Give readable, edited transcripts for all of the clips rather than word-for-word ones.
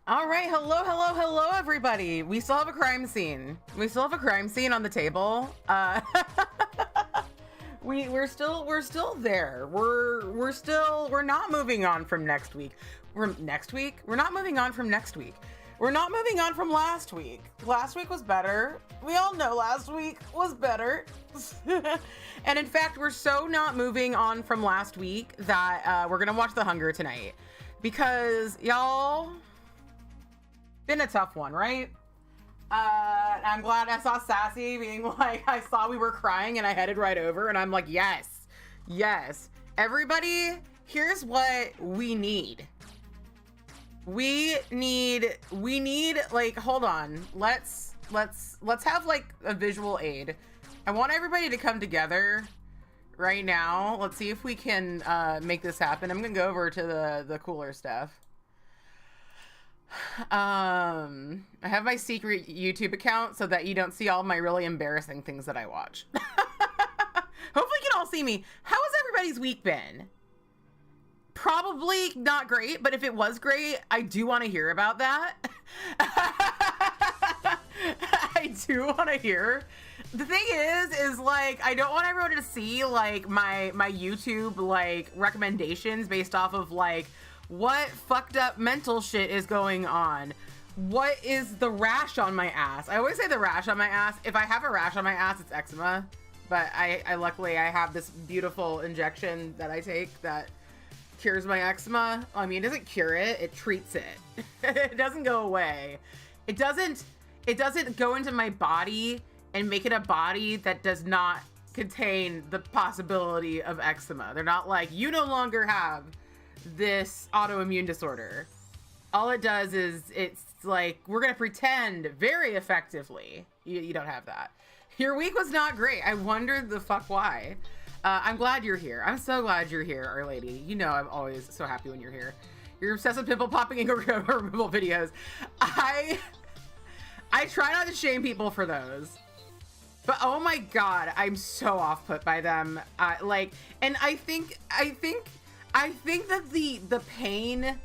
All right, hello, everybody. We still have a crime scene. We still have a crime scene on the table. We're still there. We're not moving on from next week. We're not moving on from next week. We're not moving on from last week. Last week was better. We all know last week was better. And in fact, we're so not moving on from last week that we're gonna watch The Hunger tonight because y'all. Been a tough one, right? I'm glad I saw Sassy being like, I saw we were crying and I headed right over and I'm like, yes. Everybody, here's what we need. We need like, hold on. Let's have like a visual aid. I want everybody to come together right now. Let's see if we can make this happen. I'm gonna go over to the cooler stuff. I have my secret YouTube account so that you don't see all my really embarrassing things that I watch. Hopefully you can all see me. How has everybody's week been? Probably not great, but if it was great, I do want to hear about that. I do want to hear. The thing is like, I don't want everyone to see like my YouTube like recommendations based off of like, what fucked up mental shit is going on? What is the rash on my ass? I always say the rash on my ass. If I have a rash on my ass, it's eczema. But I luckily I have this beautiful injection that I take that cures my eczema. I mean, it doesn't cure it, it treats it. It doesn't go away. It doesn't go into my body and make it a body that does not contain the possibility of eczema. They're not like, you no longer have this autoimmune disorder. All it does is it's like, we're gonna pretend very effectively you don't have that. Your week was not great. I wondered the fuck why. I'm glad you're here. I'm so glad you're here, Our Lady. You know I'm always so happy when you're here. You're obsessed with pimple popping and removal videos. I try not to shame people for those, but oh my god, I'm so off put by them. And I think that the pain,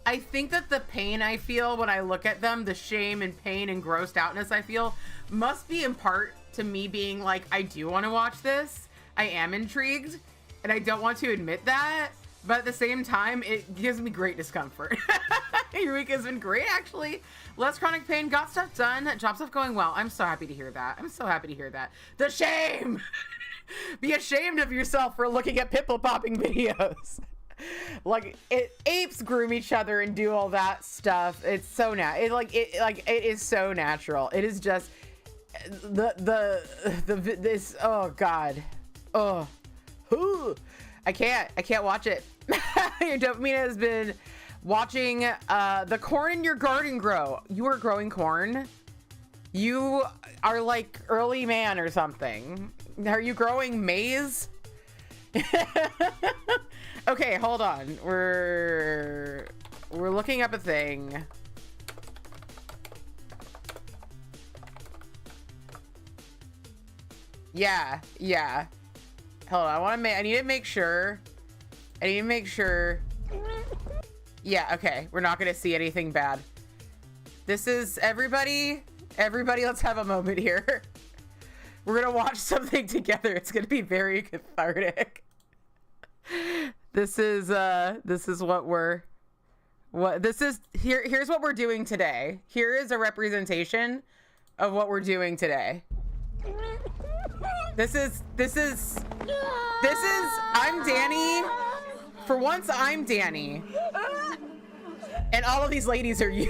I think that the pain I feel when I look at them, the shame and pain and grossed outness I feel, must be in part to me being like, I do want to watch this. I am intrigued, and I don't want to admit that, but at the same time, it gives me great discomfort. Your week has been great, actually. Less chronic pain, got stuff done, job stuff going well. I'm so happy to hear that. I'm so happy to hear that. The shame! Be ashamed of yourself for looking at pimple popping videos. Like, apes groom each other and do all that stuff. It's so it is so natural. It is just this, oh god, oh, I can't watch it. Your dopamine has been watching the corn in your garden grow. You are growing corn? You are like early man or something. Are you growing maize? Okay, hold on. We're looking up a thing. Yeah. Hold on. I need to make sure. Yeah, okay. We're not gonna see anything bad. This is everybody, let's have a moment here. We're gonna watch something together. It's gonna be very cathartic. This is here's what we're doing today. Here is a representation of what we're doing today. This is I'm Danny. For once, I'm Danny. And all of these ladies are you.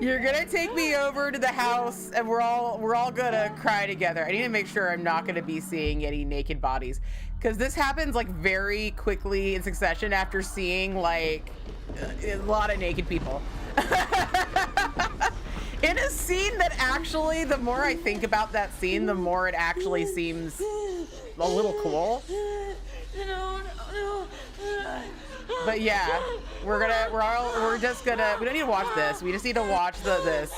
You're gonna take me over to the house and we're all gonna cry together. I need to make sure I'm not gonna be seeing any naked bodies, because this happens like very quickly in succession after seeing like a lot of naked people. In a scene that actually, the more I think about that scene, the more it actually seems a little cool. But yeah, we don't need to watch this. We just need to watch this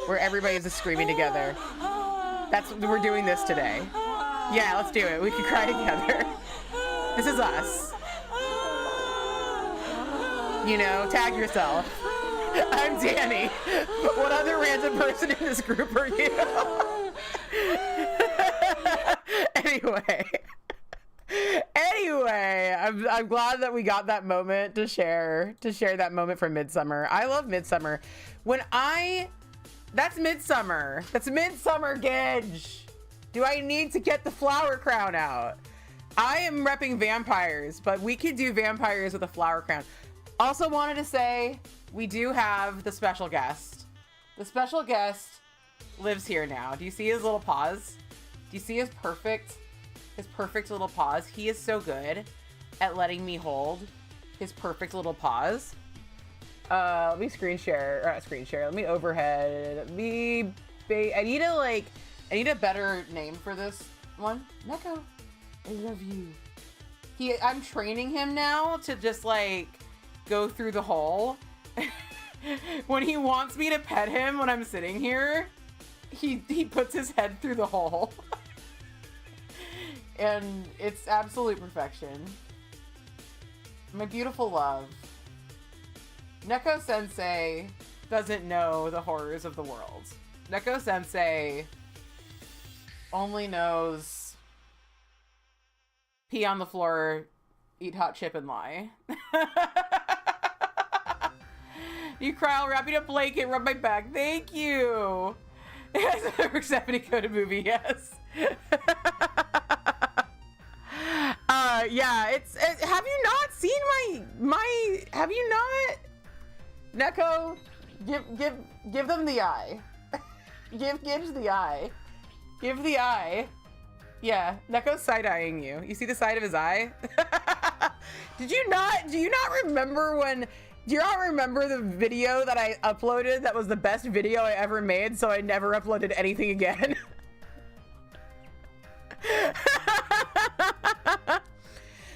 where everybody's just screaming together. We're doing this today. Yeah, let's do it. We can cry together. This is us. You know, tag yourself. I'm Danny. What other random person in this group are you? Anyway, I'm glad that we got that moment to share that moment from Midsummer. I love Midsummer. That's Midsummer. That's Midsummer, Gidge. Do I need to get the flower crown out? I am repping vampires, but we could do vampires with a flower crown. Also wanted to say, we do have the special guest. The special guest lives here now. Do you see his little paws? Do you see his perfect little paws? He is so good at letting me hold his perfect little paws. Let me screen share. Let me overhead. I need a better name for this one. Neko, I love you. I'm training him now to just like go through the hole. When he wants me to pet him when I'm sitting here, he puts his head through the hole. And it's absolute perfection. My beautiful love. Neko Sensei doesn't know the horrors of the world. Neko Sensei only knows pee on the floor, eat hot chip, and lie. You cry, I'll wrap you in a blanket, rub my back. Thank you. It's a Persephone coded movie, yes. Yeah, have you not seen have you not? Neko, give them the eye. Give Gidge the eye. Give the eye. Yeah, Neko's side-eyeing you. You see the side of his eye? Do you not remember the video that I uploaded that was the best video I ever made, so I never uploaded anything again?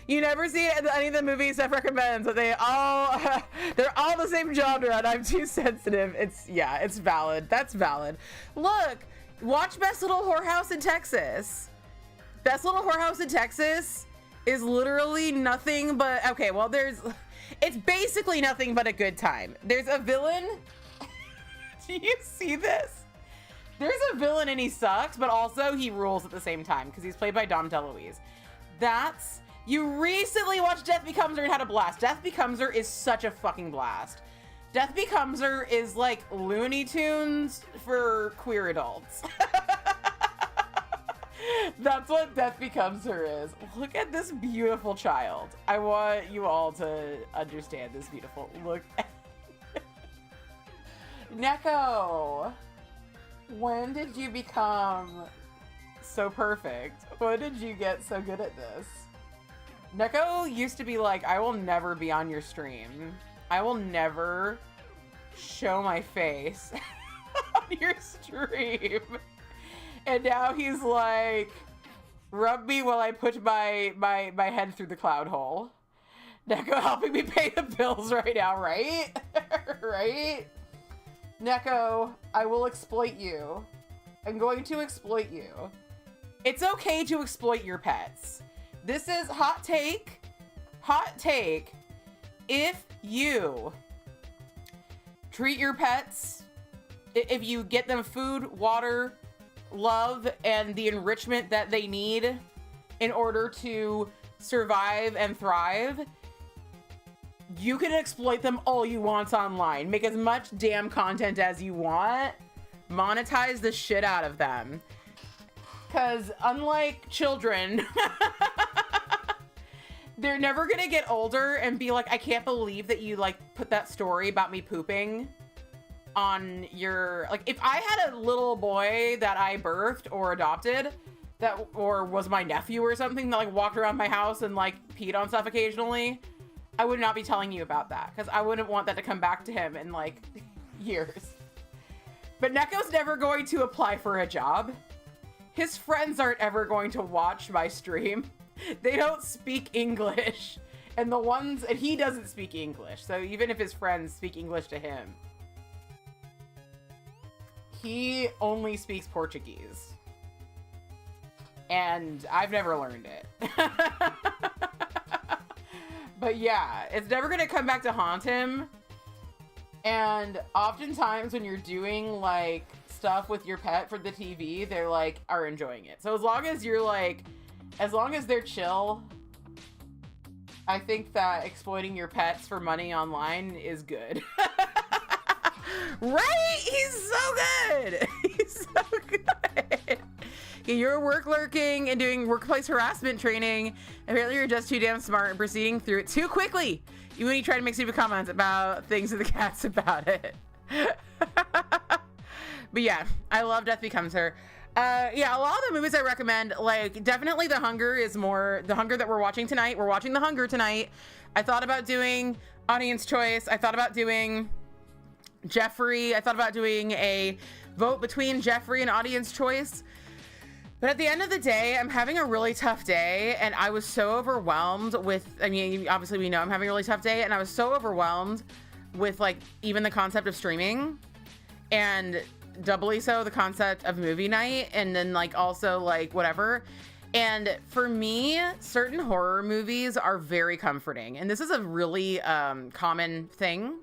You never see any of the movies Steph recommends, but they're all the same genre, and I'm too sensitive. It's valid. That's valid. Look, watch Best Little Whorehouse in Texas. Best Little Whorehouse in Texas is literally nothing but, okay, well, it's basically nothing but a good time. There's a villain. Do you see this? There's a villain and he sucks, but also he rules at the same time because he's played by Dom DeLuise. You recently watched Death Becomes Her and had a blast. Death Becomes Her is such a fucking blast. Death Becomes Her is like Looney Tunes for queer adults. That's what Death Becomes Her is. Look at this beautiful child. I want you all to understand this beautiful look. Neko, when did you become so perfect? When did you get so good at this? Neko used to be like, I will never be on your stream. I will never show my face on your stream. And now he's like, rub me while I put my head through the cloud hole. Neko helping me pay the bills right now, right? Right? Neko, I will exploit you. I'm going to exploit you. It's okay to exploit your pets. This is hot take. Hot take. If you treat your pets, if you get them food, water, love, and the enrichment that they need in order to survive and thrive, you can exploit them all you want online. Make as much damn content as you want. Monetize the shit out of them. Because unlike children, they're never gonna get older and be like, I can't believe that you like put that story about me pooping on your, like, if I had a little boy that I birthed or adopted or was my nephew or something that like walked around my house and like peed on stuff occasionally, I would not be telling you about that because I wouldn't want that to come back to him in like years. But Neko's never going to apply for a job. His friends aren't ever going to watch my stream. They don't speak English. And he doesn't speak English. So even if his friends speak English to him, he only speaks Portuguese. And I've never learned it. But yeah, it's never gonna come back to haunt him. And oftentimes when you're doing like stuff with your pet for the TV, they're like are enjoying it. So as long as you're like, as long as they're chill, I think that exploiting your pets for money online is good. Right? He's so good. He's so good. You're work lurking and doing workplace harassment training. Apparently you're just too damn smart and proceeding through it too quickly. You when you try to make stupid comments about things to the cats about it. But yeah, I love Death Becomes Her. Yeah, a lot of the movies I recommend, like definitely The Hunger is more, The Hunger that we're watching tonight. We're watching The Hunger tonight. I thought about doing audience choice. I thought about doing Jeffrey. I thought about doing a vote between Jeffrey and audience choice. But at the end of the day, I'm having a really tough day, and I was so overwhelmed with, I mean, obviously we know I'm having a really tough day, and I was so overwhelmed with like even the concept of streaming, and doubly so the concept of movie night, and then like also like whatever. And for me, certain horror movies are very comforting, and this is a really common thing.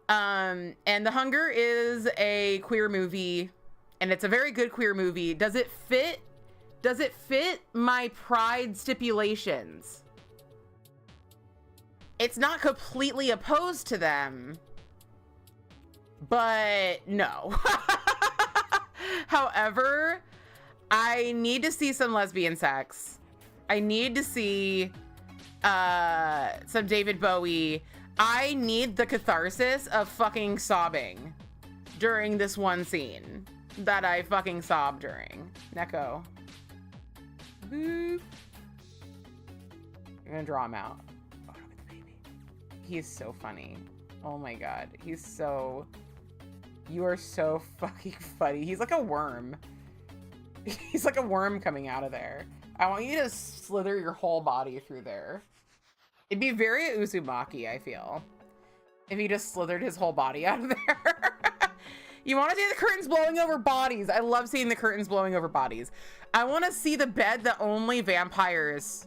And The Hunger is a queer movie, and it's a very good queer movie. Does it fit my pride stipulations? It's not completely opposed to them, but no. However, I need to see some lesbian sex. I need to see some David Bowie. I need the catharsis of fucking sobbing during this one scene that I fucking sobbed during. Neko. Boop. I'm gonna draw him out. Oh, look at the baby. He's so funny. Oh my god. He's so... You are so fucking funny. He's like a worm. He's like a worm coming out of there. I want you to slither your whole body through there. It'd be very Uzumaki, I feel, if he just slithered his whole body out of there. You want to see the curtains blowing over bodies. I love seeing the curtains blowing over bodies. I want to see the bed that only vampires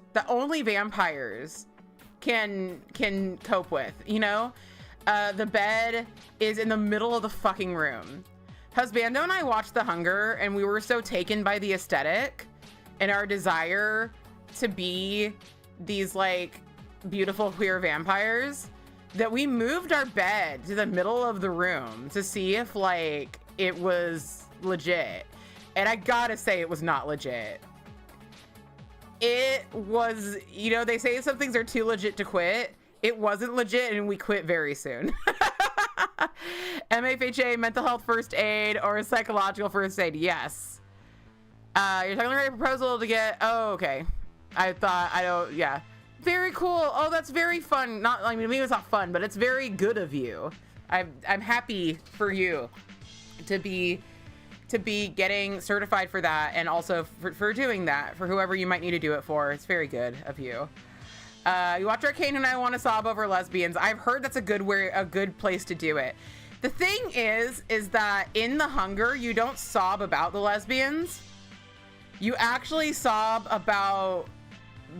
can cope with, you know? The bed is in the middle of the fucking room. Husbando and I watched The Hunger, and we were so taken by the aesthetic and our desire to be these like beautiful queer vampires that we moved our bed to the middle of the room to see if like it was legit. And I gotta say, it was not legit. It was, you know, they say some things are too legit to quit. It wasn't legit, and we quit very soon. MFHA, mental health first aid, or psychological first aid? Yes. You're talking about a proposal to get, oh, okay. Yeah. Very cool. Oh, that's very fun. Not, I mean, maybe it's not fun, but it's very good of you. I'm happy for you to be getting certified for that, and also for doing that for whoever you might need to do it for. It's very good of you. You watch Arcane and I want to sob over lesbians. I've heard that's a good place to do it. The thing is that in The Hunger, you don't sob about the lesbians. You actually sob about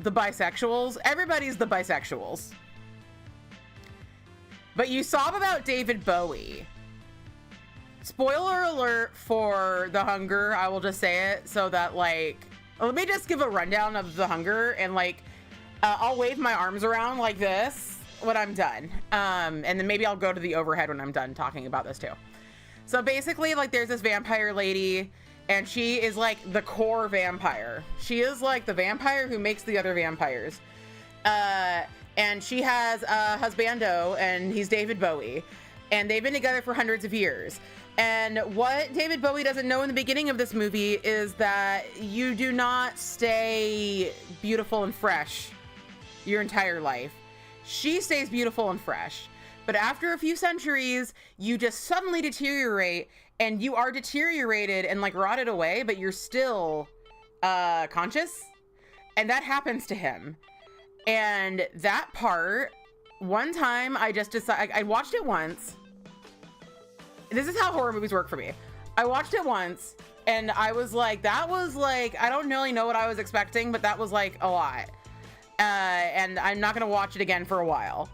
the bisexuals. Everybody's the bisexuals. But you sob about David Bowie. Spoiler alert for The Hunger. I will just say it so that like, let me just give a rundown of The Hunger, and like, I'll wave my arms around like this when I'm done. And then maybe I'll go to the overhead when I'm done talking about this too. So basically, like, there's this vampire lady, and she is like the core vampire. She is like the vampire who makes the other vampires. And she has a husbando, and he's David Bowie. And they've been together for hundreds of years. And what David Bowie doesn't know in the beginning of this movie is that you do not stay beautiful and fresh your entire life. She stays beautiful and fresh. But after a few centuries, you just suddenly deteriorate, and you are deteriorated and like rotted away, but you're still conscious. And that happens to him. And that part, one time I just decided, I watched it once. This is how horror movies work for me. I watched it once, and I was like, that was like, I don't really know what I was expecting, but that was like a lot. and I'm not gonna watch it again for a while.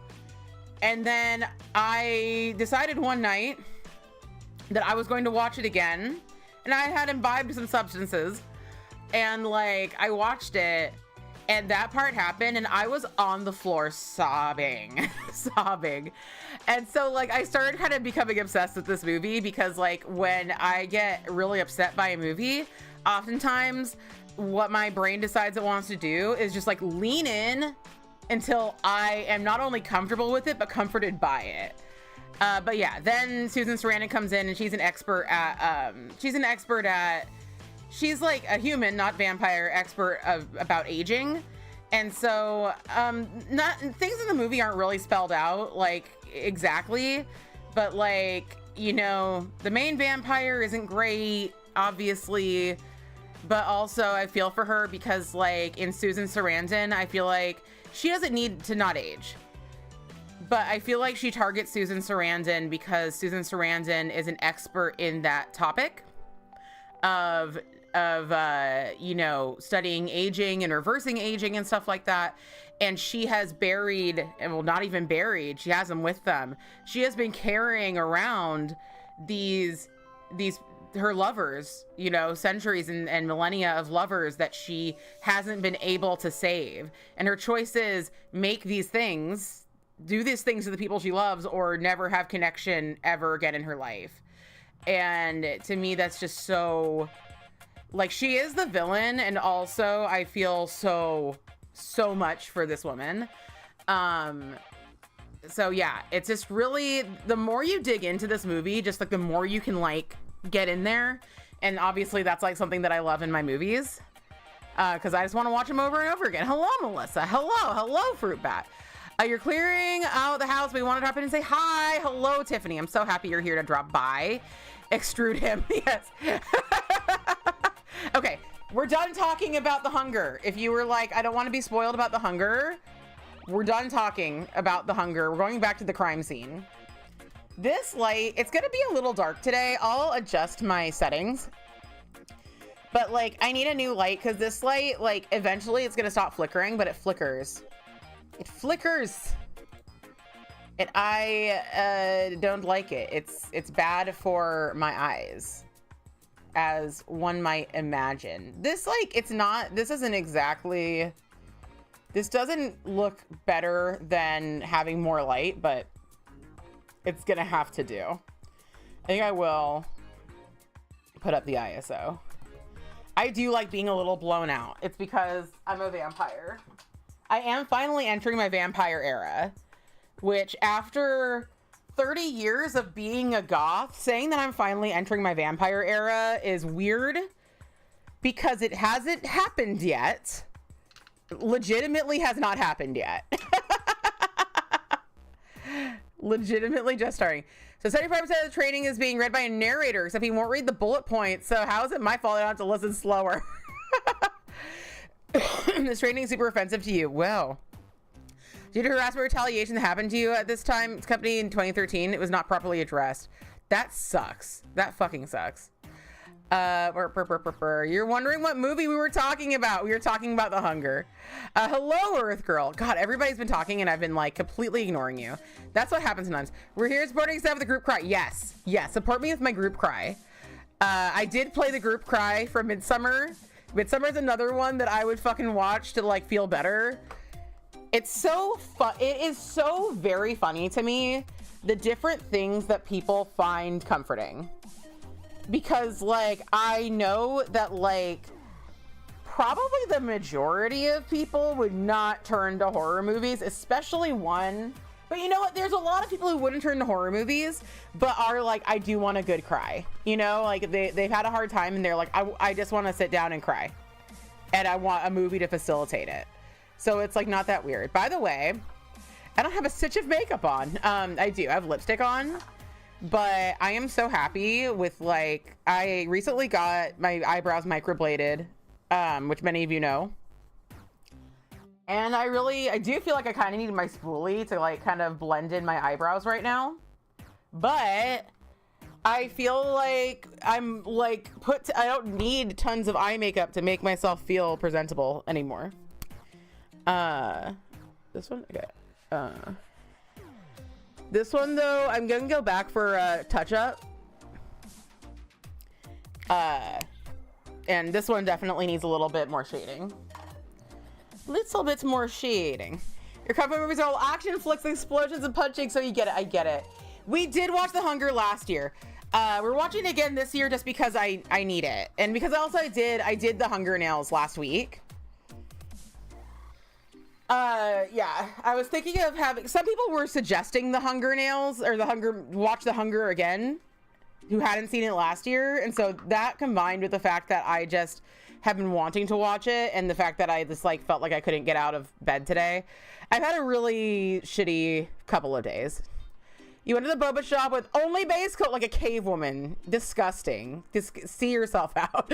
And then I decided one night that I was going to watch it again, and I had imbibed some substances, and like I watched it, and that part happened, and I was on the floor sobbing, sobbing. And so like I started kind of becoming obsessed with this movie, because like when I get really upset by a movie, oftentimes what my brain decides it wants to do is just like lean in until I am not only comfortable with it, but comforted by it. But yeah, then Susan Sarandon comes in, and she's an expert at, she's like a human, not vampire, expert about aging. And so, things in the movie aren't really spelled out, like, exactly. But, like, you know, the main vampire isn't great, obviously. But also, I feel for her because, like, in Susan Sarandon, I feel like she doesn't need to not age. But I feel like she targets Susan Sarandon because Susan Sarandon is an expert in that topic of you know, studying aging and reversing aging and stuff like that. And she has buried, and well, not even buried, she has them with them. She has been carrying around these her lovers, you know, centuries and millennia of lovers that she hasn't been able to save. And her choice is make these things, do these things to the people she loves, or never have connection ever again in her life. And to me, that's just so, like, she is the villain, and also I feel so much for this woman. So yeah, it's just really, the more you dig into this movie, just like the more you can like get in there. And obviously that's like something that I love in my movies, because I just want to watch them over and over again. Hello, Melissa. Hello, Fruit Bat. You're clearing out the house. We want to drop in and say hi. Hello, Tiffany. I'm so happy you're here to drop by. Extrude him. Yes. Okay, we're done talking about The Hunger. If you were like, I don't want to be spoiled about The Hunger, we're done talking about The Hunger. We're going back to the crime scene. This light, it's going to be a little dark today. I'll adjust my settings. But like, I need a new light because this light, like, eventually it's going to stop flickering, but it flickers. It flickers. And I don't like it. It's bad for my eyes, as one might imagine. This, like, it's not, this isn't exactly, this doesn't look better than having more light, but it's gonna have to do. I think I will put up the ISO. I do like being a little blown out. It's because I'm a vampire. I am finally entering my vampire era, which after 30 years of being a goth, saying that I'm finally entering my vampire era is weird because it hasn't happened yet. Legitimately has not happened yet. Legitimately just starting. So 75% of the training is being read by a narrator, except he won't read the bullet points. So how is it my fault I don't have to listen slower? This training is super offensive to you. Well, due to harassment retaliation that happened to you at this time company in 2013, it was not properly addressed. That sucks. That fucking sucks. You're wondering what movie we were talking about. We were talking about The Hunger. Hello, Earth Girl. God, everybody's been talking and I've been like completely ignoring you. That's what happens sometimes. We're here supporting Steph with the group cry. Yes. Yes. Support me with my group cry. I did play the group cry for Midsommar. Midsommar is another one that I would fucking watch to like feel better. It's so fun. It is so very funny to me, the different things that people find comforting. Because like, I know that like probably the majority of people would not turn to horror movies, especially one. But you know what? There's a lot of people who wouldn't turn to horror movies, but are like, I do want a good cry. You know, like they've had a hard time and they're like, I just want to sit down and cry. And I want a movie to facilitate it. So it's like not that weird. By the way, I don't have a stitch of makeup on. I do. I have lipstick on. But I am so happy with like, I recently got my eyebrows microbladed, which many of you know. And I do feel like I kind of need my spoolie to like kind of blend in my eyebrows right now. But I feel like I'm like I don't need tons of eye makeup to make myself feel presentable anymore. This one, okay. This one though, I'm gonna go back for a touch up. And this one definitely needs a little bit more shading. Little bit more shading. Your comfort movies are all action flicks, explosions, and punching, so you get it. I get it. We did watch The Hunger last year. We're watching it again this year just because I need it, and because also I did The Hunger Nails last week. Yeah, I was thinking of having, some people were suggesting The Hunger Nails or watch The Hunger again, who hadn't seen it last year, and so that combined with the fact that I just have been wanting to watch it, and the fact that I just like felt like I couldn't get out of bed today. I've had a really shitty couple of days. You went to the boba shop with only base coat like a cave woman. Disgusting. Just see yourself out.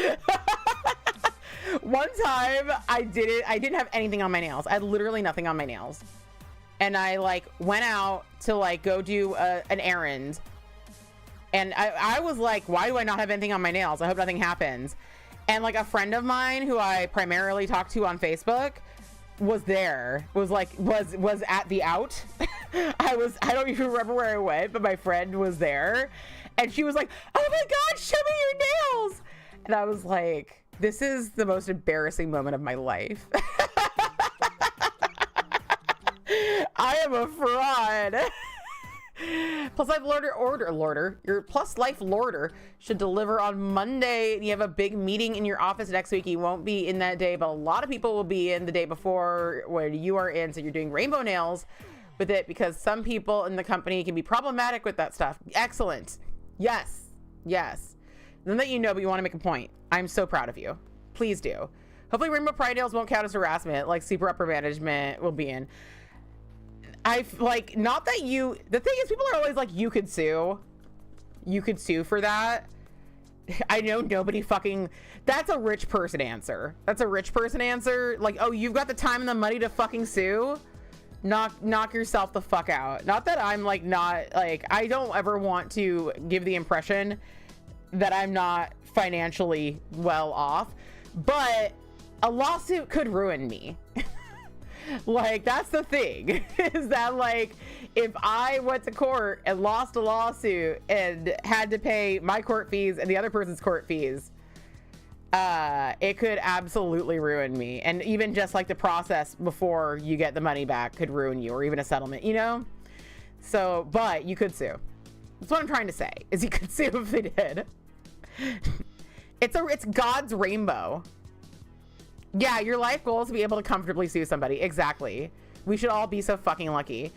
One time I didn't have anything on my nails. I had literally nothing on my nails. And I like went out to like go do an errand. And I was like, why do I not have anything on my nails? I hope nothing happens. And like a friend of mine who I primarily talk to on Facebook was there, was at the out. I don't even remember where I went, but my friend was there. And she was like, oh my God, show me your nails. And I was like, this is the most embarrassing moment of my life. I am a fraud. Plus Life Lorder, your Plus Life Lorder should deliver on Monday. You have a big meeting in your office next week. You won't be in that day, but a lot of people will be in the day before where you are in. So you're doing rainbow nails with it because some people in the company can be problematic with that stuff. Excellent. Yes. Then that you know, but you want to make a point. I'm so proud of you. Please do. Hopefully rainbow pride nails won't count as harassment, like super upper management will be in. I like, not that the thing is, people are always like, you could sue for that. I know nobody fucking, that's a rich person answer. Like, oh, you've got the time and the money to fucking sue? Knock yourself the fuck out. Not that I'm like, not like, I don't ever want to give the impression that I'm not financially well off, but a lawsuit could ruin me. Like, that's the thing, is that like, if I went to court and lost a lawsuit and had to pay my court fees and the other person's court fees, it could absolutely ruin me. And even just like the process before you get the money back could ruin you, or even a settlement, you know? So, but you could sue. That's what I'm trying to say, is you could sue if they did. It's God's rainbow. Yeah, your life goal is to be able to comfortably sue somebody. Exactly. We should all be so fucking lucky.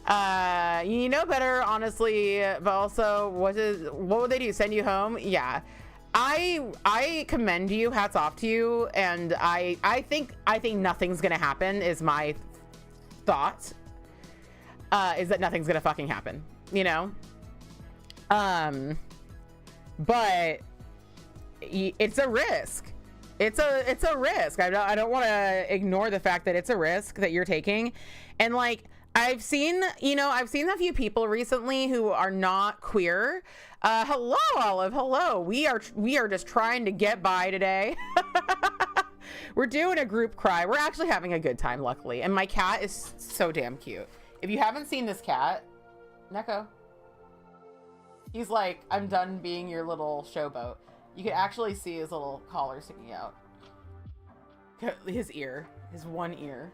You know better, honestly, but also what would they do? Send you home? Yeah. I commend you, hats off to you, and I think nothing's gonna happen is my thought. Is that nothing's gonna fucking happen, you know? But it's a risk. It's a risk. I don't want to ignore the fact that it's a risk that you're taking. And like, I've seen a few people recently who are not queer. Hello, Olive. Hello. We are just trying to get by today. We're doing a group cry. We're actually having a good time, luckily. And my cat is so damn cute. If you haven't seen this cat, Neko, he's like, I'm done being your little showboat. You can actually see his little collar sticking out. His ear. His one ear.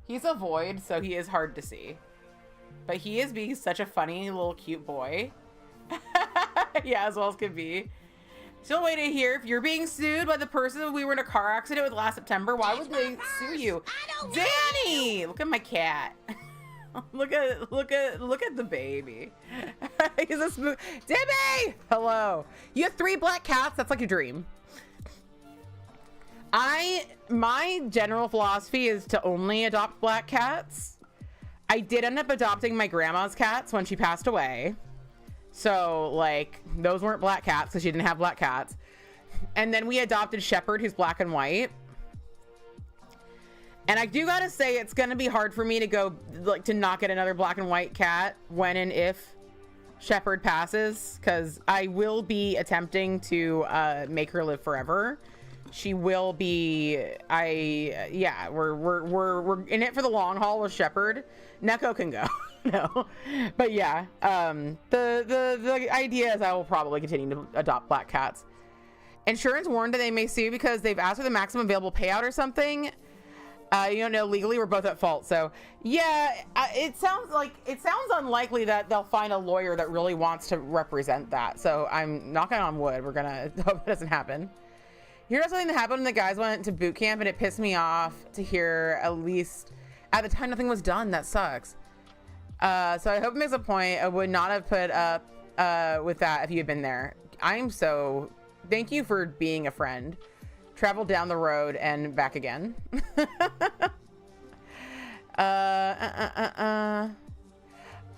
He's a void, so he is hard to see. But he is being such a funny little cute boy. Yeah, as well as could be. Still waiting to hear if you're being sued by the person we were in a car accident with last September. Why would they sue you? Danny! Look at my cat. Look at the baby. He's a smooth Debbie! Hello. You have 3 black cats? That's like a dream. My general philosophy is to only adopt black cats. I did end up adopting my grandma's cats when she passed away. So like, those weren't black cats because she didn't have black cats. And then we adopted Shepherd, who's black and white. And I do gotta say, it's gonna be hard for me to go, like, to not get another black and white cat when and if Shepherd passes, because I will be attempting to make her live forever. she will be. We're in it for the long haul with Shepard. Neko can go. No, but yeah, the idea is I will probably continue to adopt black cats. Insurance warned that they may sue because they've asked for the maximum available payout or something. You don't know, legally we're both at fault. So yeah, it sounds unlikely that they'll find a lawyer that really wants to represent that. So I'm knocking on wood. We're gonna hope it doesn't happen. Here's something that happened when the guys went to boot camp, and it pissed me off to hear. At least at the time, nothing was done. That sucks. So I hope it makes a point. I would not have put up with that if you had been there. Thank you for being a friend. Travel down the road and back again.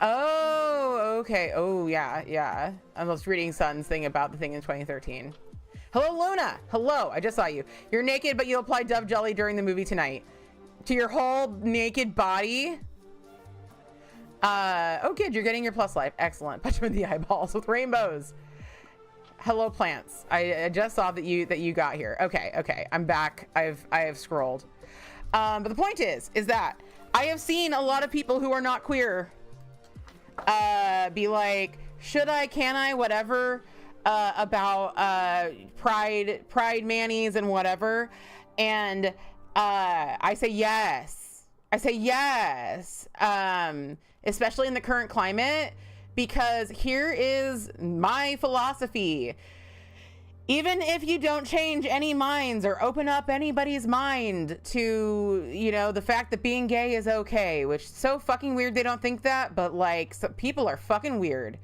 Oh, okay. Oh, yeah. I was reading Sun's thing about the thing in 2013. Hello, Luna. Hello. I just saw you. You're naked, but you apply Dove Jelly during the movie tonight. To your whole naked body. Oh, kid, you're getting your plus life. Excellent. Punch him in the eyeballs with rainbows. Hello, plants. I just saw that you got here. Okay. I'm back. I have scrolled. But the point is that I have seen a lot of people who are not queer be like, should I, can I, whatever, about pride manis and whatever. And I say yes. Especially in the current climate, because here is my philosophy. Even if you don't change any minds or open up anybody's mind to, the fact that being gay is okay, which is so fucking weird they don't think that, but like, people are fucking weird.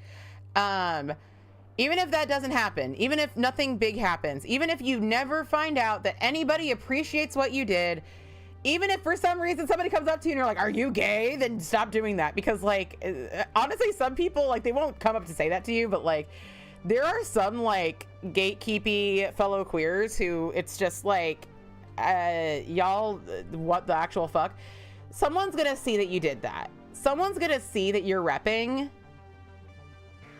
Even if that doesn't happen, even if nothing big happens, even if you never find out that anybody appreciates what you did, even if for some reason somebody comes up to you and you're like, are you gay? Then stop doing that. Because like, honestly, some people, like, they won't come up to say that to you, but like, there are some like gatekeepy fellow queers who it's just like, y'all, what the actual fuck? Someone's gonna see that you did that. Someone's gonna see that you're repping.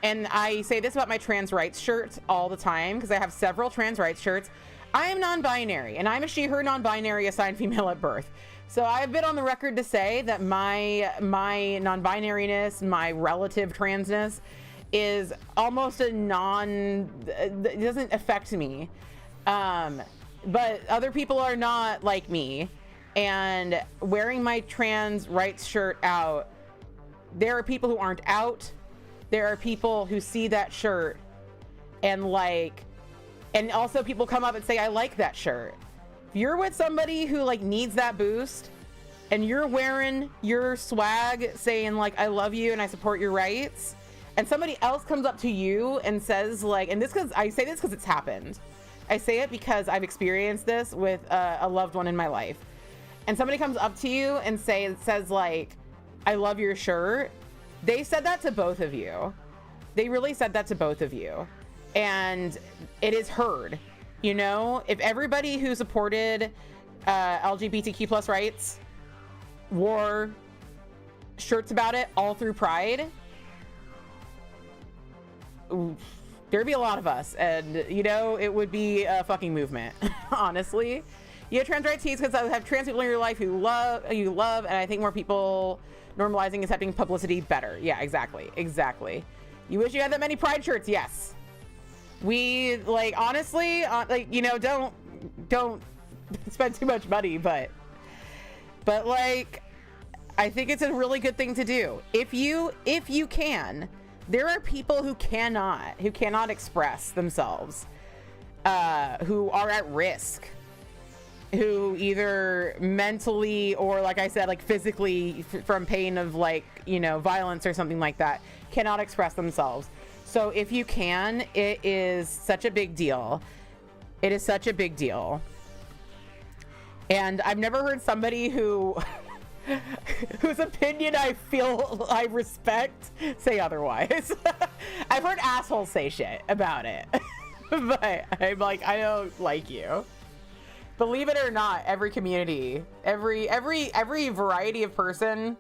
And I say this about my trans rights shirts all the time, because I have several trans rights shirts. I am non-binary, and I'm a she/her non-binary assigned female at birth. So I've been on the record to say that my non-binariness, my relative transness, is almost it doesn't affect me. But other people are not like me, and wearing my trans rights shirt out, there are people who aren't out. There are people who see that shirt and like, and also people come up and say, I like that shirt. If you're with somebody who like needs that boost and you're wearing your swag saying like, I love you and I support your rights, and somebody else comes up to you and says like, and this, because I say this because it's happened. I say it because I've experienced this with a loved one in my life. And somebody comes up to you and says like, I love your shirt. They said that to both of you. They really said that to both of you. And it is heard, if everybody who supported LGBTQ plus rights wore shirts about it all through Pride, there'd be a lot of us, and it would be a fucking movement. Honestly, you have trans rights tees because I have trans people in your life who you love, and I think more people normalizing accepting publicity better. Yeah, exactly. You wish you had that many Pride shirts? Yes. We like, honestly, don't spend too much money, but like, I think it's a really good thing to do. If you can. There are people who cannot express themselves, who are at risk, who either mentally or, like I said, like physically from pain of like, violence or something like that, cannot express themselves. So if you can, it is such a big deal. It is such a big deal. And I've never heard somebody whose opinion I respect say otherwise. I've heard assholes say shit about it, but I'm like, I don't like you. Believe it or not, every community, every variety of person,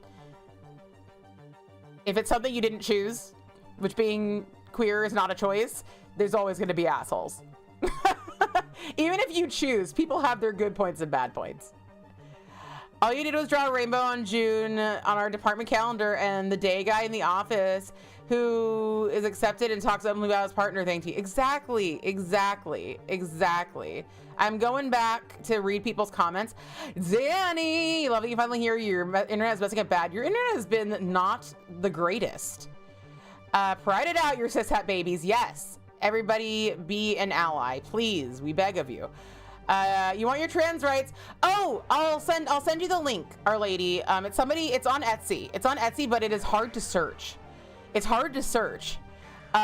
if it's something you didn't choose, which being queer is not a choice, there's always going to be assholes. Even if you choose, people have their good points and bad points. All you did was draw a rainbow on June on our department calendar, and the day guy in the office who is accepted and talks openly about his partner thanked you. Exactly. I'm going back to read people's comments. Danny, love that you finally hear your internet is messing up bad. Your internet has been not the greatest. Pride it out, your cishet babies. Yes. Everybody be an ally, please. We beg of you. You want your trans rights? Oh, I'll send you the link, Our Lady. It's on Etsy. It's on Etsy, but it is hard to search. It's hard to search.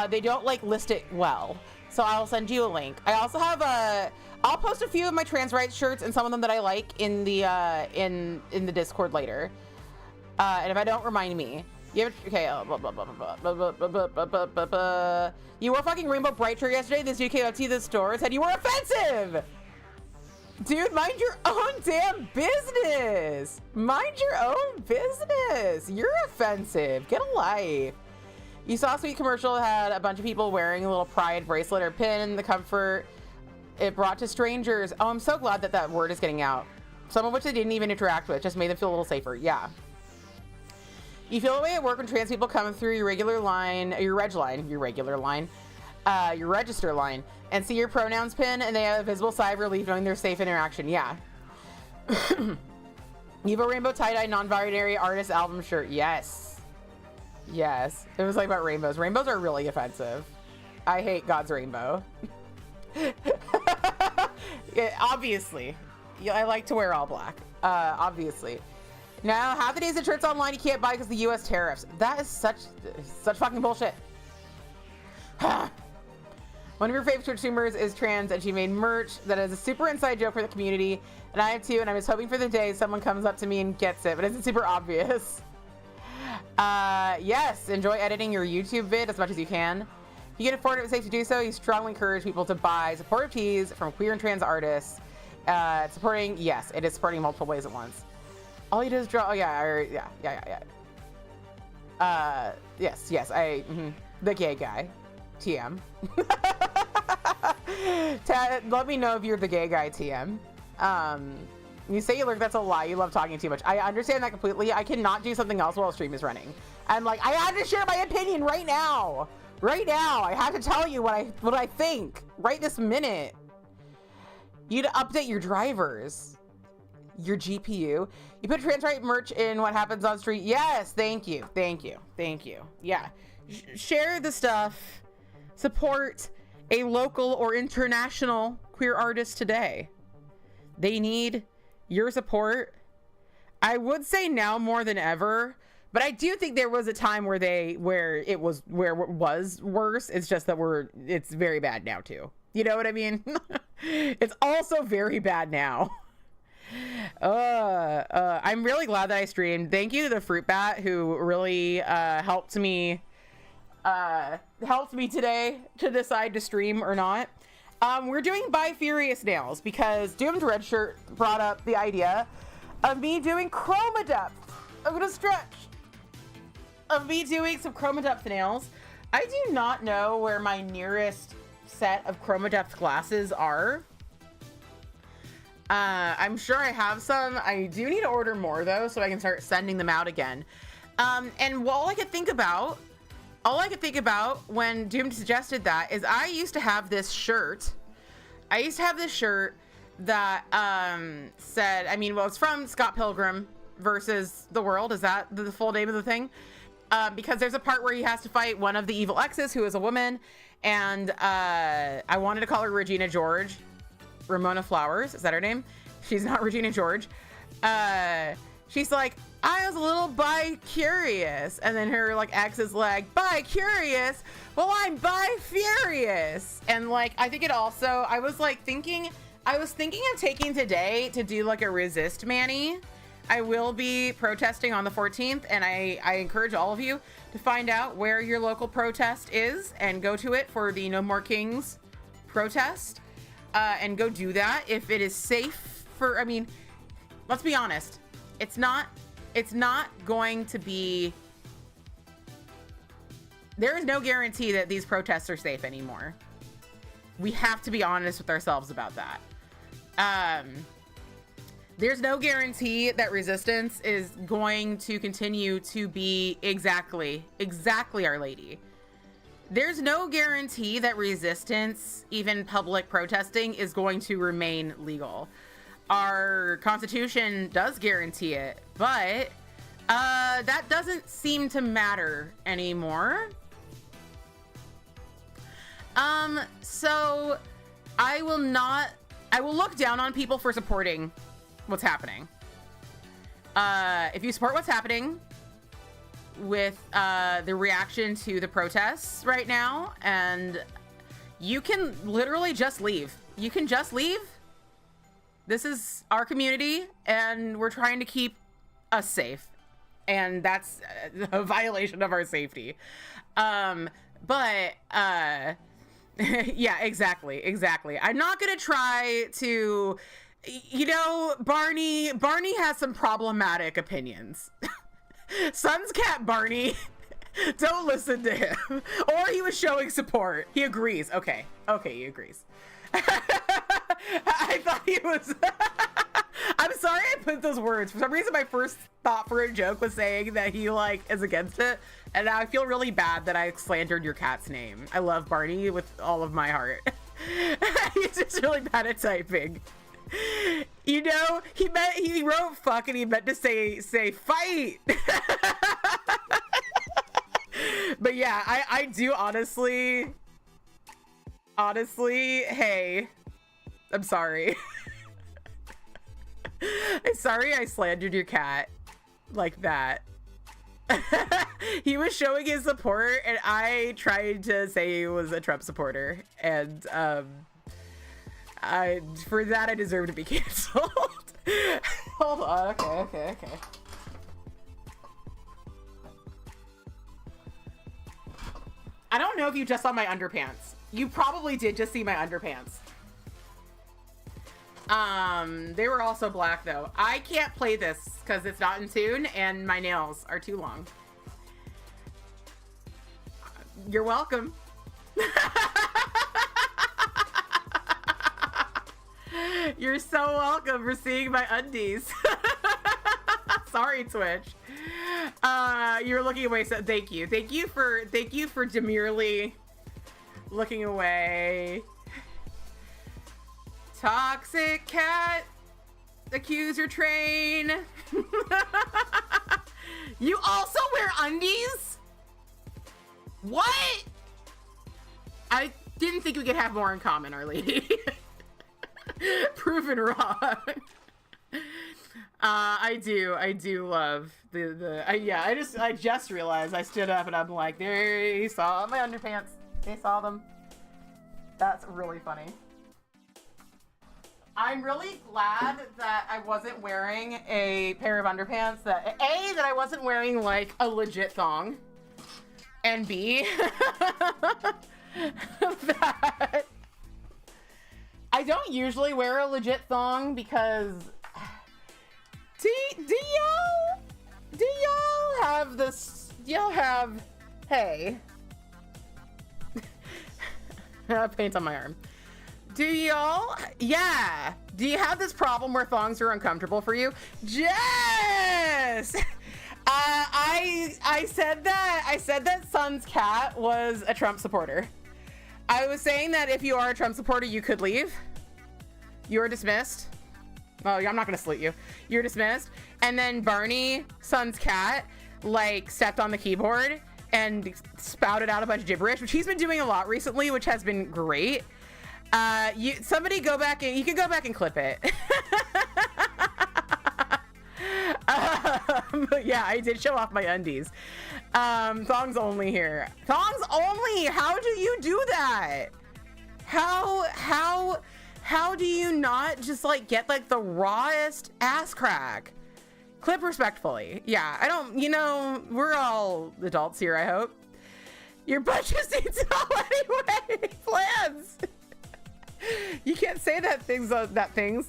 They don't like list it well. So I'll send you a link. I also have I'll post a few of my trans rights shirts and some of them that I like in the in the Discord later. And if I don't, remind me. You have, okay. You wore fucking Rainbow Bright shirt yesterday. This dude came up to you at the store and said you were offensive. Dude, mind your own damn business. Mind your own business. You're offensive. Get a life. You saw a sweet commercial that had a bunch of people wearing a little pride bracelet or pin, the comfort it brought to strangers. Oh, I'm so glad that that word is getting out. Some of which they didn't even interact with, just made them feel a little safer. Yeah. You feel the way at work when trans people come through your regular line, your register line, and see your pronouns pin, and they have a visible sigh of relief knowing they're safe interaction. Yeah. You have a rainbow tie-dye non-binary artist album shirt. Yes. Yes. It was like about rainbows. Rainbows are really offensive. I hate God's rainbow. Yeah, obviously. Yeah, I like to wear all black. Obviously. Now, half the days the shirts online you can't buy because of the U.S. tariffs. That is such fucking bullshit. One of your favorite consumers is trans, and she made merch that is a super inside joke for the community. And I have too, and I'm just hoping for the day someone comes up to me and gets it, but it's super obvious. Yes, enjoy editing your YouTube vid as much as you can. If you can afford it, it's safe to do so. You strongly encourage people to buy supportive tees from queer and trans artists. Yes, it is supporting multiple ways at once. All you do is draw. Oh yeah. Yes. The gay guy, TM. Let me know if you're the gay guy, TM. You say you look, that's a lie. You love talking too much. I understand that completely. I cannot do something else while a stream is running. I'm like, I have to share my opinion right now. Right now, I have to tell you what I think right this minute. You need to update your drivers, your GPU. You put trans right merch in what happens on street. Yes, thank you. Yeah, share the stuff. Support a local or international queer artist today. They need your support. I would say now more than ever. But I do think there was a time where it was worse. It's just that it's very bad now too. You know what I mean? It's also very bad now. I'm really glad that I streamed. Thank you to the Fruit Bat who really helped me today to decide to stream or not. We're doing Bi Furious nails because Doomed Red Shirt brought up the idea of me doing chroma depth. I'm gonna stretch. Of me doing some chroma depth nails. I do not know where my nearest set of chroma depth glasses are. I'm sure I have some. I do need to order more though, so I can start sending them out again. And all I could think about when Doomed suggested that is I used to have this shirt. That said, it's from Scott Pilgrim versus the World. Is that the full name of the thing? Because there's a part where he has to fight one of the evil exes who is a woman, and I wanted to call her Regina George. Ramona Flowers, is that her name? She's not Regina George. She's like, I was a little bi-curious, and then her ex is like, bi-curious? Well, I'm bi-furious. And I think it also, I was thinking of taking today to do a resist Manny. I will be protesting on the 14th, and I encourage all of you to find out where your local protest is and go to it for the No More Kings protest, and go do that if it is safe for, let's be honest, it's not going to be, there is no guarantee that these protests are safe anymore. We have to be honest with ourselves about that. There's no guarantee that Resistance is going to continue to be exactly Our Lady. There's no guarantee that Resistance, even public protesting, is going to remain legal. Our Constitution does guarantee it, but that doesn't seem to matter anymore. So I will look down on people for supporting what's happening. If you support what's happening with the reaction to the protests right now, and you can literally just leave. You can just leave. This is our community, and we're trying to keep us safe, and that's a violation of our safety. Yeah, exactly. I'm not gonna try to, Barney has some problematic opinions. Sun's Cat Barney, don't listen to him. Or he was showing support. He agrees. Okay, he agrees. I thought he was... I'm sorry I put those words. For some reason, my first thought for a joke was saying that he, is against it. And now I feel really bad that I slandered your cat's name. I love Barney with all of my heart. He's just really bad at typing. He wrote fuck and he meant to say fight. But yeah, I do honestly, hey, I'm sorry. I'm sorry I slandered your cat like that. He was showing his support and I tried to say he was a Trump supporter, and for that I deserve to be canceled. Hold on. Okay. I don't know if you just saw my underpants. You probably did just see my underpants. They were also black though. I can't play this because it's not in tune and my nails are too long. You're welcome. You're so welcome for seeing my undies. Sorry, Twitch. You're looking away, so thank you. Thank you for demurely looking away. Toxic cat accuser train. You also wear undies? What? I didn't think we could have more in common, Our Lady. Proven wrong. I do love I just realized I stood up and I'm like, there, he saw my underpants. They saw them. That's really funny. I'm really glad that I wasn't wearing a pair of underpants that I wasn't wearing like a legit thong, and B, that I don't usually wear a legit thong because do y'all have this? Y'all have, hey, paint on my arm. Do y'all? Yeah. Do you have this problem where thongs are uncomfortable for you? Jess! I said that Sun's cat was a Trump supporter. I was saying that if you are a Trump supporter, you could leave. You're dismissed. Well, I'm not gonna salute you. You're dismissed. And then Barney, Sun's cat, stepped on the keyboard and spouted out a bunch of gibberish, which he's been doing a lot recently, which has been great. Somebody go back and you can go back and clip it. But yeah, I did show off my undies. Thongs only here. Thongs only. How do you do that? How do you not just get the rawest ass crack? Clip respectfully. Yeah, I don't, we're all adults here, I hope. Your butt just needs it all anyway. Plans. You can't say you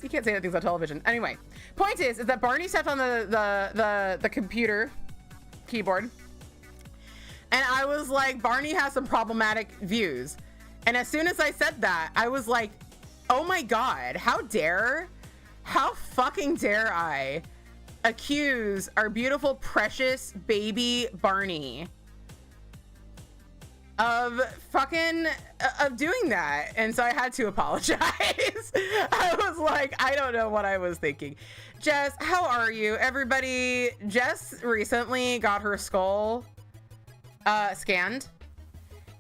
can't say that things on television. Anyway, point is that Barney sat on the computer keyboard, and I was like, Barney has some problematic views, And as soon as I said that, I was like, oh my God, how fucking dare I accuse our beautiful, precious baby Barney of doing that. And so I had to apologize. I was like, I don't know what I was thinking. Jess, how are you? Everybody, Jess recently got her skull scanned,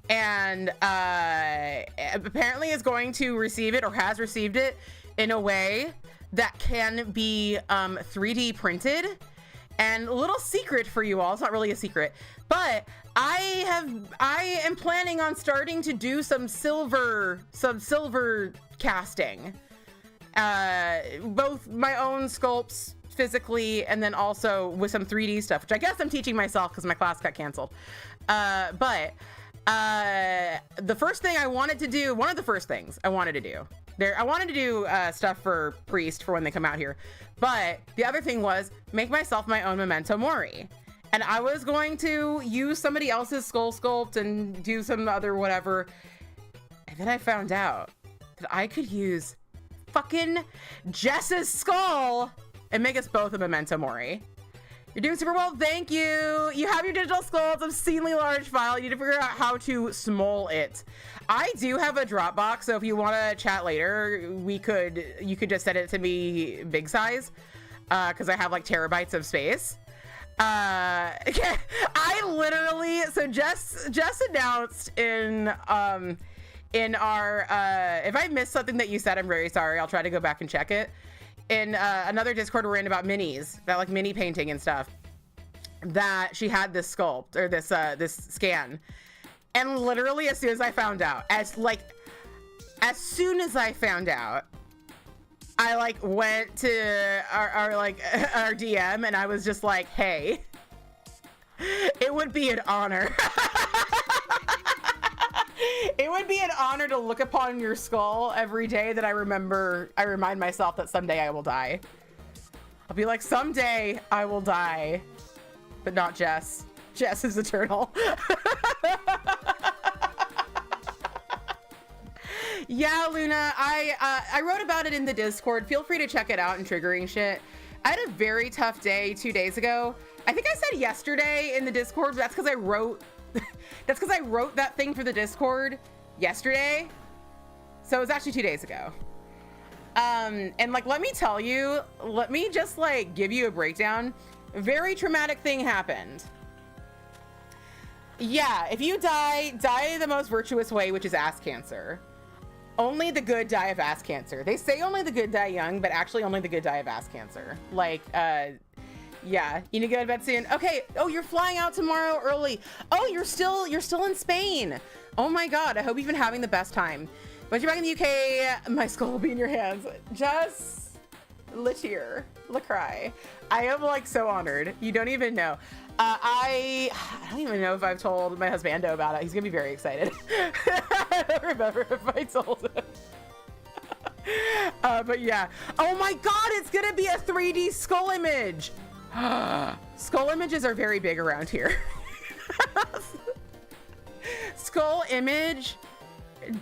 and apparently is going to receive it, or has received it, in a way that can be 3D printed. And a little secret for you all, it's not really a secret, but I am planning on starting to do some silver casting, both my own sculpts physically, and then also with some 3D stuff, which I guess I'm teaching myself because my class got canceled. But the first thing I wanted to do, one of the first things I wanted to do, I wanted to do stuff for Priest for when they come out here. But the other thing was make myself my own Memento Mori. And I was going to use somebody else's skull sculpt and do some other whatever. And then I found out that I could use fucking Jess's skull and make us both a Memento Mori. You're doing super well, thank you. You have your digital skull, it's obscenely large file. You need to figure out how to small it. I do have a Dropbox, so if you want to chat later, you could just send it to me big size, because I have like terabytes of space. I literally, so Jess announced in our, if I missed something that you said, I'm very sorry. I'll try to go back and check it. In another Discord we're in about minis, about like mini painting and stuff, that she had this sculpt, or this scan. And literally as soon as I found out, as soon as I found out, I like went to our DM, and I was just like, hey, it would be an honor. It would be an honor to look upon your skull every day that I remind myself that someday I will die. I'll be like, someday I will die, but not Jess. Jess is eternal. Yeah, Luna, I wrote about it in the Discord. Feel free to check it out and triggering shit. I had a very tough day 2 days ago. I think I said yesterday in the Discord, but that's because I wrote that thing for the Discord yesterday. So it was actually 2 days ago. And like, let me tell you, let me just like give you a breakdown. A very traumatic thing happened. Yeah, if you die the most virtuous way, which is ass cancer. Only the good die of ass cancer. They say only the good die young, but actually only the good die of ass cancer. Like, yeah, you need to go to bed soon. Okay. Oh, you're flying out tomorrow early. Oh, you're still in Spain. Oh my God. I hope you've been having the best time. Once you're back in the UK, my skull will be in your hands. Just Latier, Lacry. I am like so honored. You don't even know. I don't even know if I've told my husbando about it. He's gonna be very excited. I don't remember if I told him. But yeah. Oh my God, it's gonna be a 3D skull image. Skull images are very big around here. Skull image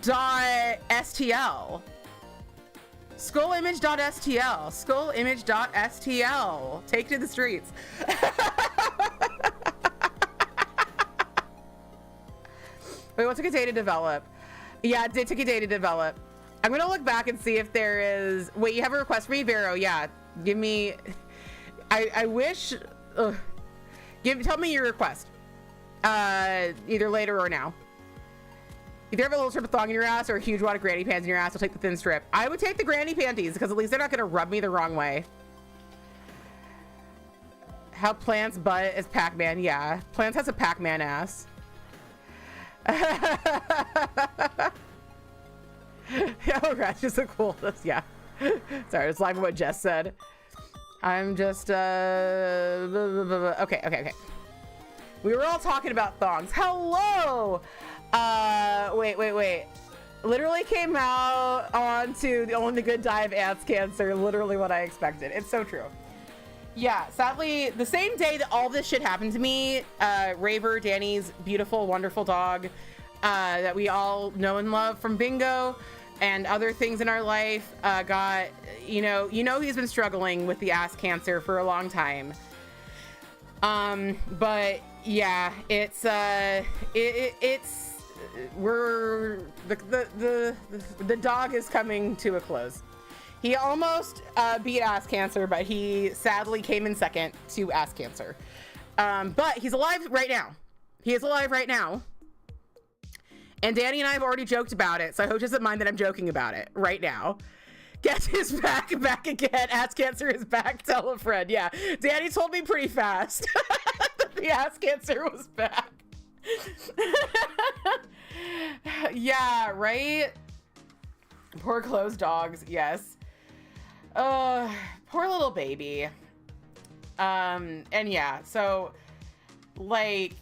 .stl. Skullimage.stl. Skullimage.stl. Take to the streets. Wait, what took a day to develop? Yeah, it did take a day to develop. I'm gonna look back and see if there is. Wait, you have a request for me, Vero? Yeah, give me. I wish. Tell me your request. Either later or now. If you have a little strip of thong in your ass or a huge wad of granny pants in your ass, I'll take the thin strip. I would take the granny panties because at least they're not gonna rub me the wrong way. How Plant's butt is Pac-Man? Yeah, Plants has a Pac-Man ass. Oh, Rat's just so cool. Yeah. Sorry, it's like what Jess said. I'm just okay. We were all talking about thongs. Hello. Wait. Literally came out onto the only good die of ass cancer. Literally what I expected. It's so true. Yeah, sadly, the same day that all this shit happened to me, Raver, Danny's beautiful, wonderful dog, that we all know and love from Bingo and other things in our life, got, you know, he's been struggling with the ass cancer for a long time. But yeah, it's the dog is coming to a close. He almost beat ass cancer, but he sadly came in second to ass cancer. But he's alive right now. He is alive right now. And Danny and I have already joked about it, so I hope he doesn't mind that I'm joking about it right now. Guess is back again. Ass cancer is back. Tell a friend. Yeah, Danny told me pretty fast that the ass cancer was back. Yeah, right? Poor closed dogs, yes. Poor little baby. And yeah, so, like,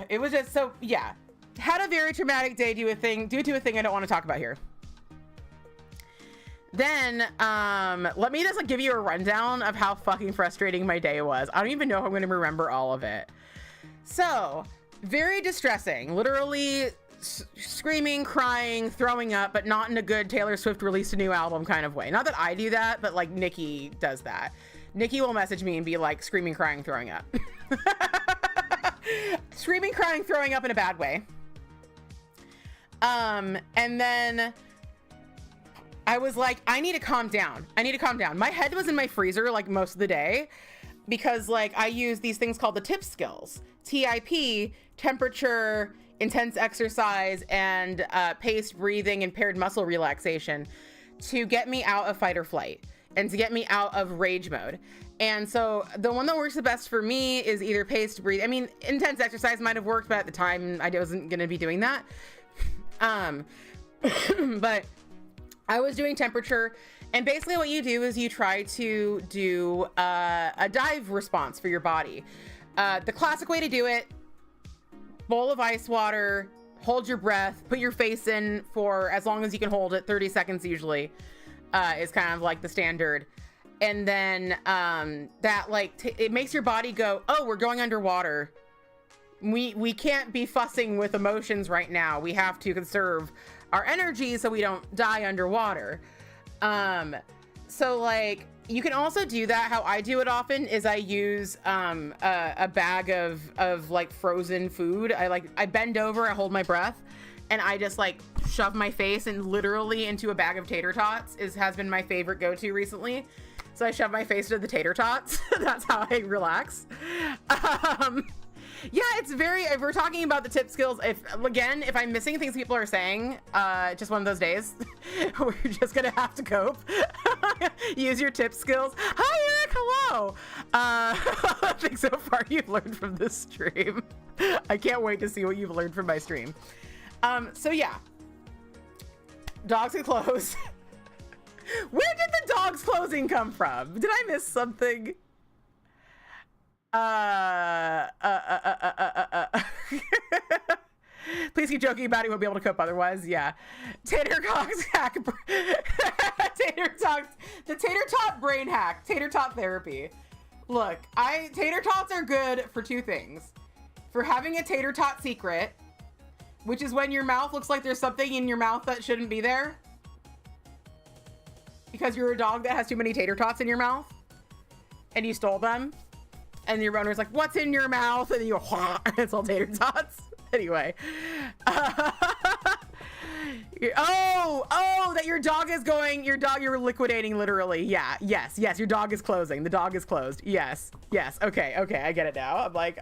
it was just so, yeah. Had a very traumatic day due to a thing I don't want to talk about here. Then, let me just like give you a rundown of how fucking frustrating my day was. I don't even know if I'm going to remember all of it. So, very distressing. Literally screaming, crying, throwing up, but not in a good Taylor Swift released a new album kind of way. Not that I do that, but like Nikki does that. Nikki will message me and be like screaming, crying, throwing up. Screaming, crying, throwing up in a bad way. And then I was like, I need to calm down. My head was in my freezer like most of the day because like I use these things called the TIP skills. TIP, temperature, intense exercise, and paced breathing and paired muscle relaxation to get me out of fight or flight and to get me out of rage mode. And so the one that works the best for me is either paced breathing. I mean, intense exercise might have worked, but at the time I wasn't going to be doing that. But I was doing temperature, and basically what you do is you try to do a dive response for your body. The classic way to do it: bowl of ice water, hold your breath, put your face in for as long as you can hold it, 30 seconds usually, is kind of like the standard. And then that like it makes your body go, oh, we're going underwater. We can't be fussing with emotions right now. We have to conserve our energy so we don't die underwater. So like you can also do that. How I do it often is I use a bag of like frozen food. I bend over, I hold my breath, and I just like shove my face and literally into a bag of tater tots has been my favorite go-to recently. So I shove my face into the tater tots. That's how I relax. Yeah, it's very, if we're talking about the tip skills, if I'm missing things people are saying, just one of those days, we're just gonna have to cope. Use your tip skills. Hi, Eric, hello. I think so far you've learned from this stream. I can't wait to see what you've learned from my stream. So yeah, dogs are closed. Where did the dogs closing come from? Did I miss something? Please keep joking about it. We'll be able to cope otherwise. Yeah. Tater Tots hack. Tater Tots. The Tater Tot brain hack. Tater Tot therapy. Look, Tater Tots are good for two things. For having a Tater Tot secret, which is when your mouth looks like there's something in your mouth that shouldn't be there. Because you're a dog that has too many tater tots in your mouth and you stole them. And your owner's like, what's in your mouth? And you go, and it's all tater tots. Anyway. Oh, that your dog is going, you're liquidating literally. Yeah, yes, your dog is closing. The dog is closed. Yes. Okay, I get it now. I'm like,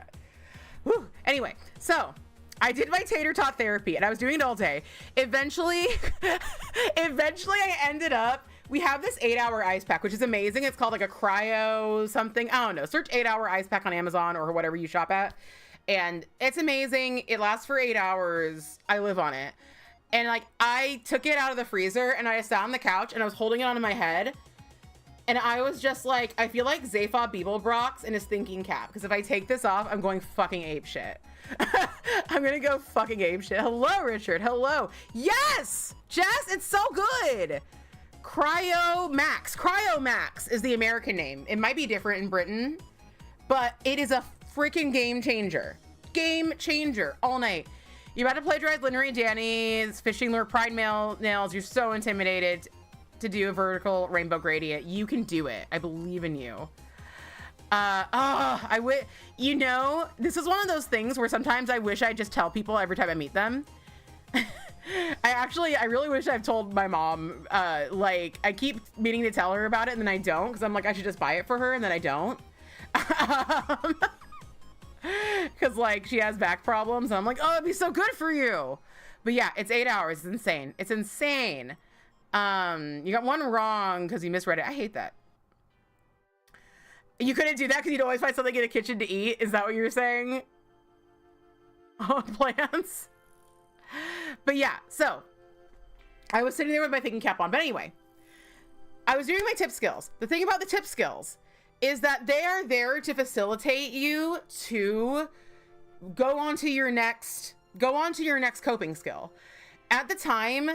whew. Anyway, so I did my tater tot therapy and I was doing it all day. Eventually I ended up, we have this 8-hour ice pack, which is amazing. It's called like a cryo something. I don't know. Search 8-hour ice pack on Amazon or whatever you shop at. And it's amazing. It lasts for 8 hours. I live on it. And like, I took it out of the freezer and I sat on the couch and I was holding it onto my head. And I was just like, I feel like Zaphod Beeblebrox in his thinking cap. Because if I take this off, I'm going fucking ape shit. I'm gonna go fucking ape shit. Hello, Richard. Hello. Yes! Jess, it's so good. Cryo Max is the American name. It might be different in Britain, but it is a freaking game changer all night. You about to plagiarize Lineary Danny's fishing lure pride nails. You're so intimidated to do a vertical rainbow gradient. You can do it. I believe in you. You know, this is one of those things where sometimes I wish I just tell people every time I meet them. I really wish I've told my mom, like, I keep meaning to tell her about it and then I don't, because I'm like, I should just buy it for her, and then I don't. Because, like, she has back problems, and I'm like, oh, it'd be so good for you. But yeah, it's 8 hours. It's insane. It's insane. You got one wrong because you misread it. I hate that. You couldn't do that because you'd always find something in the kitchen to eat? Is that what you were saying? Oh, plants. But yeah, so I was sitting there with my thinking cap on. But anyway, I was doing my tip skills. The thing about the tip skills is that they are there to facilitate you to go on to your next coping skill. At the time,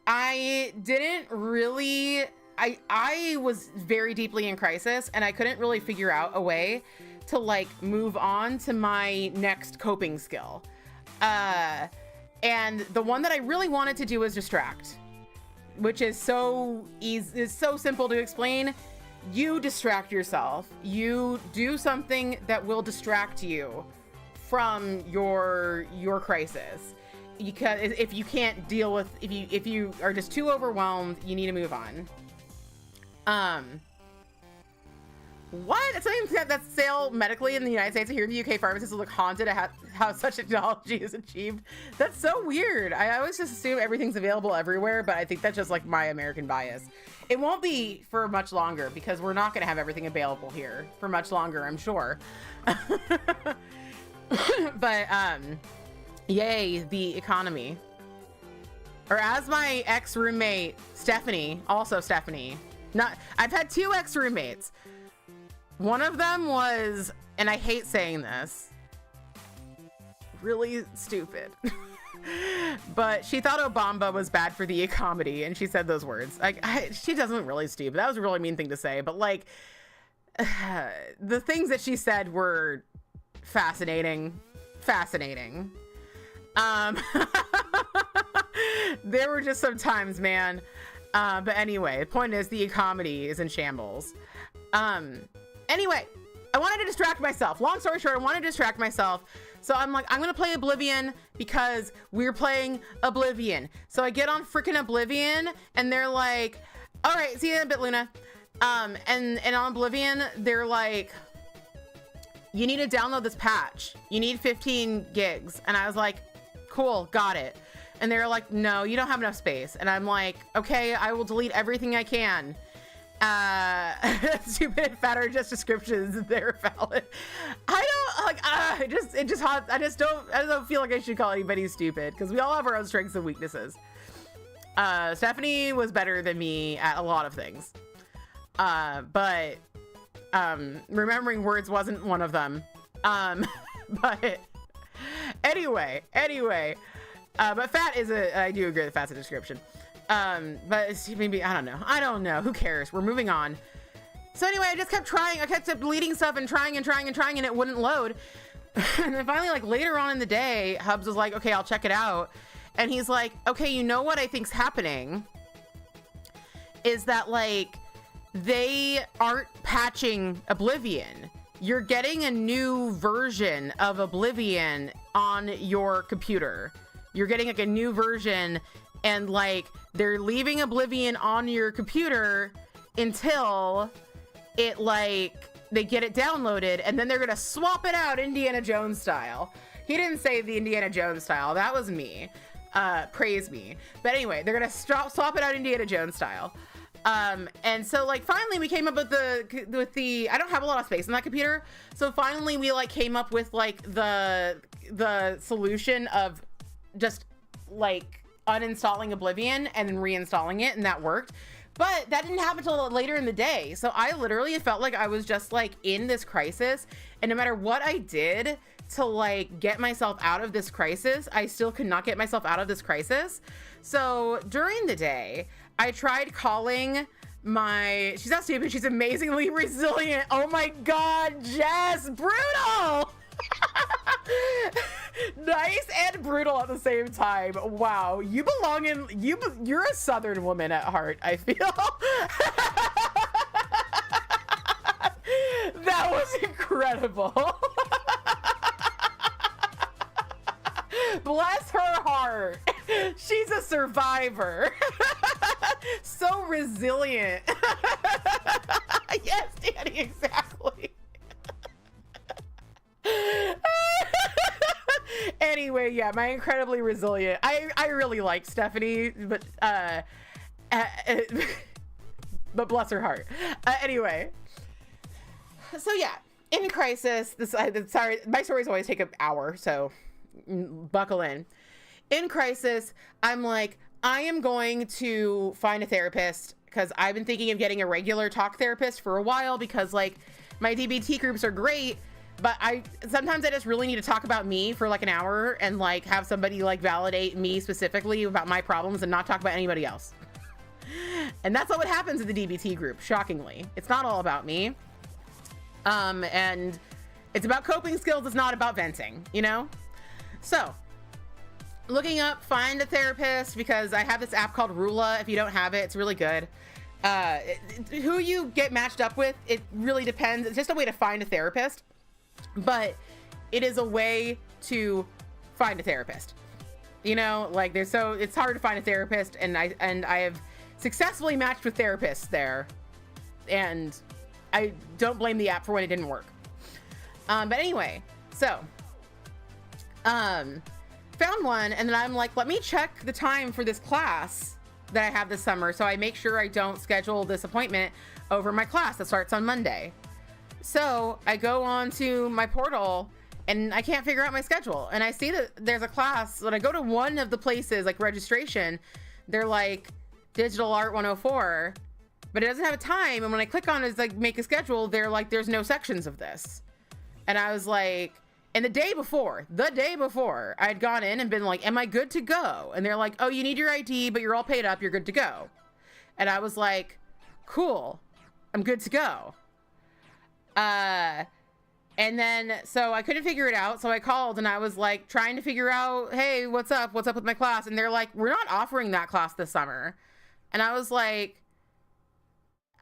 I didn't really, I was very deeply in crisis, and I couldn't really figure out a way to like move on to my next coping skill. And the one that I really wanted to do was distract, which is so easy, is so simple to explain. You distract yourself. You do something that will distract you from your crisis. Because if you can't deal with, if you are just too overwhelmed, you need to move on. What? It's something that's sale medically in the United States. Here in the UK, pharmacists look haunted at how such technology is achieved. That's so weird. I always just assume everything's available everywhere, but I think that's just like my American bias. It won't be for much longer because we're not going to have everything available here for much longer, I'm sure. But, yay, the economy. Or as my ex-roommate, Stephanie, I've had 2 ex-roommates. One of them was, and I hate saying this, really stupid. But she thought Obama was bad for the economy, and she said those words. Like, she doesn't really stupid. That was a really mean thing to say, but like, the things that she said were fascinating. There were just some times, man. But anyway, the point is the economy is in shambles. Anyway, I wanted to distract myself. Long story short, I wanted to distract myself. So I'm like, I'm going to play Oblivion because we're playing Oblivion. So I get on freaking Oblivion and they're like, all right, see you in a bit, Luna. And on Oblivion, they're like, you need to download this patch. You need 15 gigs. And I was like, cool, got it. And they're like, no, you don't have enough space. And I'm like, okay, I will delete everything I can. Stupid fatter just descriptions, they're valid. I don't like, I just don't feel like I should call anybody stupid because we all have our own strengths and weaknesses. Stephanie was better than me at a lot of things. But remembering words wasn't one of them. But anyway, but fat is I do agree that fat's a description. But it's maybe, I don't know. Who cares? We're moving on. So anyway, I just kept trying. I kept deleting stuff and trying, and it wouldn't load. And then finally, like later on in the day, Hubs was like, okay, I'll check it out. And he's like, okay, you know what I think's happening is that like they aren't patching Oblivion. You're getting a new version of Oblivion on your computer. You're getting like a new version, and like they're leaving Oblivion on your computer until it like they get it downloaded, and then they're gonna swap it out Indiana Jones style. He didn't say the Indiana Jones style, that was me. Praise me. But anyway, they're gonna swap it out Indiana Jones style. And so like finally we came up with the I don't have a lot of space in that computer, so finally we like came up with like the solution of just like uninstalling Oblivion and then reinstalling it, and that worked. But that didn't happen until later in the day. So I literally felt like I was just like in this crisis, and no matter what I did to like get myself out of this crisis, I still could not get myself out of this crisis. So during the day, I tried calling she's not stupid, she's amazingly resilient. Oh my God, Jess, brutal. Nice and brutal at the same time. Wow, you belong in you're a Southern woman at heart, I feel. That was incredible. Bless her heart. She's a survivor. So resilient. Yes, Danny, exactly. Anyway, yeah, my incredibly resilient. I really like Stephanie, but but bless her heart. Anyway, so yeah, in Crisis, sorry, my stories always take an hour, so buckle in. In Crisis, I'm like, I am going to find a therapist because I've been thinking of getting a regular talk therapist for a while because like my DBT groups are great, but sometimes I just really need to talk about me for like an hour and like have somebody like validate me specifically about my problems and not talk about anybody else. And that's not what happens in the DBT group, shockingly. It's not all about me. And it's about coping skills. It's not about venting, you know? So looking up, find a therapist because I have this app called Rula. If you don't have it, it's really good. Who you get matched up with, it really depends. It's just a way to find a therapist, but it is a way to find a therapist. You know, like it's hard to find a therapist, and I have successfully matched with therapists there, and I don't blame the app for when it didn't work. But anyway, so found one, and then I'm like, let me check the time for this class that I have this summer, so I make sure I don't schedule this appointment over my class that starts on Monday. So I go on to my portal and I can't figure out my schedule, and I see that there's a class. When I go to one of the places like registration, they're like Digital Art 104, but it doesn't have a time, and when I click on it, it's like make a schedule, they're like there's no sections of this. And I was like, and the day before, I'd gone in and been like, am I good to go? And they're like, oh, you need your ID, but you're all paid up, you're good to go. And I was like, cool, I'm good to go. And then, so I couldn't figure it out. So I called and I was like trying to figure out, hey, what's up with my class? And they're like, we're not offering that class this summer. And I was like,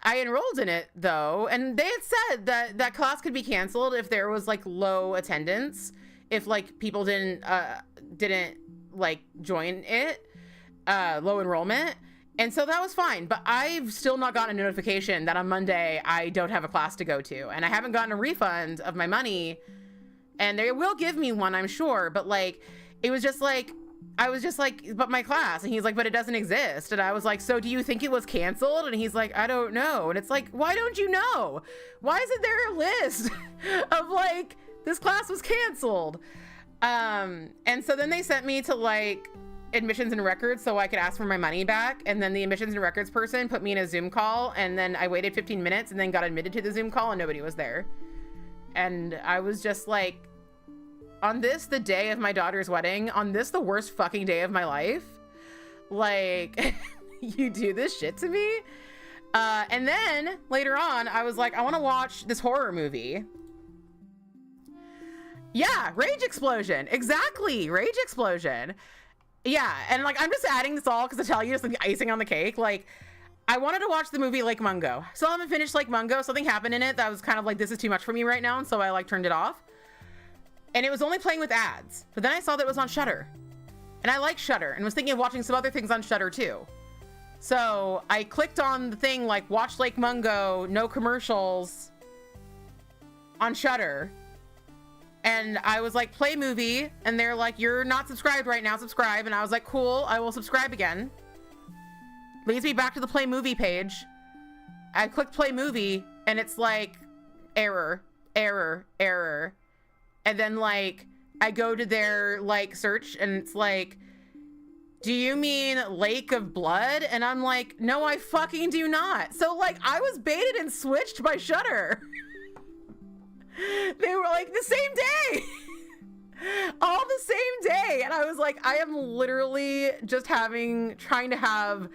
I enrolled in it though. And they had said that that class could be canceled if there was like low attendance, if like people didn't like join it, low enrollment. And so that was fine, but I've still not gotten a notification that on Monday I don't have a class to go to, and I haven't gotten a refund of my money, and they will give me one, I'm sure, but like, it was just like, I was just like, but my class, and he's like, but it doesn't exist, and I was like, so do you think it was canceled? And he's like, I don't know. And it's like, why don't you know? Why isn't there a list of like, this class was canceled? And so then they sent me to like, admissions and records so I could ask for my money back, and then the admissions and records person put me in a Zoom call, and then I waited 15 minutes and then got admitted to the Zoom call and nobody was there. And I was just like, on this, the day of my daughter's wedding, on this, the worst fucking day of my life, like, you do this shit to me? And then later on, I was like, I want to watch this horror movie. Yeah, Rage Explosion. Exactly, Rage Explosion. Yeah, and like, I'm just adding this all because I tell you, it's like the icing on the cake. Like, I wanted to watch the movie Lake Mungo. Still haven't finished Lake Mungo. Something happened in it that was kind of like, this is too much for me right now, and so I like turned it off. And it was only playing with ads. But then I saw that it was on Shudder, and I like Shudder, and was thinking of watching some other things on Shudder too. So I clicked on the thing like watch Lake Mungo, no commercials, on Shudder. And I was like, play movie. And they're like, you're not subscribed right now, subscribe. And I was like, cool, I will subscribe again. Leads me back to the play movie page. I clicked play movie and it's like, error, error, error. And then like, I go to their like search and it's like, do you mean Lake of Blood? And I'm like, no, I fucking do not. So like, I was baited and switched by Shudder. They were like the same day. All the same day. And I was like, I am literally just trying to have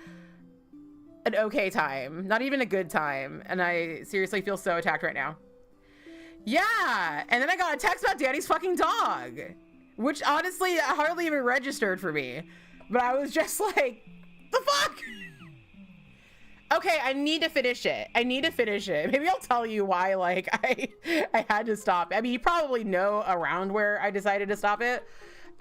an okay time, not even a good time. And I seriously feel so attacked right now. Yeah. And then I got a text about Daddy's fucking dog. which honestly hardly even registered for me. But I was just like, the fuck? Okay, I need to finish it. Maybe I'll tell you why, like, I had to stop. I mean, you probably know around where I decided to stop it.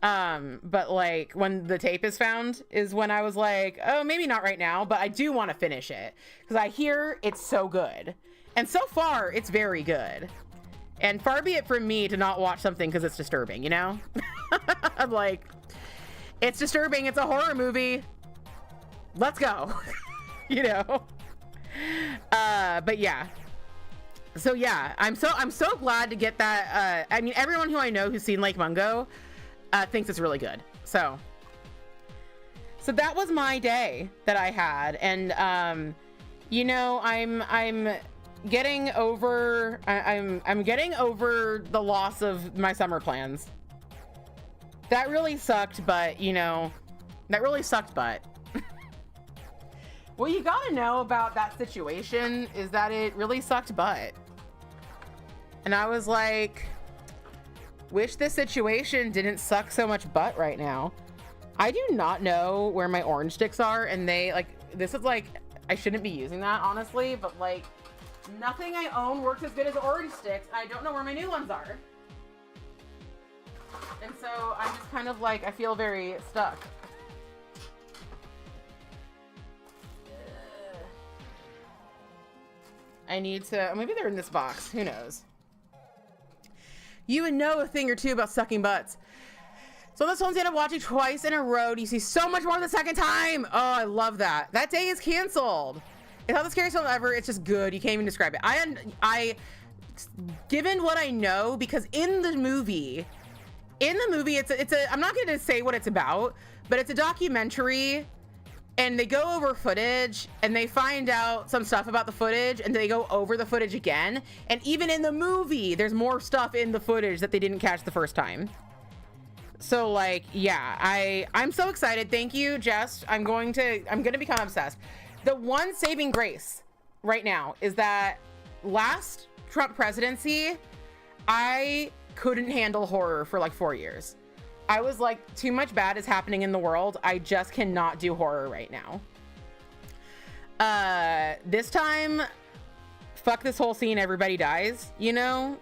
But like when the tape is found is when I was like, oh, maybe not right now, but I do want to finish it because I hear it's so good. And so far, it's very good. And far be it from me to not watch something because it's disturbing, you know? I'm like, it's disturbing. It's a horror movie. Let's go. You know? But yeah. So yeah, I'm so glad to get that. I mean, everyone who I know who's seen Lake Mungo thinks it's really good. So that was my day that I had. And, you know, I'm getting over, I'm getting over the loss of my summer plans. That really sucked, but you know, what you gotta know about that situation is that it really sucked butt. And I was like, wish this situation didn't suck so much butt right now. I do not know where my orange sticks are, and they like, this is like, I shouldn't be using that honestly, but like, nothing I own works as good as orange sticks. I don't know where my new ones are. And so I'm just kind of like, I feel very stuck. I need to, maybe they're in this box. Who knows? You would know a thing or two about sucking butts. So this one's ended up watching twice in a row. You see so much more the second time. Oh, I love that. That day is canceled. It's not the scariest film ever. It's just good. You can't even describe it. I, given what I know, because in the movie, it's a, I'm not going to say what it's about, but it's a documentary, and they go over footage, and they find out some stuff about the footage, and they go over the footage again. And even in the movie, there's more stuff in the footage that they didn't catch the first time. So like, yeah, I'm so excited. Thank you, Jess. I'm going to become obsessed. The one saving grace right now is that last Trump presidency, I couldn't handle horror for like 4 years. I was like, too much bad is happening in the world. I just cannot do horror right now. This time, fuck this whole scene, everybody dies, you know?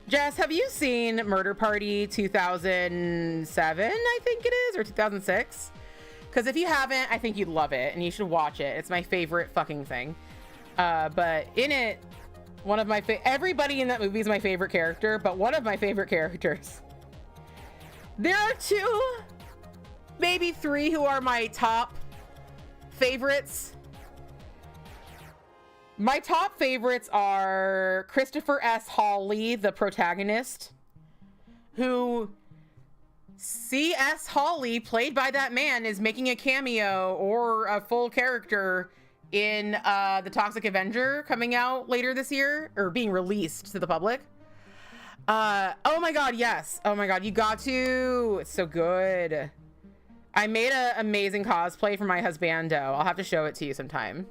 Jess, have you seen Murder Party 2007, I think it is, or 2006? Because if you haven't, I think you'd love it, and you should watch it. It's my favorite fucking thing. But in it, one of my everybody in that movie is my favorite character, but one of my favorite characters. There are two, maybe three, who are my top favorites. My top favorites are Christopher S. Hawley, the protagonist, who C.S. Hawley, played by that man, is making a cameo or a full character in The Toxic Avenger coming out later this year, or being released to the public. Oh my god, yes. Oh my god, you got to. It's so good. I made an amazing cosplay for my husbando. I'll have to show it to you sometime.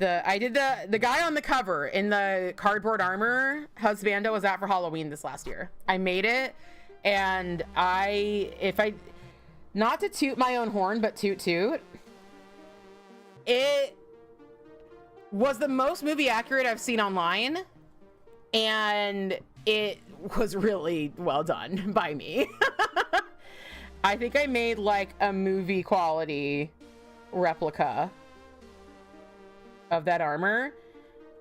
I did the guy on the cover in the cardboard armor husbando was out for Halloween this last year. I made it, and not to toot my own horn, but toot, it was the most movie accurate I've seen online, and it was really well done by me. I think I made like a movie quality replica of that armor,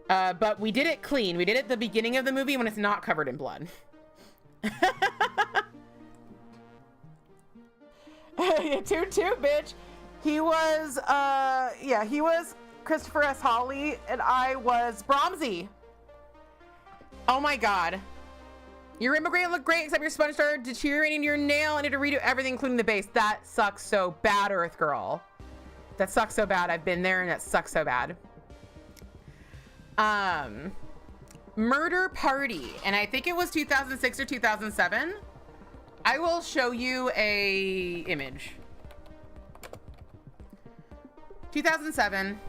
but we did it clean. We did it at the beginning of the movie when it's not covered in blood. Toot toot, bitch. He was he was Christopher S. Hawley, and I was Bromsey. Oh my god. Your immigrant looked great, except your sponge started deteriorating your nail. I need to redo everything, including the base. That sucks so bad, Earth Girl. That sucks so bad. I've been there, and that sucks so bad. Murder Party, and I think it was 2006 or 2007. I will show you a image. 2007.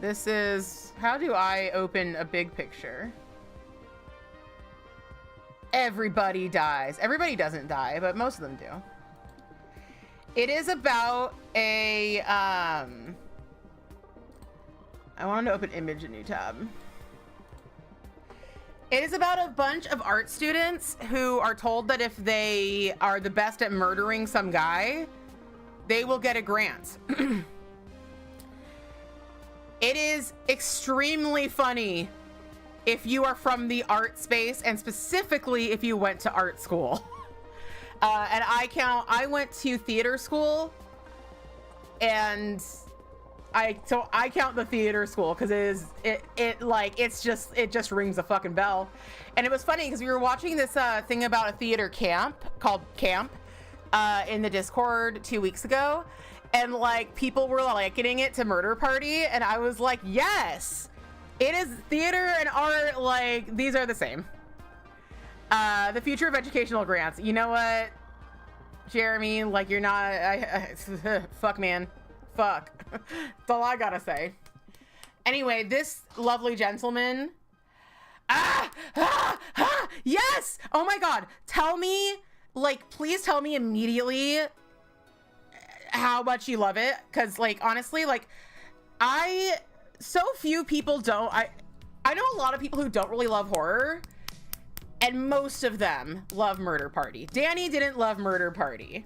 This is, how do I open a big picture? Everybody dies. Everybody doesn't die, but most of them do. It is about a, I wanted to open image, a new tab. It is about a bunch of art students who are told that if they are the best at murdering some guy, they will get a grant. It is extremely funny if you are from the art space, and specifically if you went to art school. And I went to theater school, and I count the theater school because it just rings a fucking bell. And it was funny because we were watching this thing about a theater camp called Camp in the Discord 2 weeks ago, and like people were likening it to Murder Party, and I was like, yes, it is theater and art, like these are the same. The future of educational grants. You know what, Jeremy? Like, you're not. Fuck, man. Fuck. That's all I gotta say. Anyway, this lovely gentleman. Yes! Oh my god. Tell me, like, please tell me immediately how much you love it. Because, like, honestly, like, so few people don't. I know a lot of people who don't really love horror, and most of them love Murder Party. Danny didn't love Murder Party,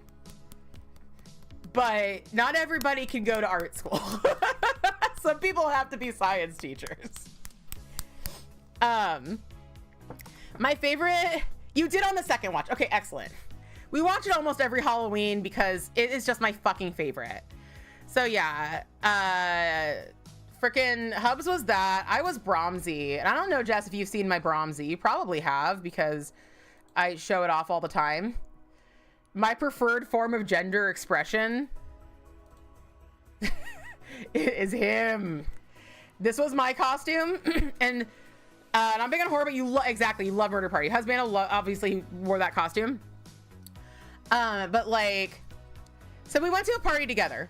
but not everybody can go to art school. Some people have to be science teachers. My favorite, you did on the second watch. Okay, excellent. We watch it almost every Halloween because it is just my fucking favorite. So yeah, freaking Hubs was that. I was Bromsy. And I don't know, Jess, if you've seen my Bromsy. You probably have, because I show it off all the time. My preferred form of gender expression is him. This was my costume. And I'm big on horror, but you love Murder Party. Husband obviously wore that costume. But like, so we went to a party together,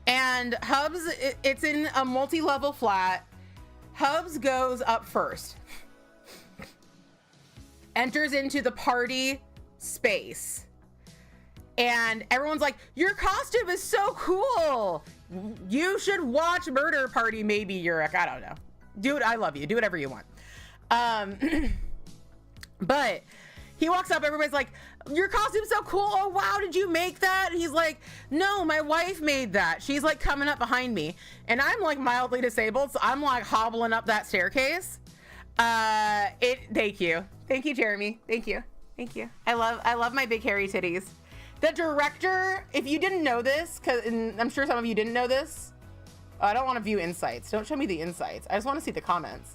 and Hubs, it's in a multi-level flat. Hubs goes up first, enters into the party space, and everyone's like, your costume is so cool. You should watch Murder Party, maybe, Yurik. I don't know. Dude, I love you. Do whatever you want. But he walks up, everybody's like, your costume's so cool. Oh, wow, did you make that? And he's like, no, my wife made that. She's like coming up behind me. And I'm like mildly disabled, so I'm like hobbling up that staircase. Thank you. Thank you, Jeremy. Thank you. Thank you. I love my big hairy titties. The director, if you didn't know this, and I'm sure some of you didn't know this, I don't want to view insights. Don't show me the insights. I just want to see the comments.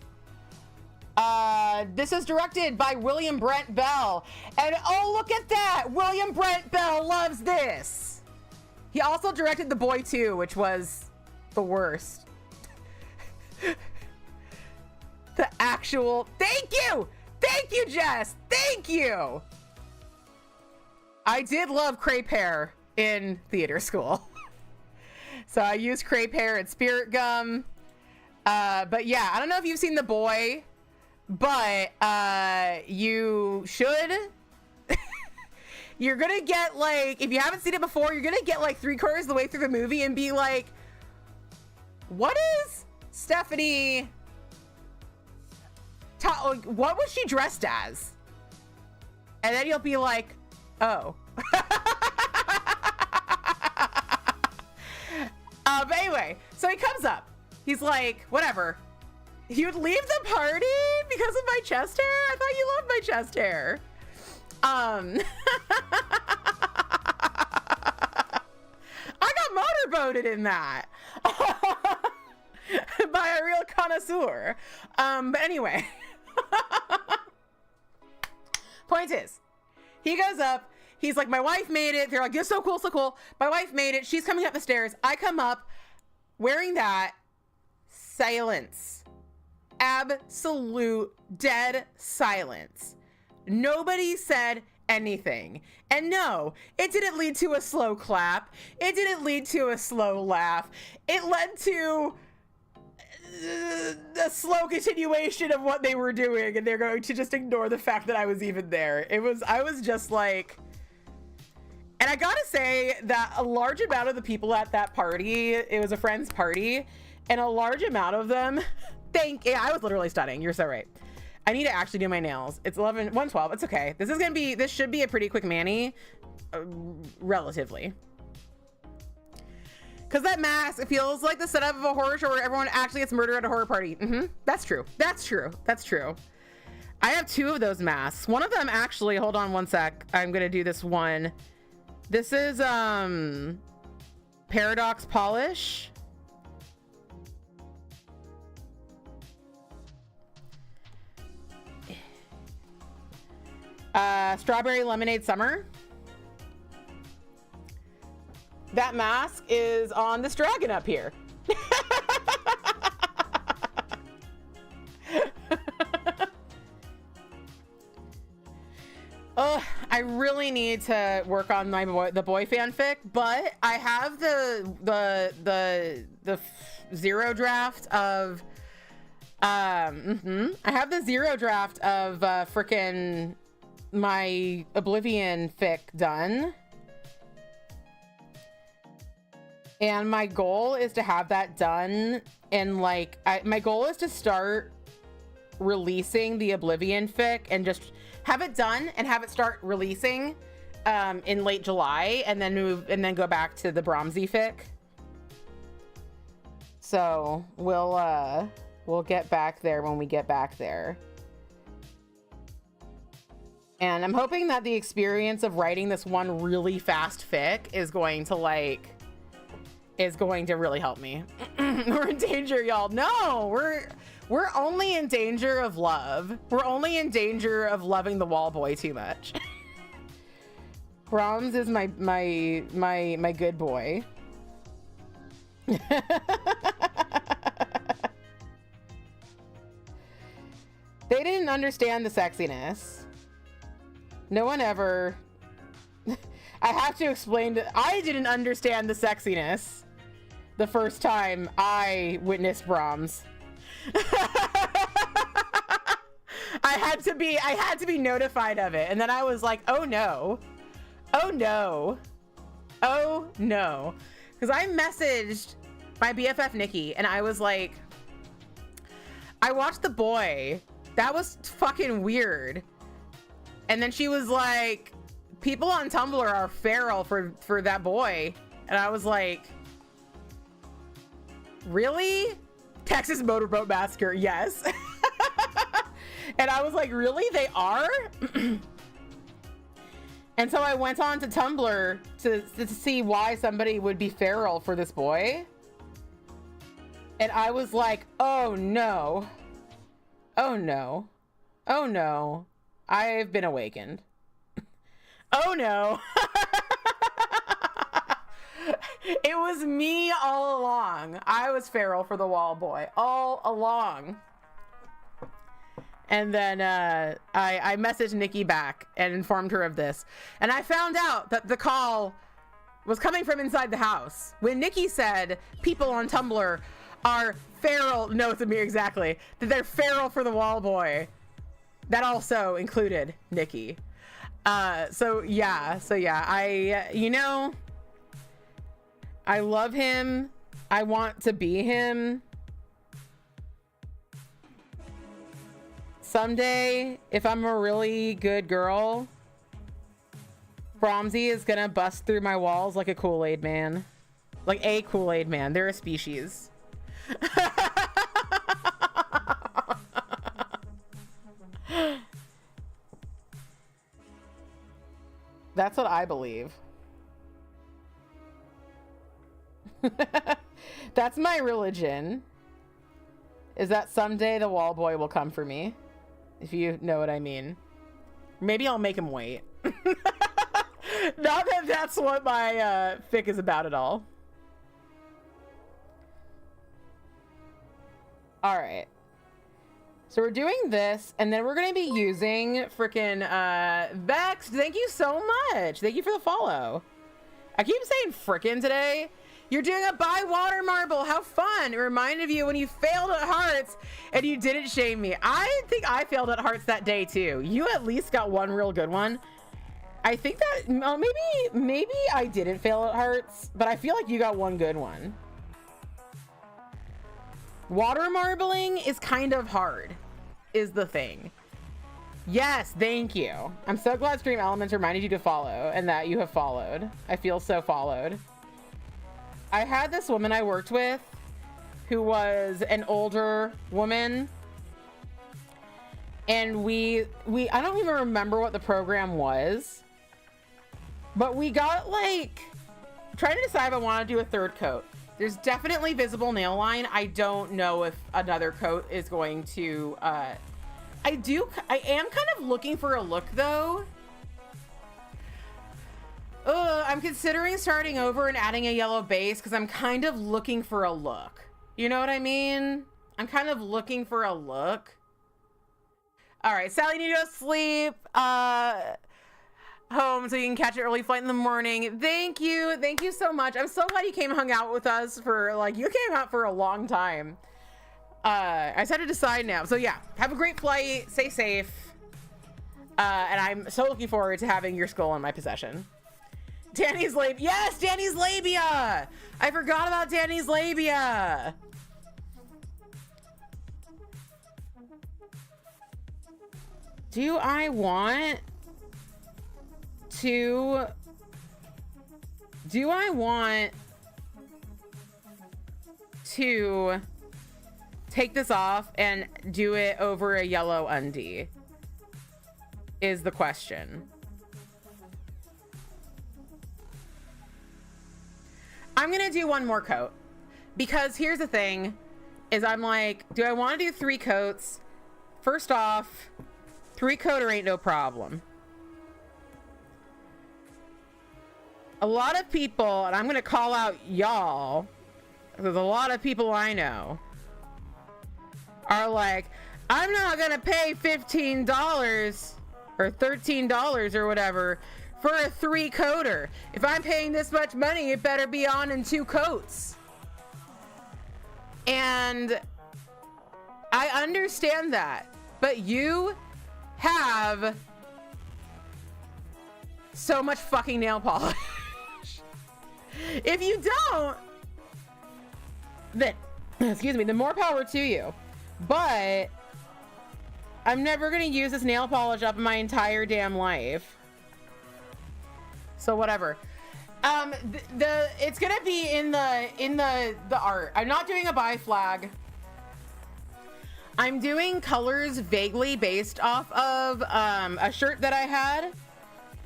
This is directed by William Brent Bell. And oh, look at that! William Brent Bell loves this! He also directed The Boy 2, which was the worst. The actual... Thank you! Thank you, Jess! Thank you! I did love crepe hair in theater school. So I used crepe hair and spirit gum. But yeah, I don't know if you've seen The Boy, but you should. You're gonna get like, if you haven't seen it before, you're gonna get like 3/4 of the way through the movie and be like, what is Stephanie, what was she dressed as? And then you'll be like, oh. But anyway, so he comes up. He's like, whatever. You'd leave the party because of my chest hair? I thought you loved my chest hair. I got motorboated in that. By a real connoisseur. But anyway. Point is, he goes up. He's like, my wife made it. They're like, you're so cool, so cool. My wife made it. She's coming up the stairs. I come up wearing that. Silence. Absolute dead silence. Nobody said anything. And no, it didn't lead to a slow clap. It didn't lead to a slow laugh. It led to a slow continuation of what they were doing, and they're going to just ignore the fact that I was even there. I was just like, and I gotta say that a large amount of the people at that party, it was a friend's party, and a large amount of them, I was literally stunning. You're so right. I need to actually do my nails. It's 1:12. It's okay. This should be a pretty quick mani, relatively. Because that mask, it feels like the setup of a horror show where everyone actually gets murdered at a horror party. That's true. That's true. That's true. I have 2 of those masks. One of them actually, hold on one sec. I'm going to do this one. This is Paradox Polish. Strawberry Lemonade Summer. That mask is on this dragon up here. I really need to work on the boy fanfic, but I have the zero draft of I have the zero draft of frickin' my Oblivion fic done. And my goal is to have that done, and like my goal is to start releasing the Oblivion fic and just have it done and have it start releasing in late July, and then go back to the Brahmsy fic. So we'll get back there when we get back there. And I'm hoping that the experience of writing this one really fast fic is going to really help me. We're in danger, y'all. No, we're only in danger of love. We're only in danger of loving the wall boy too much. Brahms is my good boy. They didn't understand the sexiness. No one ever. I have to explain that I didn't understand the sexiness the first time I witnessed Brahms. I had to be notified of it, and then I was like, oh no, oh no, oh no, because I messaged my BFF Nikki, and I was like, I watched The Boy. That was fucking weird. And then she was like, people on Tumblr are feral for that boy. And I was like, really? Texas Motorboat Massacre, yes. And I was like, really? They are? And so I went on to Tumblr to see why somebody would be feral for this boy. And I was like, oh no. Oh no. Oh no. I've been awakened. Oh no. It was me all along. I was feral for the wall boy all along. And then I messaged Nikki back and informed her of this. And I found out that the call was coming from inside the house. When Nikki said people on Tumblr are feral, no, it's Amir, exactly, that they're feral for the wall boy. That also included Nikki. So yeah, I love him. I want to be him. Someday, if I'm a really good girl, Brahmsy is gonna bust through my walls like a Kool-Aid man. Like a Kool-Aid man. They're a species. That's what I believe. That's my religion. Is that someday the wall boy will come for me. If you know what I mean. Maybe I'll make him wait. Not that that's what my fic is about at all. Alright. So we're doing this, and then we're going to be using freaking Vex. Thank you so much. Thank you for the follow. I keep saying frickin' today. You're doing a buy water marble. How fun. It reminded you when you failed at Hearts and you didn't shame me. I think I failed at Hearts that day too. You at least got one real good one. I think that maybe I didn't fail at Hearts, but I feel like you got one good one. Water marbling is kind of hard, is the thing. Yes, thank you. I'm so glad Stream Elements reminded you to follow and that you have followed. I feel so followed. I had this woman I worked with who was an older woman, and I don't even remember what the program was, but we got like trying to decide if I want to do a third coat. There's definitely visible nail line. I don't know if another coat is going to I am kind of looking for a look though. I'm considering starting over and adding a yellow base because I'm kind of looking for a look. You know what I mean? I'm kind of looking for a look. All right, Sally, need to go sleep. Home so you can catch an early flight in the morning. Thank you so much. I'm so glad you came and hung out with us for like, you came out for a long time. I just had to decide now. So yeah, have a great flight, stay safe. And I'm so looking forward to having your skull in my possession. Danny's labia. Yes, Danny's labia. I forgot about Danny's labia. Do I want to take this off and do it over a yellow undie is the question. I'm gonna do one more coat because here's the thing is I'm like, do I want to do 3 coats? First off, 3-coater ain't no problem. A lot of people, and I'm gonna call out y'all, there's a lot of people I know are like, I'm not gonna pay $15 or $13 or whatever for a 3-coater. If I'm paying this much money, it better be on in 2 coats. And I understand that, but you have so much fucking nail polish. If you don't, then, excuse me, the more power to you. But I'm never gonna use this nail polish up in my entire damn life. So whatever. It's gonna be in the art. I'm not doing a buy flag. I'm doing colors vaguely based off of a shirt that I had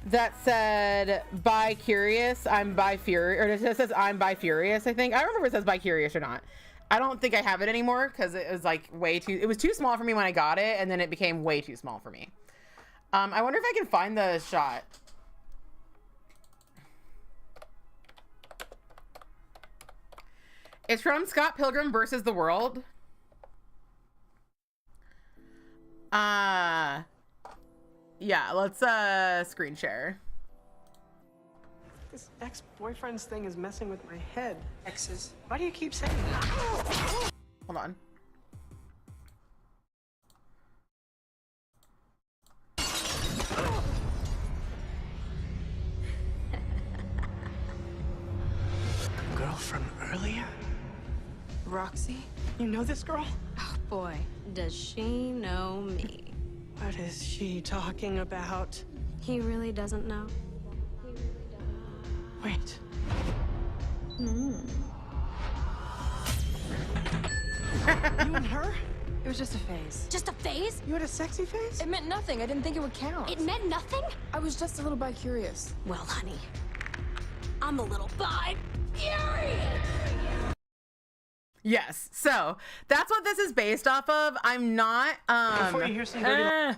that said "Bi Curious." I'm bi furious, or it says "I'm bi furious." I think I don't remember if it says "Bi Curious" or not. I don't think I have it anymore because it was like it was too small for me when I got it, and then it became way too small for me. I wonder if I can find the shot. It's from Scott Pilgrim versus the World. Yeah, let's screen share. This ex-boyfriend's thing is messing with my head. Exes. Why do you keep saying that? Hold on. Girl from earlier? Roxy? You know this girl? Oh boy, does she know me. What is she talking about? He really doesn't know. Wait. Mm. You and her? It was just a phase. Just a phase? You had a sexy face? It meant nothing. I didn't think it would count. It meant nothing? I was just a little bi-curious. Well, honey, I'm a little bi-curious. Yes, so that's what this is based off of. I'm not Before you hear some dirty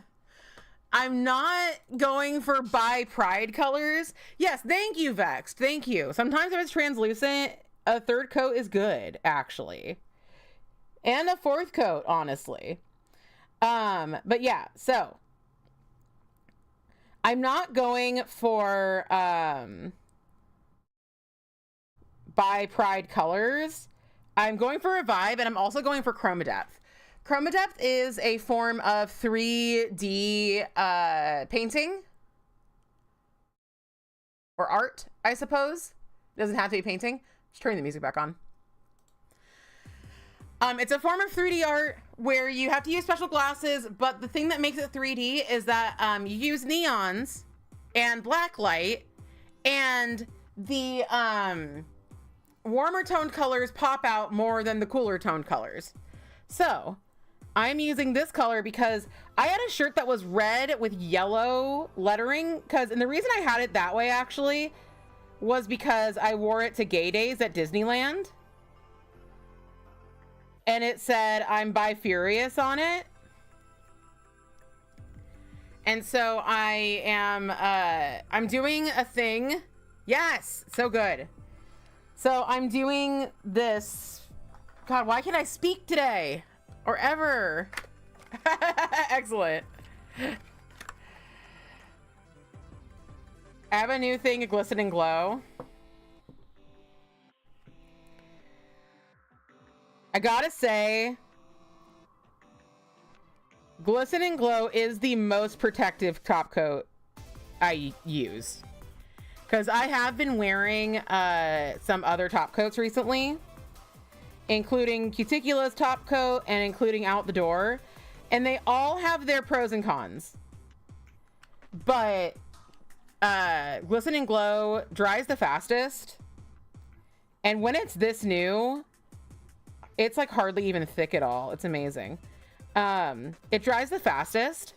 I'm not going for bi pride colors. Yes, thank you, Vexed. Thank you. Sometimes if it's translucent, a 3rd coat is good, actually. And a 4th coat, honestly. But yeah, so I'm not going for by Pride Colors. I'm going for Revive, and I'm also going for Chroma Depth. Chroma Depth is a form of 3D painting. Or art, I suppose. It doesn't have to be painting. Just turning the music back on. It's a form of 3D art where you have to use special glasses, but the thing that makes it 3D is that you use neons and black light, and the warmer toned colors pop out more than the cooler toned colors. So I'm using this color because I had a shirt that was red with yellow lettering, and the reason I had it that way actually was because I wore it to Gay Days at Disneyland. And it said, I'm bi-furious on it. And so I am, I'm doing a thing. Yes, so good. So I'm doing this. God, why can't I speak today? Or ever? Excellent. I have a new thing, a Glisten and Glow. I gotta say, Glisten and Glow is the most protective top coat I use. Because I have been wearing some other top coats recently, including Cuticula's top coat and including Out the Door. And they all have their pros and cons. But Glisten and Glow dries the fastest. And when it's this new, it's like hardly even thick at all. It's amazing. It dries the fastest.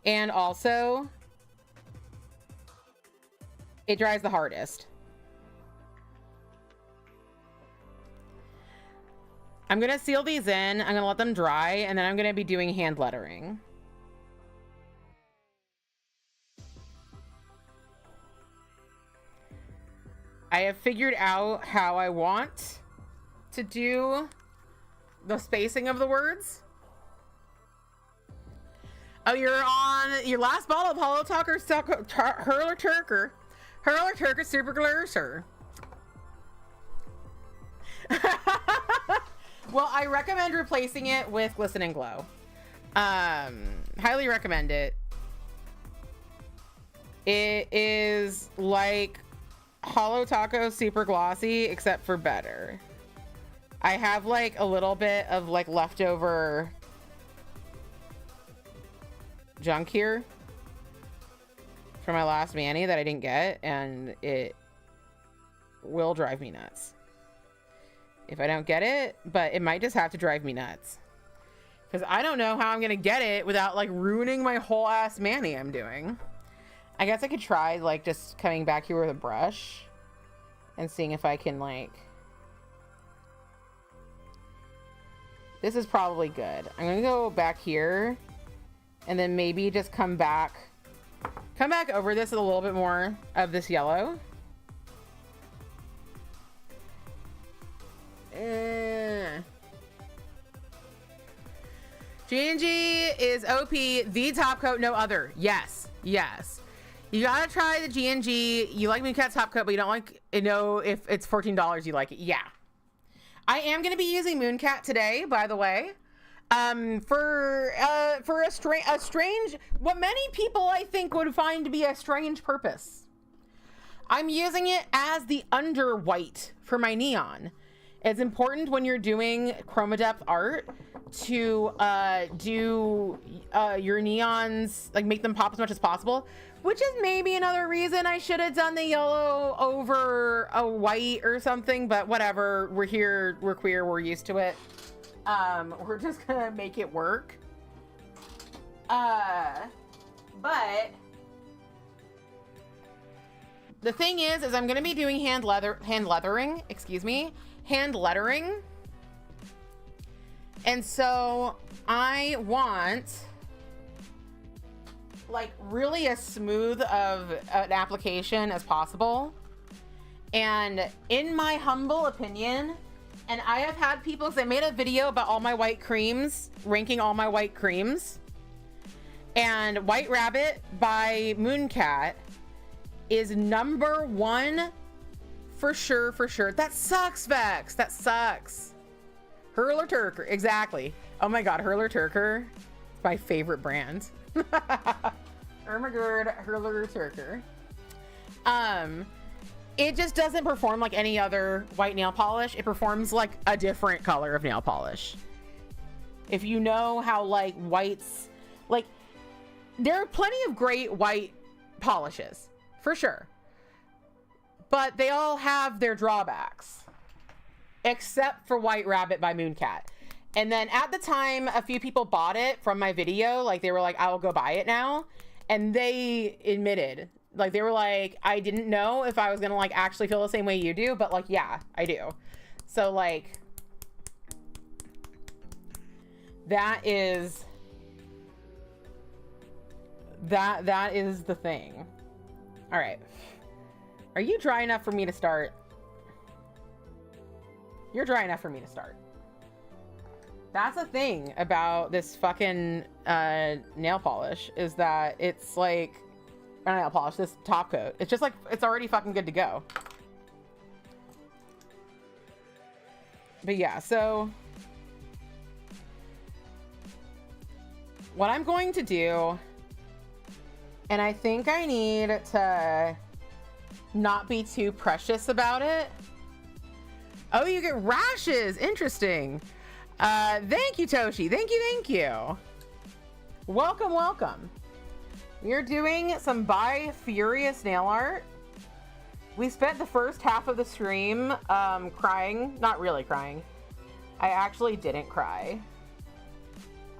And also, it dries the hardest. I'm going to seal these in. I'm going to let them dry, and then I'm going to be doing hand lettering. I have figured out how I want to do the spacing of the words. Oh, you're on your last bottle of Hollow Talker Hurler Turker Super Glurser. Well, I recommend replacing it with Glisten and Glow. Highly recommend it. It is like Hollow Taco Super Glossy, except for better. I have like a little bit of like leftover junk here from my last mani that I didn't get, and it will drive me nuts if I don't get it, but it might just have to drive me nuts because I don't know how I'm gonna get it without like ruining my whole ass mani I'm doing. I guess I could try like just coming back here with a brush and seeing if I can like, this is probably good. I'm gonna go back here and then maybe just come back over this with a little bit more of this yellow. G&G is OP, the top coat, no other. Yes, yes. You gotta try the G&G. You like Mooncat's top coat, but you don't like, you know, if it's $14, you like it. Yeah. I am gonna be using Mooncat today, by the way. For a strange, what many people I think would find to be a strange purpose. I'm using it as the under white for my neon. It's important when you're doing chroma depth art to do your neons, like make them pop as much as possible, which is maybe another reason I should have done the yellow over a white or something, but whatever. We're here, we're queer, we're used to it. We're just gonna make it work. But the thing is I'm gonna be doing hand lettering. And so I want like really as smooth of an application as possible. And in my humble opinion, and I have had people, because I made a video about all my white creams, ranking all my white creams. And White Rabbit by Mooncat is #1 for sure, for sure. That sucks, Vex. That sucks. Hurler Turker, exactly. Oh my god, Hurler Turker. It's my favorite brand. Ermagerd Hurler Turker. It just doesn't perform like any other white nail polish. It performs like a different color of nail polish. If you know how like whites, like there are plenty of great white polishes for sure, but they all have their drawbacks except for White Rabbit by Mooncat. And then at the time a few people bought it from my video, like they were like, I will go buy it now, and they admitted, like they were like, I didn't know if I was gonna like actually feel the same way you do, but like yeah, I do. So like that is the thing. All right, are you dry enough for me to start? You're dry enough for me to start. That's the thing about this fucking nail polish, is that it's like, not nail polish, this top coat, it's just like, it's already fucking good to go. But yeah, so what I'm going to do, and I think I need to not be too precious about it. Oh, you get rashes. Interesting. Thank you, Toshi. Thank you. Welcome, welcome. We're doing some By Furious nail art. We spent the first half of the stream crying. Not really crying. I actually didn't cry.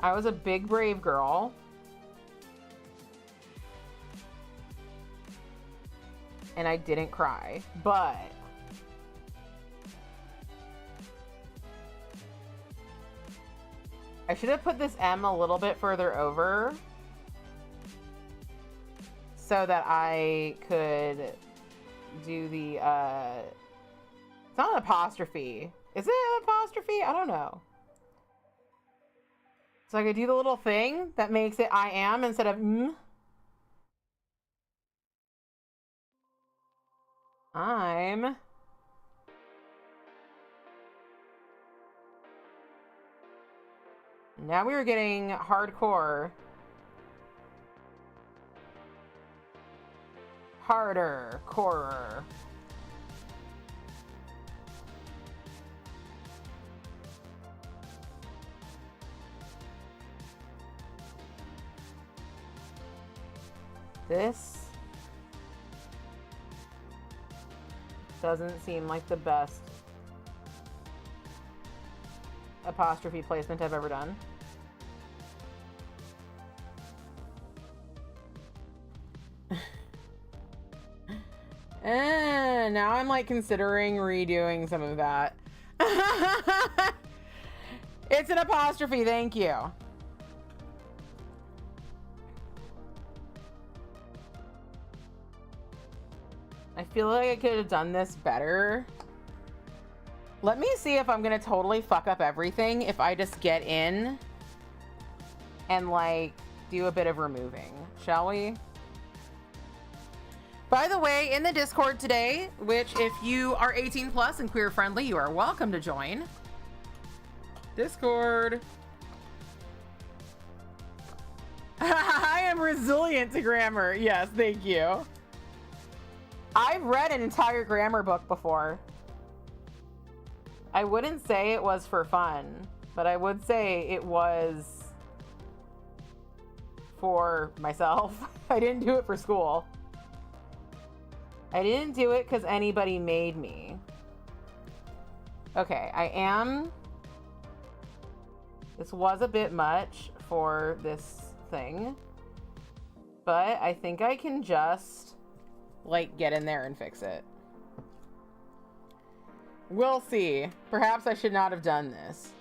I was a big, brave girl. And I didn't cry, but I should have put this M a little bit further over so that I could do the, it's not an apostrophe. Is it an apostrophe? I don't know. So I could do the little thing that makes it I am instead of M. I'm now we are getting hardcore. Harder, corer. This doesn't seem like the best apostrophe placement I've ever done. And now I'm like considering redoing some of that. It's an apostrophe, thank you. I feel like I could have done this better. Let me see if I'm gonna totally fuck up everything if I just get in and like do a bit of removing, shall we? By the way, in the Discord today, which if you are 18 plus and queer friendly, you are welcome to join. Discord. I am resilient to grammar. Yes, thank you. I've read an entire grammar book before. I wouldn't say it was for fun, but I would say it was for myself. I didn't do it for school. I didn't do it because anybody made me. Okay, I am... This was a bit much for this thing, but I think I can just, like, get in there and fix it. We'll see. Perhaps I should not have done this.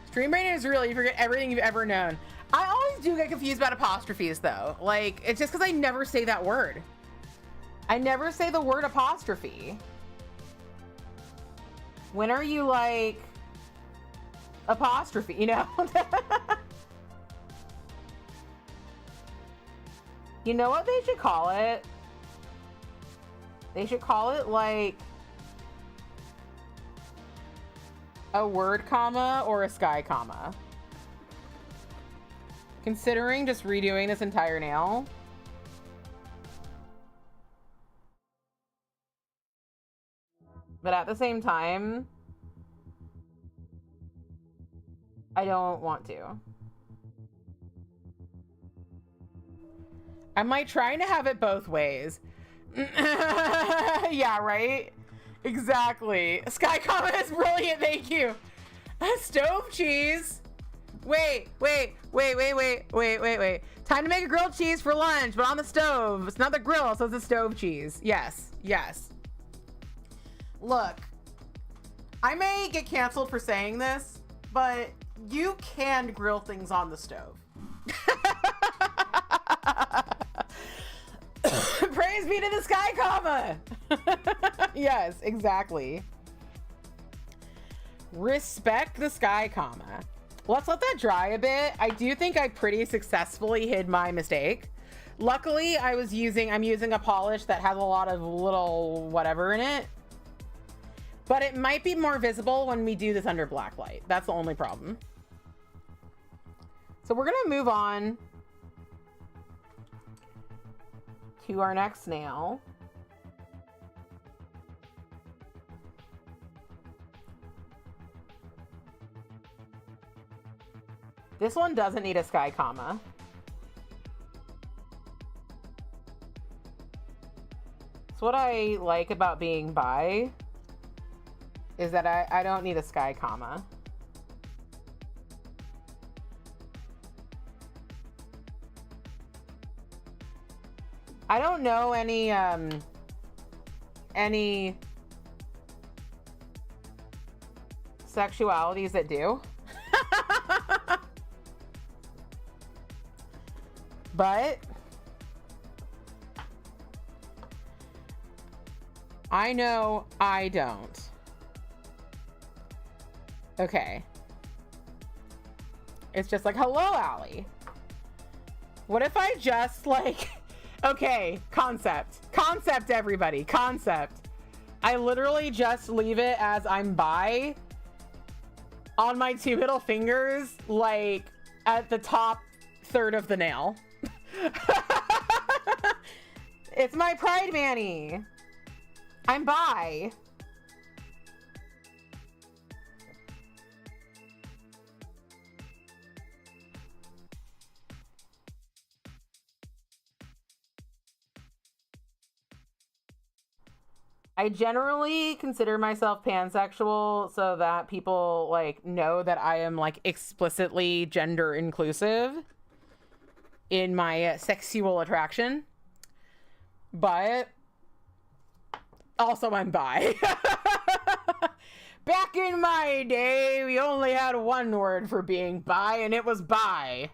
Stream brain is real. You forget everything you've ever known. I always do get confused about apostrophes, though. Like, it's just because I never say that word. I never say the word apostrophe. When are you, like, apostrophe, you know? You know what they should call it? They should call it like a word comma or a sky comma. Considering just redoing this entire nail. But at the same time, I don't want to. I'm like trying to have it both ways. Yeah, right? Exactly. Sky comma is brilliant, thank you. Stove cheese. Wait. Time to make a grilled cheese for lunch, but on the stove. It's not the grill, so it's a stove cheese. Yes. Look, I may get canceled for saying this, but you can grill things on the stove. Praise be to the sky comma. Yes, exactly. Respect the sky comma. Let's let that dry a bit. I do think I pretty successfully hid my mistake. Luckily, I'm using a polish that has a lot of little whatever in it. But it might be more visible when we do this under black light. That's the only problem. So we're gonna move on to our next nail. This one doesn't need a sky comma. So what I like about being bi is that I don't need a sky comma. I don't know any sexualities that do. But I know I don't. Okay. It's just like, hello, Allie. What if I just like, okay, concept, everybody, concept. I literally just leave it as I'm bi on my two middle fingers, like at the top third of the nail. It's my pride Manny. I'm bi. I generally consider myself pansexual so that people like know that I am like explicitly gender inclusive in my sexual attraction. But also I'm bi. Back in my day, we only had one word for being bi, and it was bi.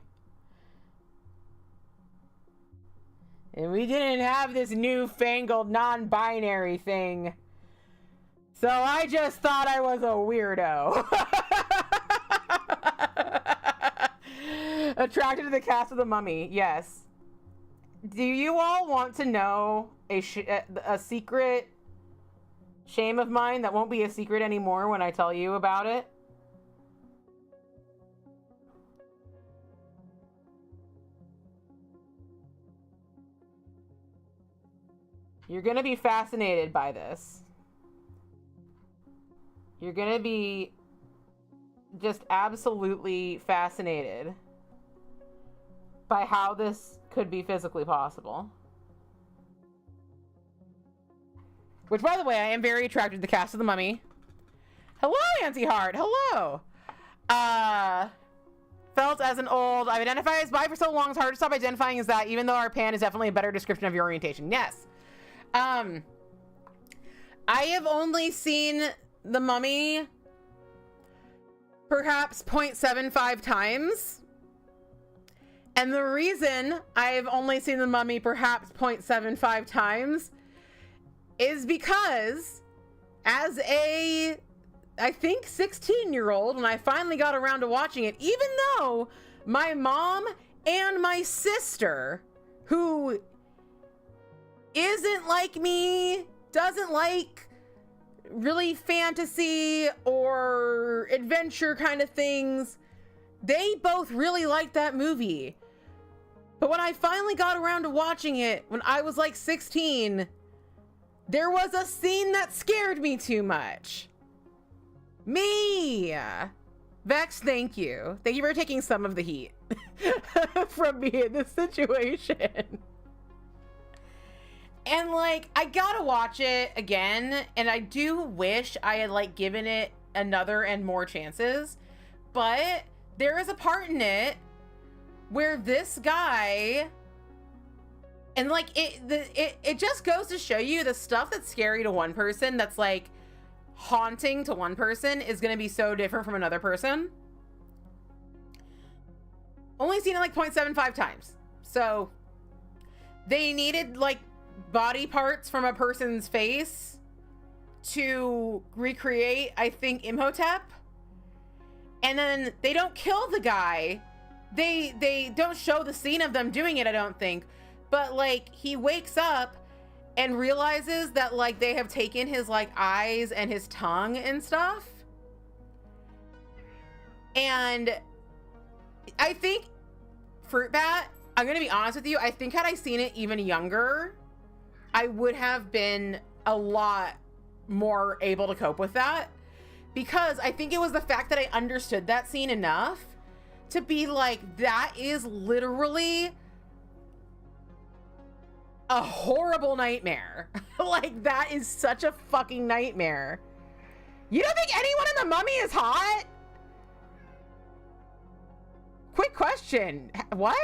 And we didn't have this newfangled non-binary thing. So I just thought I was a weirdo. Attracted to the cast of The Mummy, yes. Do you all want to know a secret shame of mine that won't be a secret anymore when I tell you about it? You're gonna be fascinated by this. You're gonna be just absolutely fascinated by how this could be physically possible. Which, by the way, I am very attracted to the cast of The Mummy. Hello, Anti-Heart. Hello. Felt as an old... I've identified as bi for so long, it's hard to stop identifying as that, even though our pan is definitely a better description of your orientation. Yes. I have only seen The Mummy perhaps 0.75 times. And the reason I've only seen The Mummy perhaps 0.75 times is because as a, I think, 16-year-old, when I finally got around to watching it, even though my mom and my sister who isn't like me, doesn't like really fantasy or adventure kind of things, they both really liked that movie. But when I finally got around to watching it when I was like 16, there was a scene that scared me too much. Me! Vex, thank you. Thank you for taking some of the heat from me in this situation. And like, I gotta watch it again, and I do wish I had like given it another and more chances, but there is a part in it where this guy, and like it just goes to show you the stuff that's scary to one person, that's like haunting to one person, is going to be so different from another person. Only seen it like 0.75 times. So they needed like body parts from a person's face to recreate, I think, Imhotep. And then they don't kill the guy. They don't show the scene of them doing it, I don't think. But like, he wakes up and realizes that like they have taken his like eyes and his tongue and stuff. And I think Fruit Bat, I'm gonna be honest with you, I think had I seen it even younger, I would have been a lot more able to cope with that, because I think it was the fact that I understood that scene enough to be like, that is literally a horrible nightmare. Like, that is such a fucking nightmare. You don't think anyone in The Mummy is hot? Quick question. What?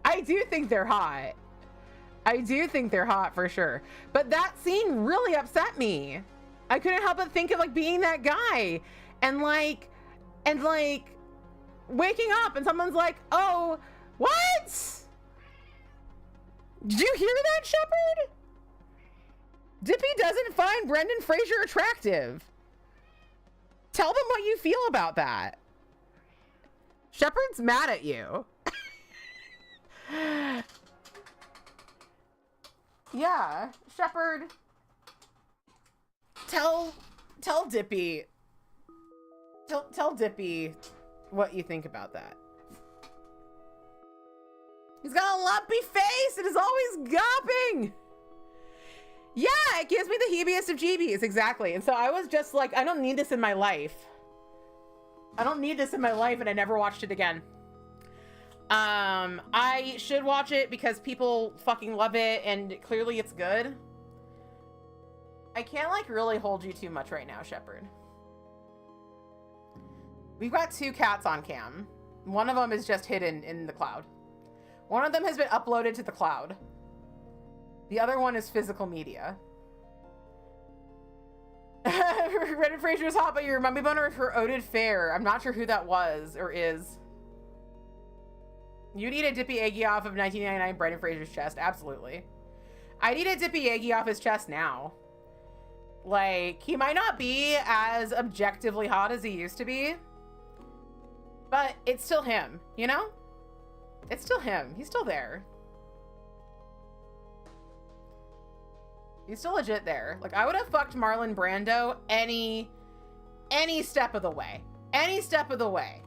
I do think they're hot. I do think they're hot for sure. But that scene really upset me. I couldn't help but think of like being that guy and like waking up and someone's like, oh, what? Did you hear that, Shepard? Dippy doesn't find Brendan Fraser attractive. Tell them what you feel about that. Shepard's mad at you. Yeah, Shepard. Tell Dippy. Tell Dippy what you think about that. He's got a lumpy face and is always gawping. Yeah, it gives me the heebiest of jeebies, exactly. And so I was just like, I don't need this in my life. I don't need this in my life, and I never watched it again. I should watch it because people fucking love it, and clearly it's good. I can't like really hold you too much right now, Shepard. We've got 2 cats on cam. One of them is just hidden in the cloud. One of them has been uploaded to the cloud. The other one is physical media. Brendan Fraser is hot, but your mummy boner for Oded Fair. I'm not sure who that was or is. You need a Dippy Eggy off of 1999 Brendan Fraser's chest. Absolutely. I need a Dippy Eggy off his chest now. Like, he might not be as objectively hot as he used to be, but it's still him, you know? It's still him. He's still there. He's still legit there. Like, I would have fucked Marlon Brando any step of the way. Any step of the way.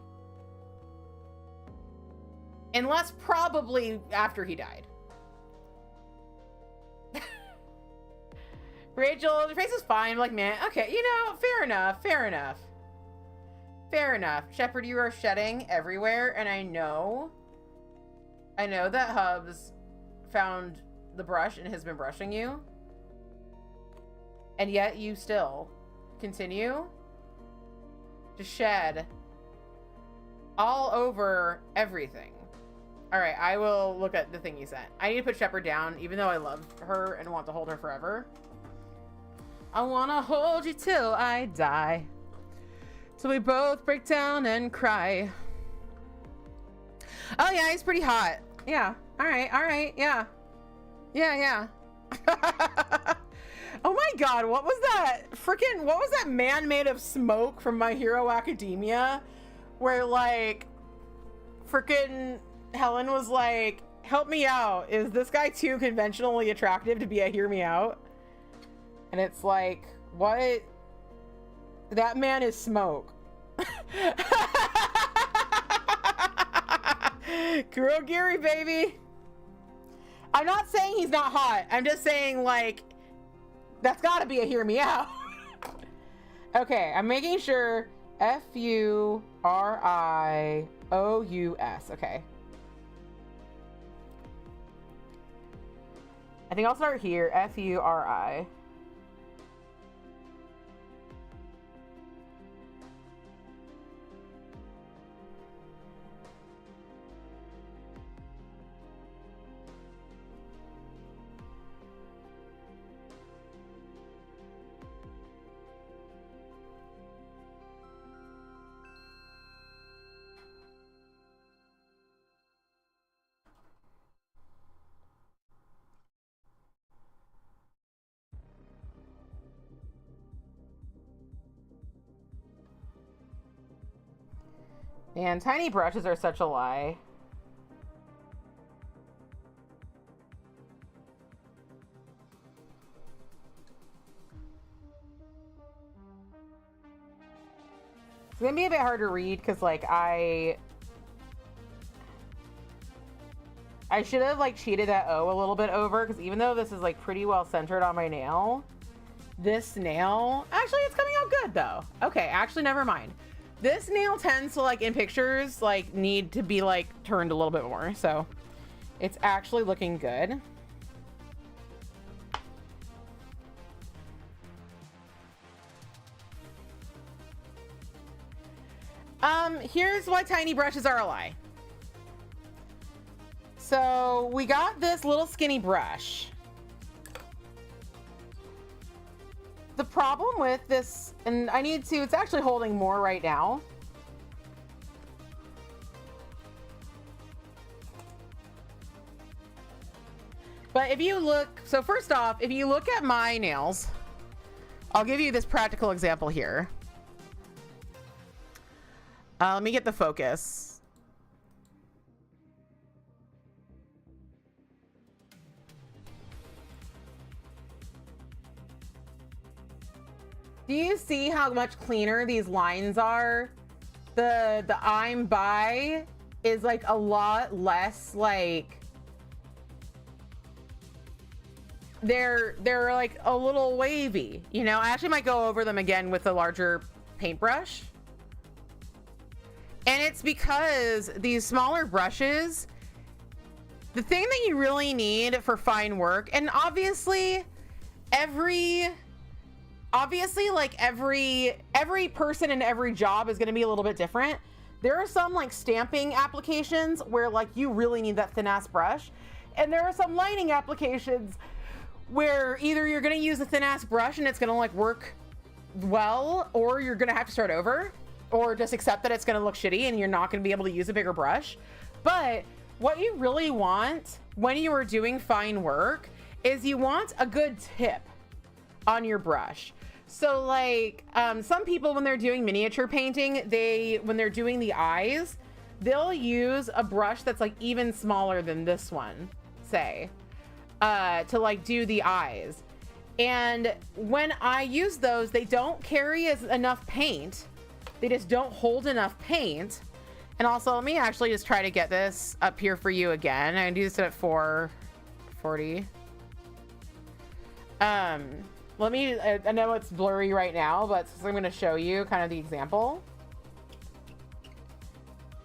Unless probably after he died. Rachel, your face is fine. I'm like, man, okay, you know, fair enough, fair enough. Fair enough. Shepard, you are shedding everywhere, and I know that Hubs found the brush and has been brushing you. And yet you still continue to shed all over everything. All right, I will look at the thing you sent. I need to put Shepard down, even though I love her and want to hold her forever. I want to hold you till I die. Till we both break down and cry. Oh yeah, he's pretty hot. Yeah, all right, yeah. Yeah. Oh my god, what was that? What was that man made of smoke from My Hero Academia? Where like, Helen was like, help me out. Is this guy too conventionally attractive to be a hear me out? And it's like, what? That man is smoke. Kurogiri, baby. I'm not saying he's not hot. I'm just saying, like, that's gotta be a hear me out. Okay, I'm making sure. Furious. Okay. I think I'll start here. Furi. Man, tiny brushes are such a lie. It's gonna be a bit hard to read because, like, I should have, like, cheated that O a little bit over, because even though this is, like, pretty well centered on my nail, this nail, actually, it's coming out good, though. Okay, actually, never mind. This nail tends to, like, in pictures, like, need to be, like, turned a little bit more. So it's actually looking good. Here's why tiny brushes are a lie. So we got this little skinny brush. The problem with this, and I need to, it's actually holding more right now. But if you look, so first off, if you look at my nails, I'll give you this practical example here. Let me get the focus. Do you see how much cleaner these lines are? The I'm by is like a lot less, like they're like a little wavy, you know. I actually might go over them again with a larger paintbrush. And it's because these smaller brushes, the thing that you really need for fine work, and obviously like every person in every job is going to be a little bit different. There are some like stamping applications where like you really need that thin ass brush, and there are some lining applications where either you're going to use a thin ass brush and it's going to like work well, or you're going to have to start over, or just accept that it's going to look shitty and you're not going to be able to use a bigger brush. But what you really want when you are doing fine work is you want a good tip on your brush. So like some people, when they're doing miniature painting, when they're doing the eyes, they'll use a brush that's like even smaller than this one, say, to like do the eyes. And when I use those, they don't carry enough paint. They just don't hold enough paint. And also, let me actually just try to get this up here for you again. I do this at 440. Let me, I know it's blurry right now, but I'm going to show you kind of the example.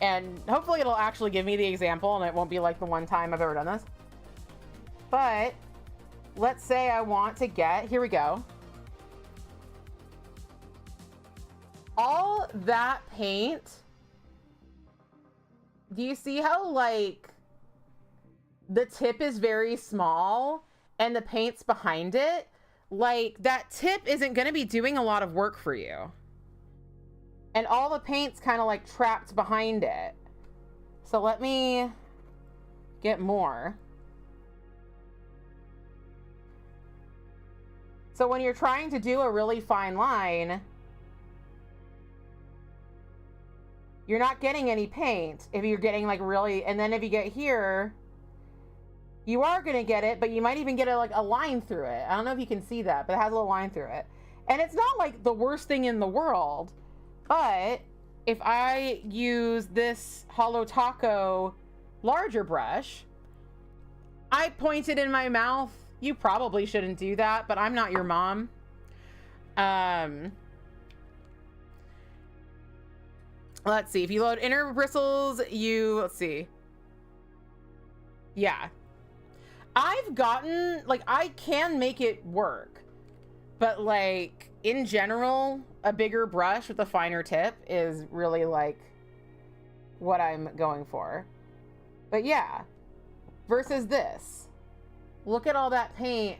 And hopefully it'll actually give me the example and it won't be like the one time I've ever done this. But let's say I want to get, here we go. All that paint, do you see how like the tip is very small and the paint's behind it? Like that tip isn't going to be doing a lot of work for you. And all the paint's kind of like trapped behind it. So let me get more. So when you're trying to do a really fine line, you're not getting any paint if you're getting like really, and then if you get here, you are going to get it, but you might even get like a line through it. I don't know if you can see that, but it has a little line through it. And it's not like the worst thing in the world, but if I use this Holo Taco larger brush, I point it in my mouth. You probably shouldn't do that, but I'm not your mom. Let's see. If you load inner bristles, let's see. Yeah. I've gotten, like, I can make it work, but like in general, a bigger brush with a finer tip is really like what I'm going for. But yeah, versus this, look at all that paint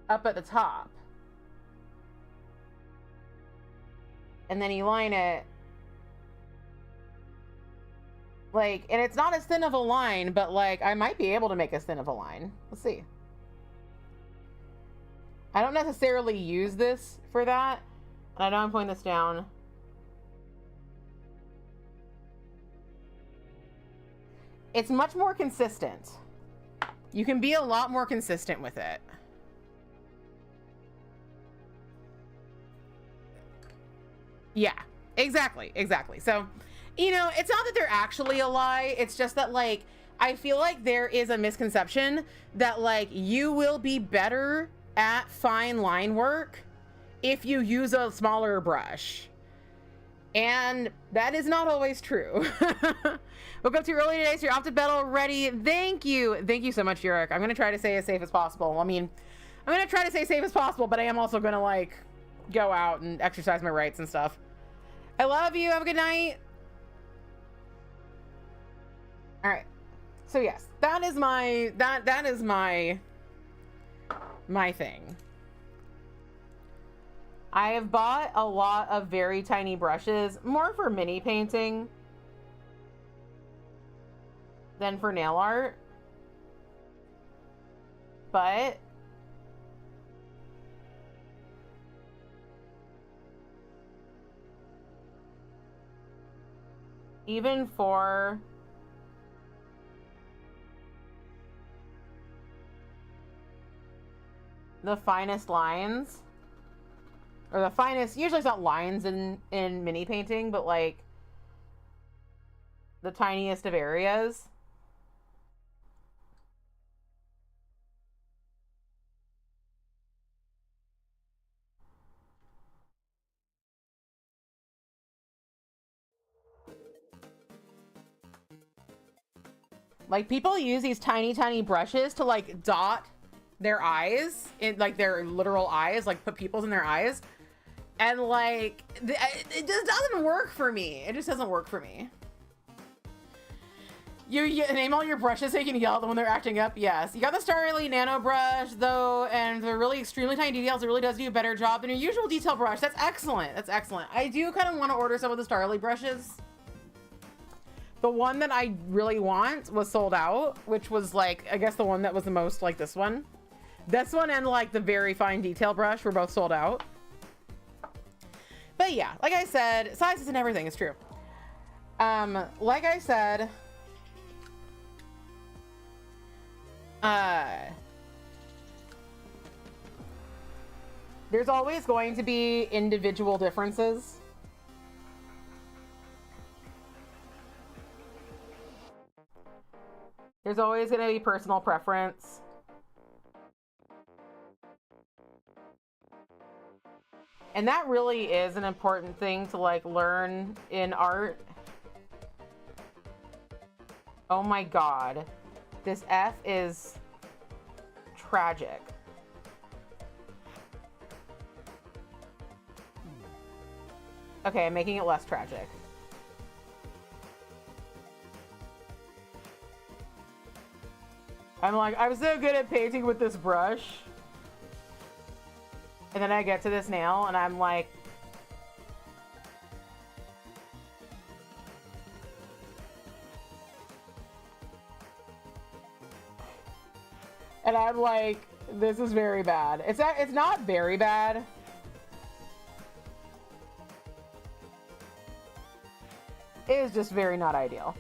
up at the top. And then you line it like, and it's not as thin of a line, but like I might be able to make as thin of a line. Let's see. I don't necessarily use this for that. And I know I'm putting this down. It's much more consistent. You can be a lot more consistent with it. Yeah, exactly. So, you know, it's not that they're actually a lie. It's just that, like, I feel like there is a misconception that, like, you will be better at fine line work if you use a smaller brush. And that is not always true. Woke up too early today, so you're off to bed already. Thank you. Thank you so much, Yurik. I'm going to try to stay as safe as possible. I mean, I'm going to try to stay safe as possible, but I am also going to, like, go out and exercise my rights and stuff. I love you. Have a good night. All right. So yes, that is my my thing. I have bought a lot of very tiny brushes, more for mini painting than for nail art. But even for the finest lines, or the finest, usually it's not lines in mini painting, but like the tiniest of areas, like people use these tiny brushes to like dot their eyes, in like their literal eyes, like put pupils in their eyes, and like it just doesn't work for me. It just doesn't work for me. You name all your brushes so you can yell at them when they're acting up. Yes, you got the Starly Nano brush though, and the really extremely tiny details. It really does do a better job than your usual detail brush. That's excellent. That's excellent. I do kind of want to order some of the Starly brushes. The one that I really want was sold out, which was like, I guess the one that was the most like this one. This one and like the very fine detail brush were both sold out. But yeah, like I said, sizes and everything is true. Like I said, there's always going to be individual differences. There's always going to be personal preference. And that really is an important thing to like learn in art. Oh my God. This F is tragic. Okay, I'm making it less tragic. I'm like, I'm so good at painting with this brush. And then I get to this nail and I'm like, this is very bad. It's not very bad. It is just very not ideal.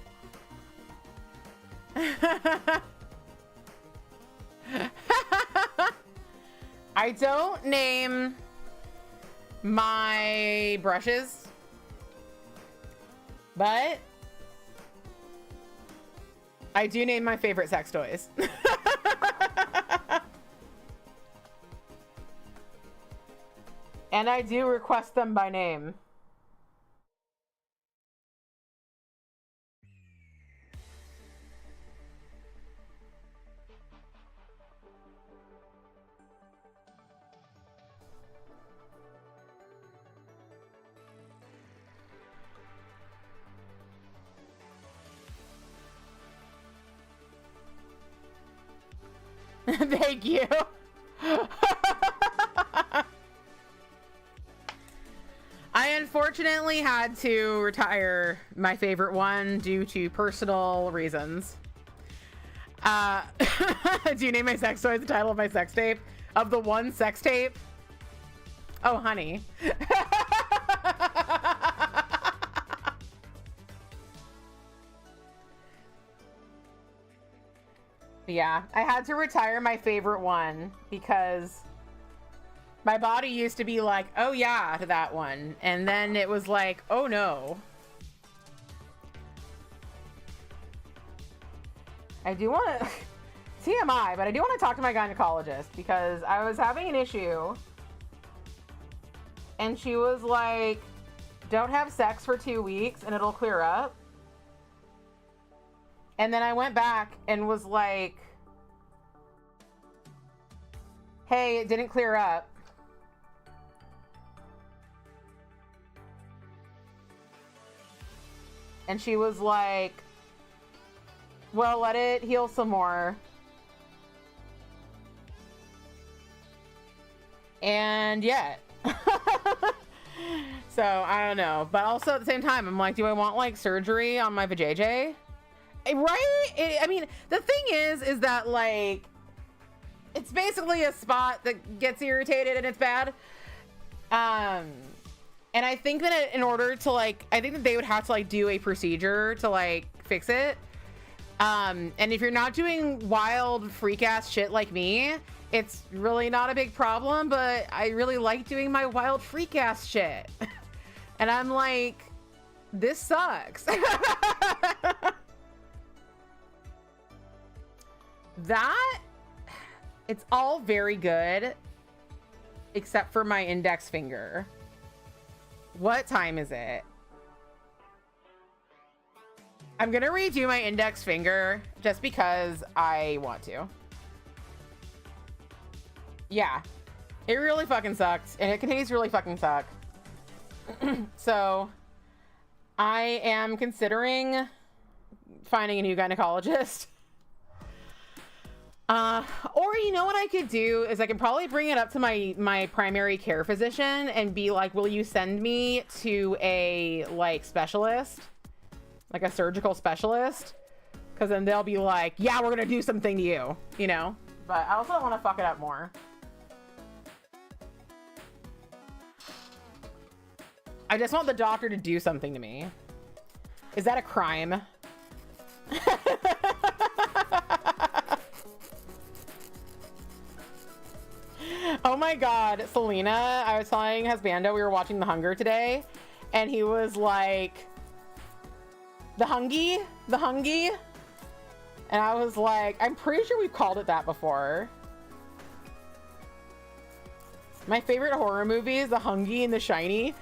I don't name my brushes, but I do name my favorite sex toys. And I do request them by name. Thank you. I unfortunately had to retire my favorite one due to personal reasons. Do you name my sex toy the title of my sex tape? Of the one sex tape? Oh, honey. Yeah, I had to retire my favorite one because my body used to be like, oh yeah, to that one. And then it was like, oh no. I do want to, TMI, but I do want to talk to my gynecologist because I was having an issue. And she was like, don't have sex for 2 weeks and it'll clear up. And then I went back and was like, hey, it didn't clear up. And she was like, well, let it heal some more. And yet. So, I don't know. But also at the same time, I'm like, do I want like surgery on my vajayjay? Right? I mean, the thing is that like, it's basically a spot that gets irritated and it's bad. And I think that in order to like, I think that they would have to like do a procedure to like fix it. And if you're not doing wild freak ass shit like me, it's really not a big problem, but I really like doing my wild freak ass shit. And I'm like, this sucks. That, it's all very good, except for my index finger. What time is it? I'm gonna redo my index finger just because I want to. Yeah, it really fucking sucked, and it continues to really fucking suck. So, I am considering finding a new gynecologist. Or you know what I could do is I can probably bring it up to my primary care physician and be like, will you send me to a like specialist, like a surgical specialist? Because then they'll be like, yeah, we're gonna do something to you, you know. But I also don't want to fuck it up more. I just want the doctor to do something to me. Is that a crime? Oh my god, Selena, I was telling Husbando we were watching The Hunger today, and he was like, The Hungy? And I was like, I'm pretty sure we've called it that before. My favorite horror movie is The Hungy and The Shiny.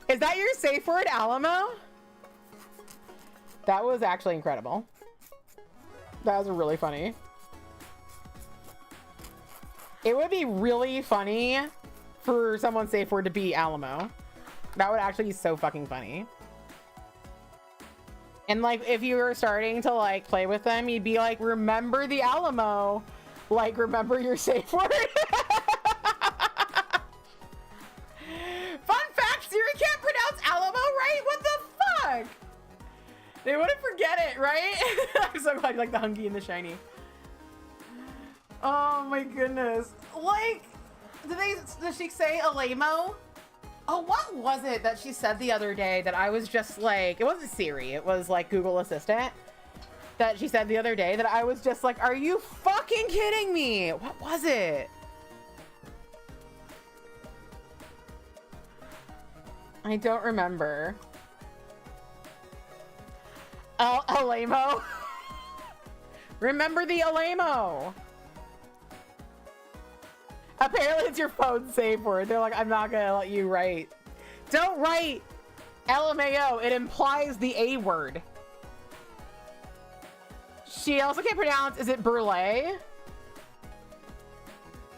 Is that your safe word, Alamo? That was actually incredible. That was really funny. It would be really funny for someone's safe word to be Alamo. That would actually be so fucking funny. And like, if you were starting to like play with them, you'd be like, remember the Alamo. Like, remember your safe word. Fun fact, Siri can't pronounce Alamo right? What the fuck? They wouldn't forget it, right? I'm so glad you like The Hungy and The Shiny. Oh my goodness. Like, does she say Alamo? Oh, what was it that she said the other day that I was just like, it wasn't Siri, it was like Google Assistant that she said the other day that I was just like, are you fucking kidding me? What was it? I don't remember. Alamo. Remember the Alamo. Apparently it's your phone's safe word. They're like, I'm not gonna let you write. Don't write LMAO. It implies the A word. She also can't pronounce, is it Burley?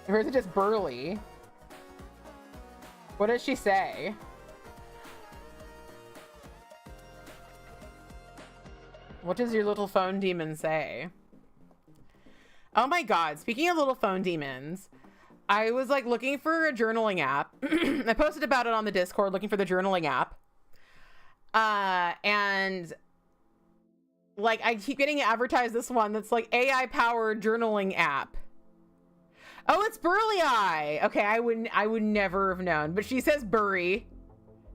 Or is it just Burley? What does she say? What does your little phone demon say? Oh my god, speaking of little phone demons, I was like looking for a journaling app. I posted about it on the Discord, looking for the journaling app. And like I keep getting advertised this one that's like AI powered journaling app. Oh, it's Burly Eye. Okay, I would never have known, but she says Burry.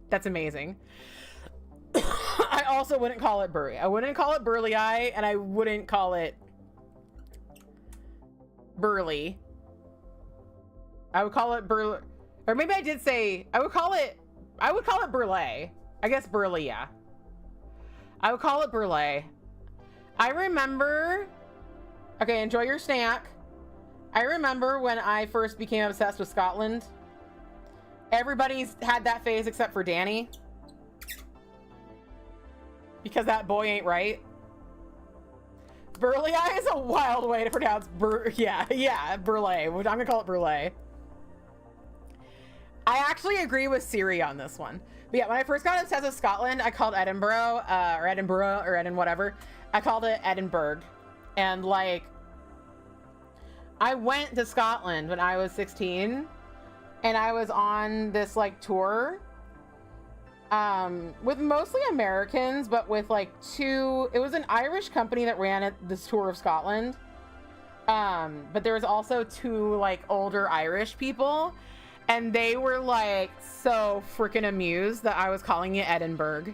That's amazing. I also wouldn't call it Burry. I wouldn't call it Burly Eye, and I wouldn't call it Burly. I would call it Burly, or maybe I did say I would call it Burley. I guess Burly, yeah. I would call it Burley. I remember. Okay, enjoy your snack. I remember when I first became obsessed with Scotland. Everybody's had that phase except for Danny. Because that boy ain't right. Burly Eye is a wild way to pronounce yeah, Burley. I'm gonna call it Burley. I actually agree with Siri on this one. But yeah, when I first got obsessed with Scotland, I called Edinburgh, or Edin whatever. I called it Edinburgh. And like, I went to Scotland when I was 16, and I was on this like tour with mostly Americans, but with like it was an Irish company that ran this tour of Scotland. But there was also 2 like older Irish people, and they were like so freaking amused that I was calling it Edinburgh.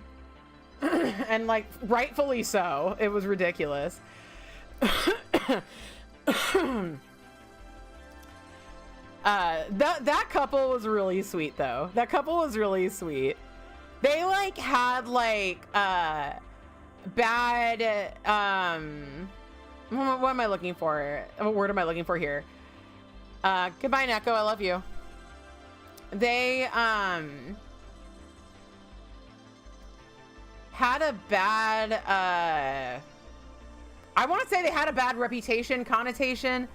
And like rightfully so. It was ridiculous. That couple was really sweet though. That couple was really sweet. They like had like bad what am I looking for? What word am I looking for here? Goodbye, Neko, I love you. They had a bad I want to say they had a bad reputation, connotation.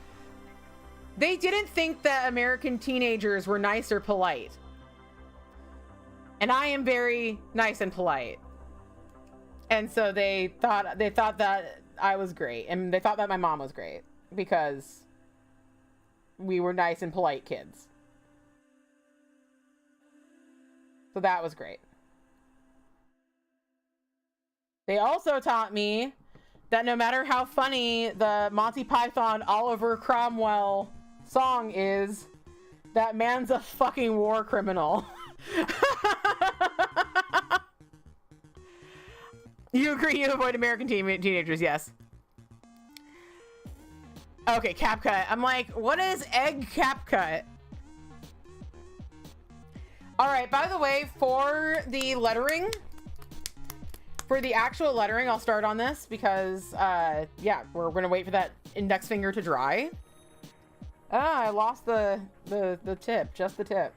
They didn't think that American teenagers were nice or polite. And I am very nice and polite. And so they thought that I was great, and they thought that my mom was great because we were nice and polite kids. So that was great. They also taught me that no matter how funny the Monty Python Oliver Cromwell song is, that man's a fucking war criminal. You agree you avoid American teenagers, yes. Okay, CapCut. I'm like, what is egg CapCut? All right, by the way, for the lettering, for the actual lettering, I'll start on this because, yeah, we're gonna wait for that index finger to dry. Ah, I lost the tip, just the tip.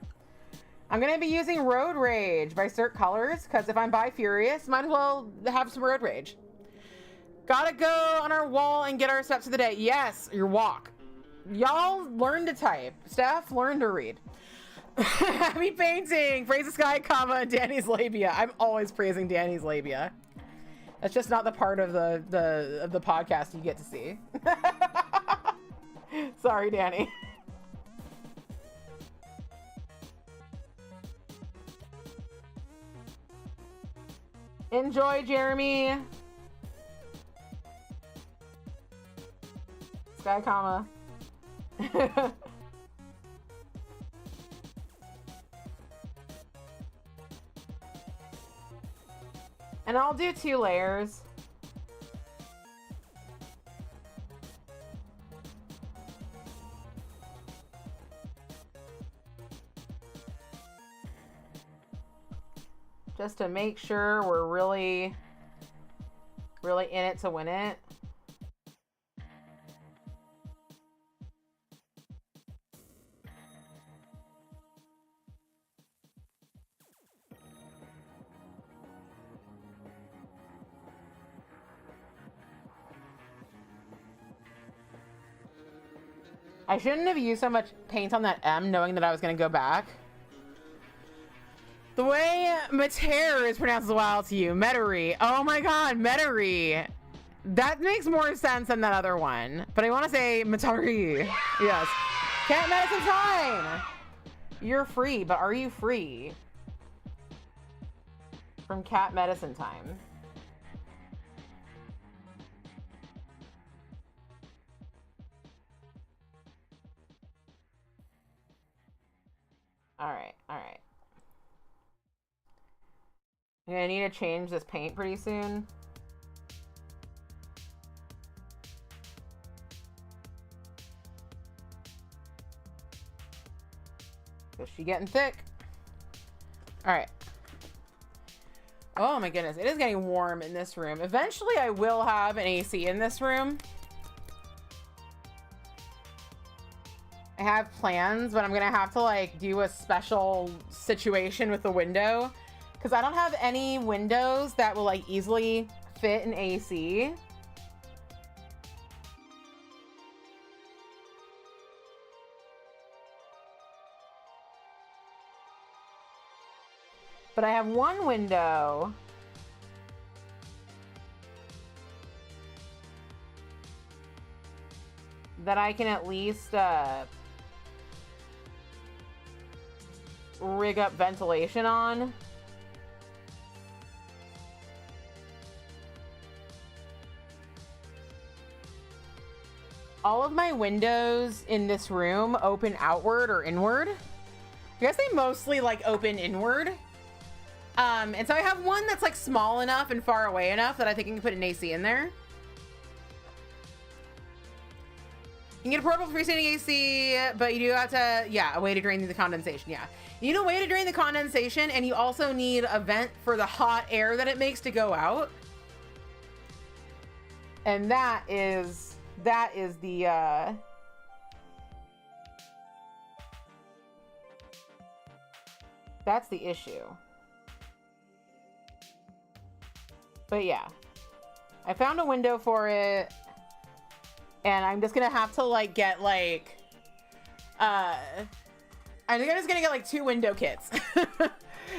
I'm gonna be using Road Rage by Cert Colors because if I'm bi-furious, might as well have some Road Rage. Gotta go on our wall and get our steps of the day. Yes, your walk. Y'all learn to type. Steph, learn to read. Happy painting. Praise the sky, comma, and Danny's labia. I'm always praising Danny's labia. That's just not the part of the podcast you get to see. Sorry, Danny. Enjoy, Jeremy. Sky comma. And I'll do 2 layers. Just to make sure we're really in it to win it. I shouldn't have used so much paint on that M knowing that I was going to go back. The way Mater is pronounced is wild to you. Metairie. Oh my god, Metairie. That makes more sense than that other one. But I want to say Metairie. Yes. Cat medicine time! You're free, but are you free? From cat medicine time. Alright, alright. I'm gonna need to change this paint pretty soon. Is she getting thick? Alright. Oh my goodness, it is getting warm in this room. Eventually I will have an AC in this room. I have plans, but I'm gonna have to like do a special situation with the window because I don't have any windows that will like easily fit an AC. But I have one window that I can at least rig up ventilation on. All of my windows in this room open outward or inward. I guess they mostly like open inward. And so I have one that's like small enough and far away enough that I think I can put an AC in there. You can get a portable freestanding AC, but you do have to, yeah, a way to drain the condensation, yeah. You need a way to drain the condensation, and you also need a vent for the hot air that it makes to go out. And that is the, that's the issue. But yeah, I found a window for it, and I'm just gonna have to like get like, I think I'm just gonna get like 2 window kits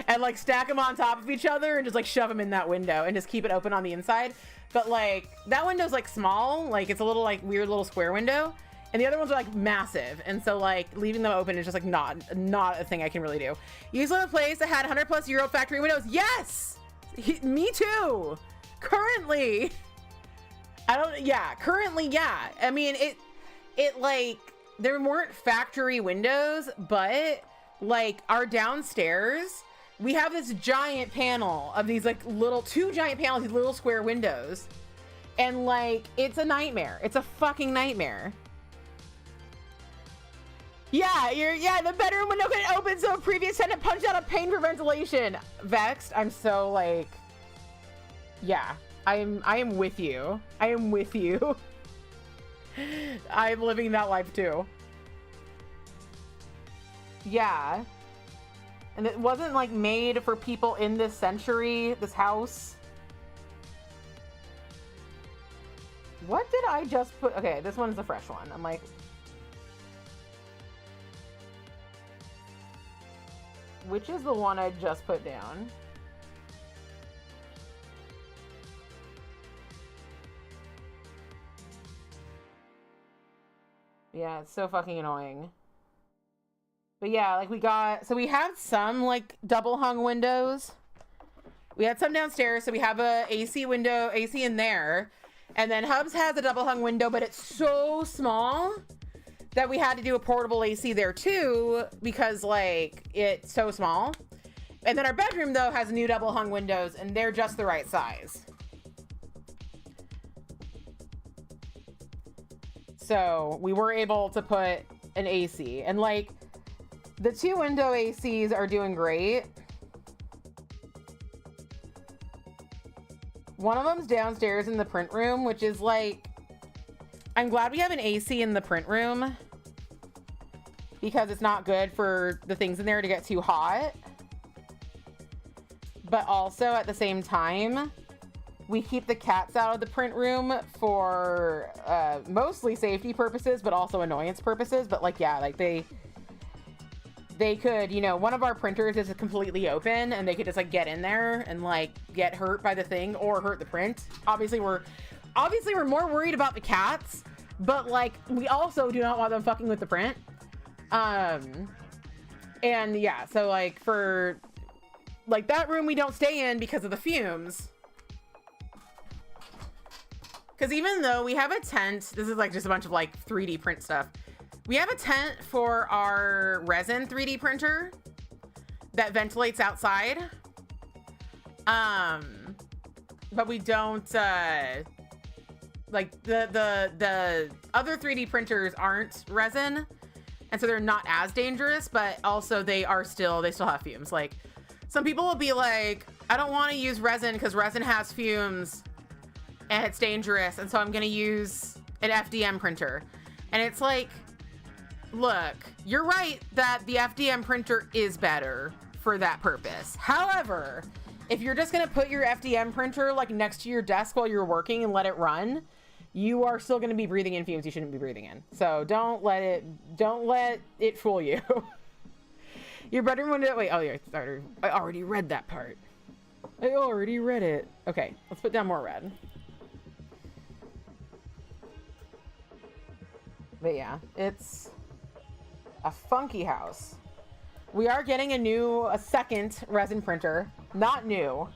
and like stack them on top of each other and just like shove them in that window and just keep it open on the inside. But like that window's like small, like it's a little like weird little square window, and the other ones are like massive, and so like leaving them open is just like not a thing I can really do. You used to have a place that had 100+ year old factory windows. Yes, me too. Currently, currently, yeah. I mean, it like there weren't factory windows, but like our downstairs, we have this giant panel of these like little 2 giant panels, these little square windows, and like it's a nightmare. It's a fucking nightmare. Yeah, the bedroom window couldn't open, so a previous tenant punched out a pane for ventilation. Vexed. I'm so like, yeah, I am with you. I am with you. I'm living that life too. Yeah. And it wasn't like made for people in this century, this house. What did I just put? Okay, this one's the fresh one. I'm like, which is the one I just put down? Yeah, it's so fucking annoying. But yeah, like we had some like double hung windows. We had some downstairs, so we have a AC window, AC in there. And then Hubs has a double hung window, but it's so small that we had to do a portable AC there too, because like it's so small. And then our bedroom, though, has new double hung windows, and they're just the right size. So we were able to put an AC, and like the 2 window ACs are doing great. One of them's downstairs in the print room, which is like, I'm glad we have an AC in the print room because it's not good for the things in there to get too hot. But also at the same time, we keep the cats out of the print room for mostly safety purposes, but also annoyance purposes. But like, yeah, like they could, you know, one of our printers is completely open and they could just like get in there and like get hurt by the thing or hurt the print. Obviously we're more worried about the cats, but like we also do not want them fucking with the print. And yeah, so like for like that room we don't stay in because of the fumes. Because even though we have a tent, this is like just a bunch of like 3D print stuff. We have a tent for our resin 3D printer that ventilates outside. But we don't, like the other 3D printers aren't resin. And so they're not as dangerous, but also they still have fumes. Like some people will be like, I don't want to use resin because resin has fumes and it's dangerous. And so I'm going to use an FDM printer. And it's like, look, you're right that the FDM printer is better for that purpose. However, if you're just going to put your FDM printer like next to your desk while you're working and let it run, you are still going to be breathing in fumes you shouldn't be breathing in. So don't let it fool you. Your bedroom window, wait, oh yeah, I already read that part. I already read it. Okay, let's put down more red. But yeah, it's a funky house. We are getting a second resin printer. Not new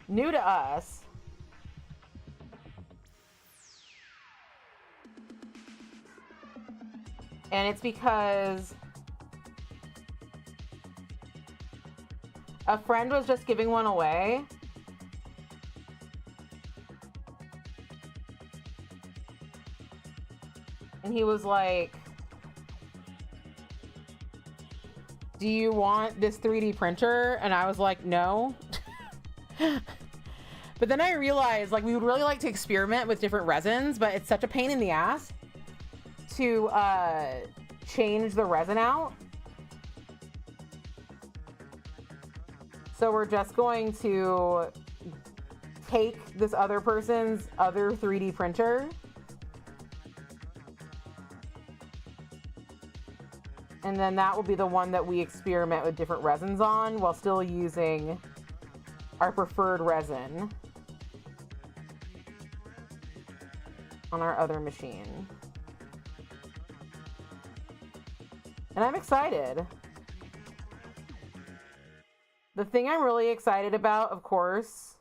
to us. And it's because a friend was just giving one away. And he was like, do you want this 3D printer? And I was like, no. But then I realized like we would really like to experiment with different resins, but it's such a pain in the ass to change the resin out. So we're just going to take this other person's other 3D printer and then that will be the one that we experiment with different resins on while still using our preferred resin on our other machine. And I'm excited. The thing I'm really excited about, of course,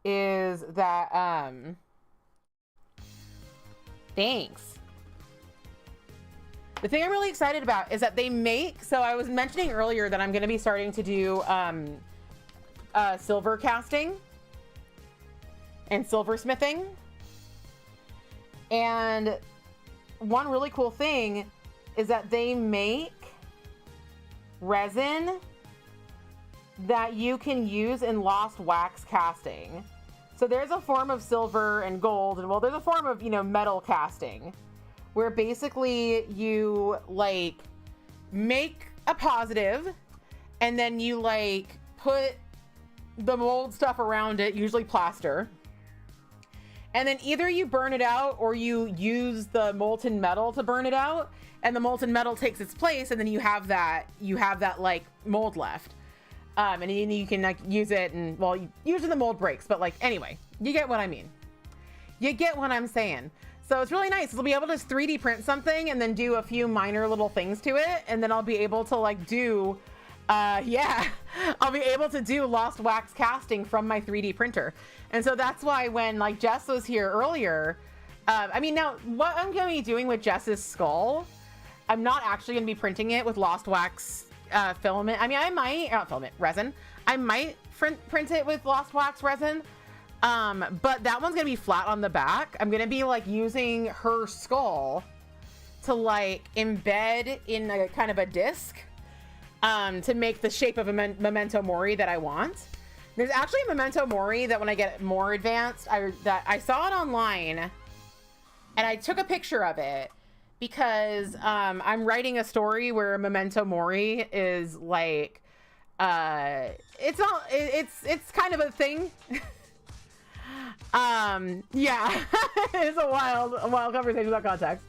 is that, thanks. The thing I'm really excited about is that they make, so I was mentioning earlier that I'm going to be starting to do silver casting and silversmithing. And one really cool thing is that they make resin that you can use in lost wax casting. So there's a form of silver and gold, and well, there's a form of, you know, metal casting where basically you like make a positive and then you like put the mold stuff around it, usually plaster. And then either you burn it out or you use the molten metal to burn it out, and the molten metal takes its place, and then you have that like mold left. And then you can like use it, and well, usually the mold breaks, but like anyway, you get what I mean. You get what I'm saying. So it's really nice. We'll be able to just 3D print something and then do a few minor little things to it, and then I'll be able to like do I'll be able to do lost wax casting from my 3D printer. And so that's why when like Jess was here earlier, I mean, now what I'm going to be doing with Jess's skull, I'm not actually going to be printing it with lost wax film it. I mean, I might not film it, resin. I might print it with Lost Wax resin. But that one's gonna be flat on the back. I'm gonna be like using her skull to like embed in a kind of a disc to make the shape of a Memento Mori that I want. There's actually a Memento Mori that when I get more advanced, I saw it online and I took a picture of it because I'm writing a story where a Memento Mori is like it's kind of a thing. Yeah. It's a wild conversation without context.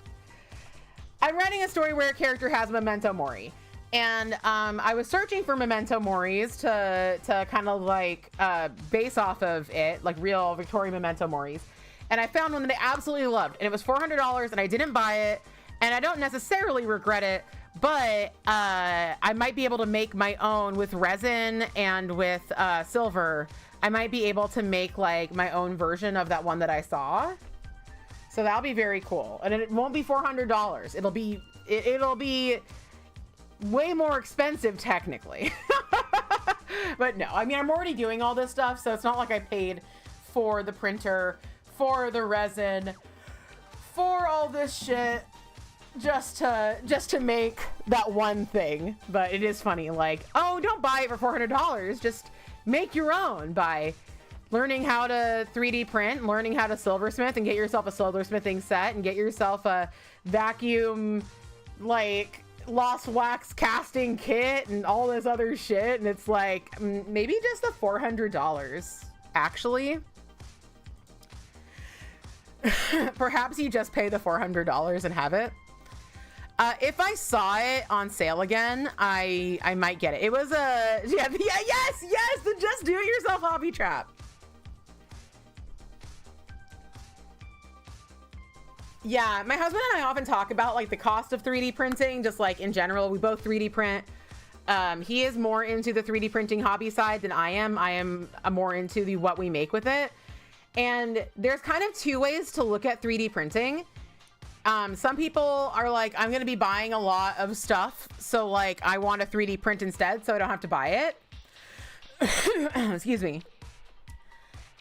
I'm writing a story where a character has Memento Mori. And I was searching for Memento Moris to kind of like base off of it, like real Victorian Memento Moris. And I found one that I absolutely loved. And it was $400 and I didn't buy it. And I don't necessarily regret it, but I might be able to make my own with resin and with silver. I might be able to make like my own version of that one that I saw. So that'll be very cool. And it won't be $400. It'll be way more expensive technically. But no, I mean, I'm already doing all this stuff, so it's not like I paid for the printer, for the resin, for all this shit just to make that one thing. But it is funny, like, oh, don't buy it for $400, just make your own by learning how to 3D print, learning how to silversmith, and get yourself a silversmithing set and get yourself a vacuum like Lost Wax casting kit and all this other shit. And it's like maybe just the $400 actually. Perhaps you just pay the $400 and have it. If I saw it on sale again, I might get it. It was a yes, the just do it yourself hobby trap. Yeah, my husband and I often talk about like the cost of 3D printing, just like in general. We both 3D print. He is more into the 3D printing hobby side than I am. I am more into the what we make with it. And there's kind of two ways to look at 3D printing. Some people are like, I'm going to be buying a lot of stuff, so like I want a 3D print instead so I don't have to buy it. Excuse me.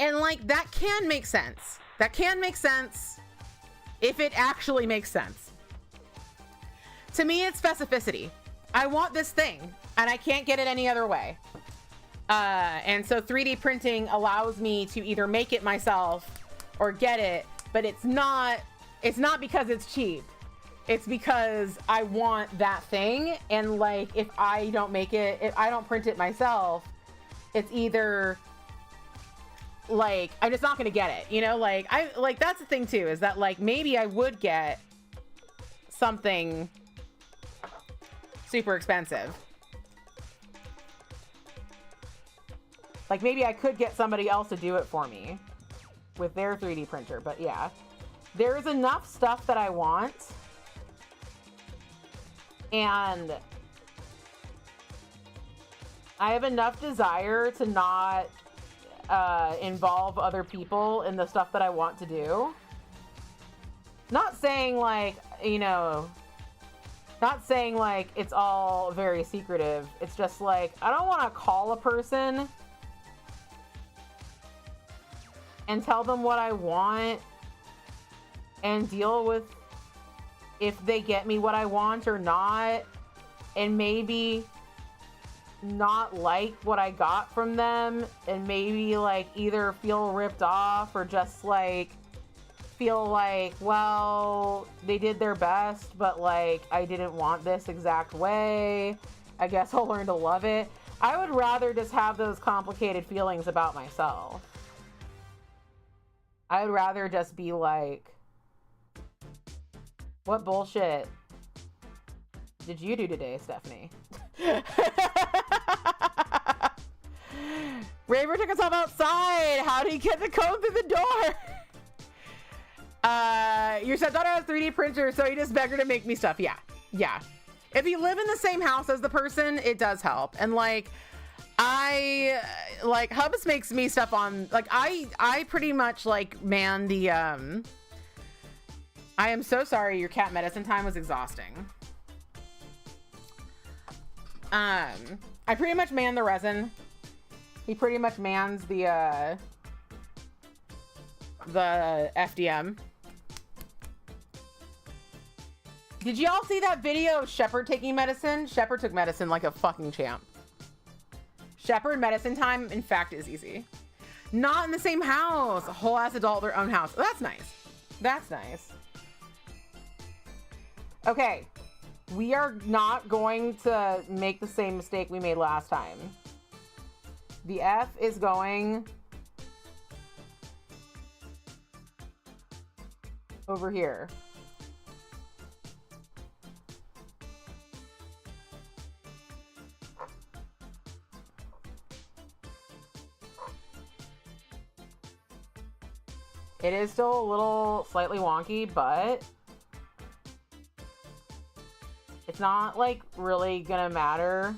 And like that can make sense. That can make sense if it actually makes sense. To me, it's specificity. I want this thing and I can't get it any other way. And so 3D printing allows me to either make it myself or get it, but it's not because it's cheap. It's because I want that thing. And like, if I don't make it, if I don't print it myself, it's either like, I'm just not going to get it, you know, like that's the thing too, is that like, maybe I would get something super expensive. Like maybe I could get somebody else to do it for me with their 3D printer, but yeah, there's enough stuff that I want. And I have enough desire to not involve other people in the stuff that I want to do. Not saying like, you know, not saying like it's all very secretive. It's just like, I don't want to call a person and tell them what I want and deal with if they get me what I want or not, and maybe not like what I got from them, and maybe like either feel ripped off or just like feel like, well, they did their best, but like I didn't want this exact way. I guess I'll learn to love it. I would rather just have those complicated feelings about myself. I would rather just be like, what bullshit did you do today, Stephanie? Raver took himself outside. How did he get the code through the door? Your stepdaughter has 3D printer, so he just begged her to make me stuff. Yeah. If you live in the same house as the person, it does help. And like, Hubs makes me stuff on, like, I pretty much like man the, I am so sorry your cat medicine time was exhausting. I pretty much man the resin. He pretty much mans the FDM. Did y'all see that video of Shepard taking medicine? Shepard took medicine like a fucking champ. Shepard medicine time, in fact, is easy. Not in the same house. A whole ass adult, their own house. That's nice. That's nice. Okay. We are not going to make the same mistake we made last time. The F is going over here. It is still a little slightly wonky, but it's not like really gonna matter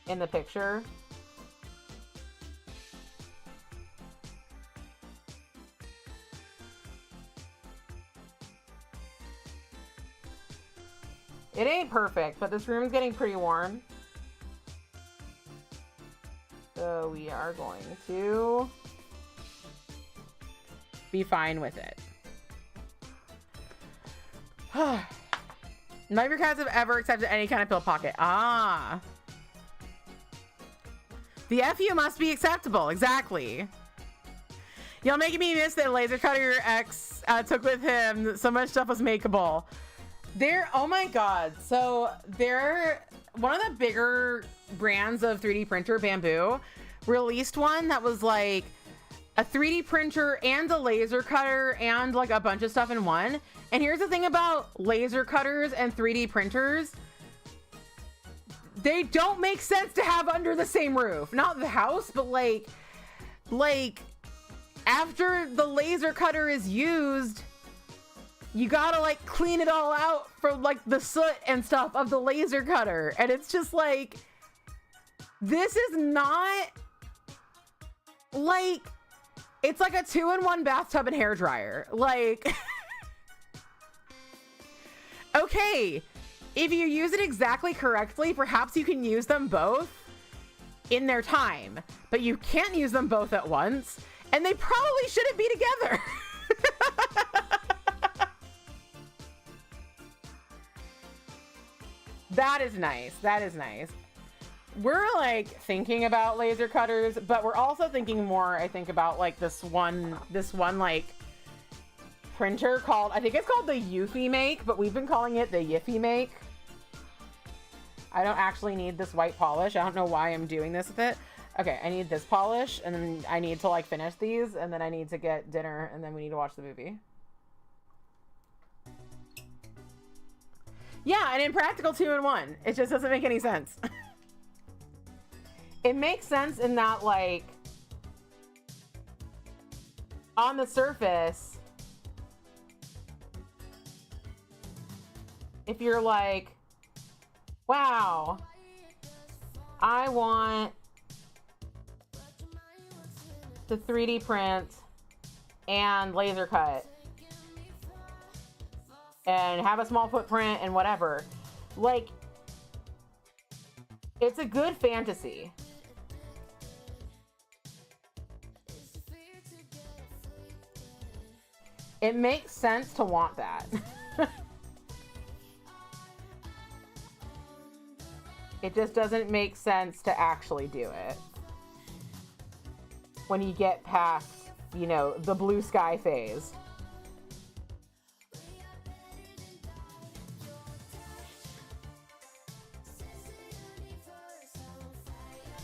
in the picture. It ain't perfect, but this room's getting pretty warm. So we are going to be fine with it. None of your cats have ever accepted any kind of pill pocket. Ah. The FU must be acceptable. Exactly. Y'all making me miss that laser cutter your ex took with him. So much stuff was makeable. Oh my God. So one of the bigger brands of 3D printer, Bamboo, released one that was like a 3D printer and a laser cutter and like a bunch of stuff in one. And here's the thing about laser cutters and 3D printers. They don't make sense to have under the same roof. Not the house, but like after the laser cutter is used, you gotta like clean it all out for like the soot and stuff of the laser cutter. And it's just like, this is not like, it's like a 2-in-1 bathtub and hair dryer. Like, okay, if you use it exactly correctly, perhaps you can use them both in their time, but you can't use them both at once, and they probably shouldn't be together. That is nice. That is nice. We're like thinking about laser cutters, but we're also thinking more, I think, about like this one like printer called, I think it's called the Eufy Make, but we've been calling it the Yiffy Make. I don't actually need this white polish. I don't know why I'm doing this with it. Okay, I need this polish, and then I need to like finish these, and then I need to get dinner, and then we need to watch the movie. Yeah, an impractical 2-in-1. It just doesn't make any sense. It makes sense in that, like, on the surface, if you're like, wow, I want to 3D print and laser cut and have a small footprint and whatever, like, it's a good fantasy. It makes sense to want that. It just doesn't make sense to actually do it when you get past, you know, the blue sky phase.